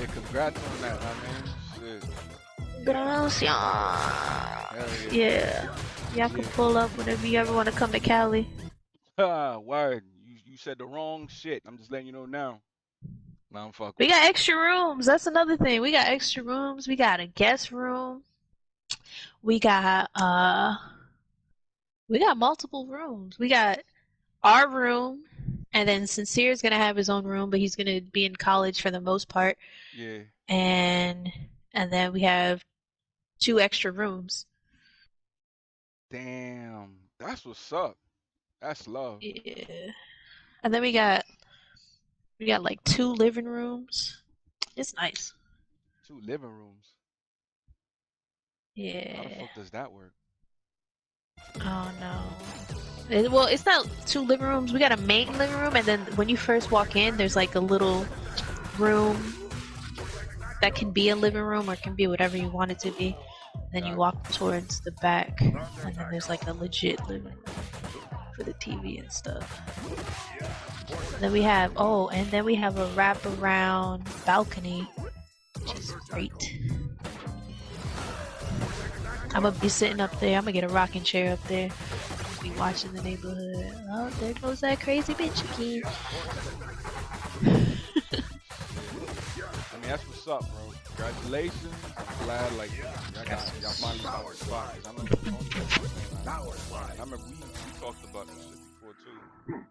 congrats on that, I mean. Shit.
Gracias.
Hell
Yeah. Y'all can pull up whenever you ever want to come to Cali.
Ha, word. You said the wrong shit. I'm just letting you know now. Nah, I'm fucking.
We got extra rooms. That's another thing. We got extra rooms. We got a guest room. We got multiple rooms. We got our room, and then Sincere's gonna have his own room, but he's gonna be in college for the most part.
Yeah.
And then we have 2 extra rooms.
Damn. That's what's up. That's love.
Yeah. And then we got like 2 living rooms. It's nice.
2 living rooms. How the
Yeah.
fuck does that work?
Oh no. Well, it's not 2 living rooms. We got a main living room, and then when you first walk in, there's like a little room that can be a living room or can be whatever you want it to be. Then you walk towards the back, and then there's like a legit living room for the TV and stuff. Then we have a wraparound balcony, which is great. I'm gonna be sitting up there. I'm gonna get a rocking chair up there. Be watching the neighborhood. Oh, there goes that crazy bitch again.
I mean, that's what's up, bro. Congratulations. I'm glad, like, y'all finally found a spot. 'Cause I remember we talked about this shit before, too.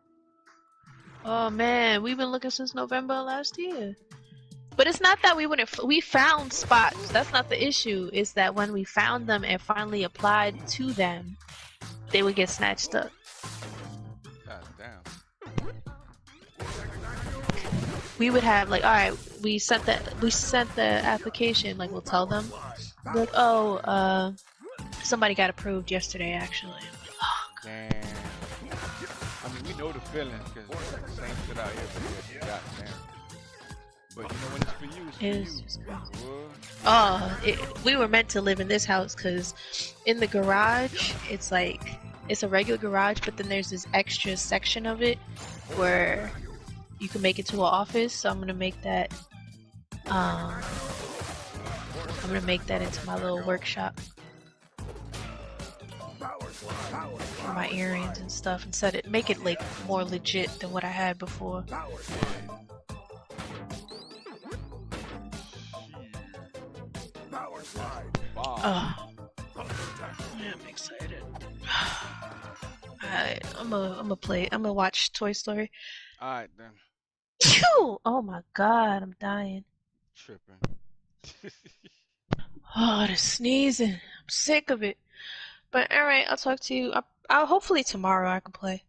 Oh man, we've been looking since November last year. But it's not that we found spots. That's not the issue. It's that when we found them and finally applied to them, they would get snatched up.
God damn.
We would have like, all right, we sent the application. Like, we'll tell them, like, oh, somebody got approved yesterday, actually.
Damn. I mean, we know the feeling because it's like the same shit out here, but yeah, God damn. But you know when it's for you, it's for you.
We were meant to live in this house because in the garage, it's like, it's a regular garage, but then there's this extra section of it where you can make it to an office. So I'm gonna make that. I'm gonna make that into my little workshop for my earrings and stuff, and make it like more legit than what I had before.
Wow.
Yeah, I'm excited. Alright, I'm gonna watch Toy Story.
Alright then.
Phew! Oh my god, I'm dying.
Tripping.
Oh, the sneezing. I'm sick of it. But alright, I'll talk to you. I'll hopefully tomorrow I can play.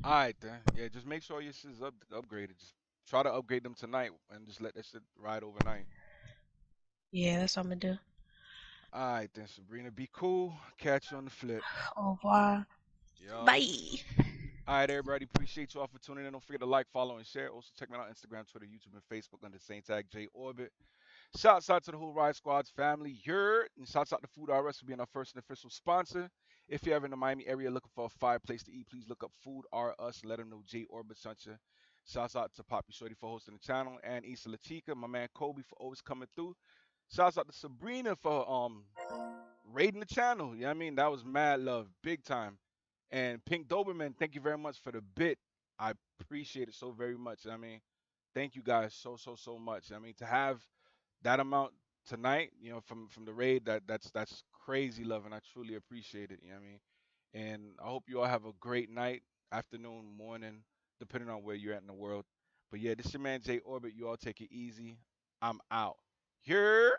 Alright then. Yeah, just make sure your shit's upgraded. Just try to upgrade them tonight and just let that shit ride overnight.
Yeah, that's what I'm gonna do.
Alright then, Sabrina. Be cool. Catch you on the flip.
Au revoir.
Yo.
Bye.
Alright, everybody. Appreciate you all for tuning in. Don't forget to like, follow, and share. Also, check me out on Instagram, Twitter, YouTube, and Facebook under the same tag, JayOrbit. Shouts out to the whole RiotSquadz family. And shouts out to FoodRUs for being our first and official sponsor. If you're ever in the Miami area looking for a fire place to eat, please look up FoodRUs. Let them know JayOrbit sent you. Shouts out to Poppy Shorty for hosting the channel, and Issa Latika, my man Kobe for always coming through. Shouts out to Sabrina for raiding the channel. You know what I mean? That was mad love, big time. And Pink Doberman, thank you very much for the bit. I appreciate it so very much. I mean, thank you guys so much. I mean, to have that amount tonight, you know, from the raid, that's crazy love, and I truly appreciate it. You know what I mean? And I hope you all have a great night, afternoon, morning, depending on where you're at in the world. But yeah, this is your man JayOrbit. You all take it easy. I'm out. Here.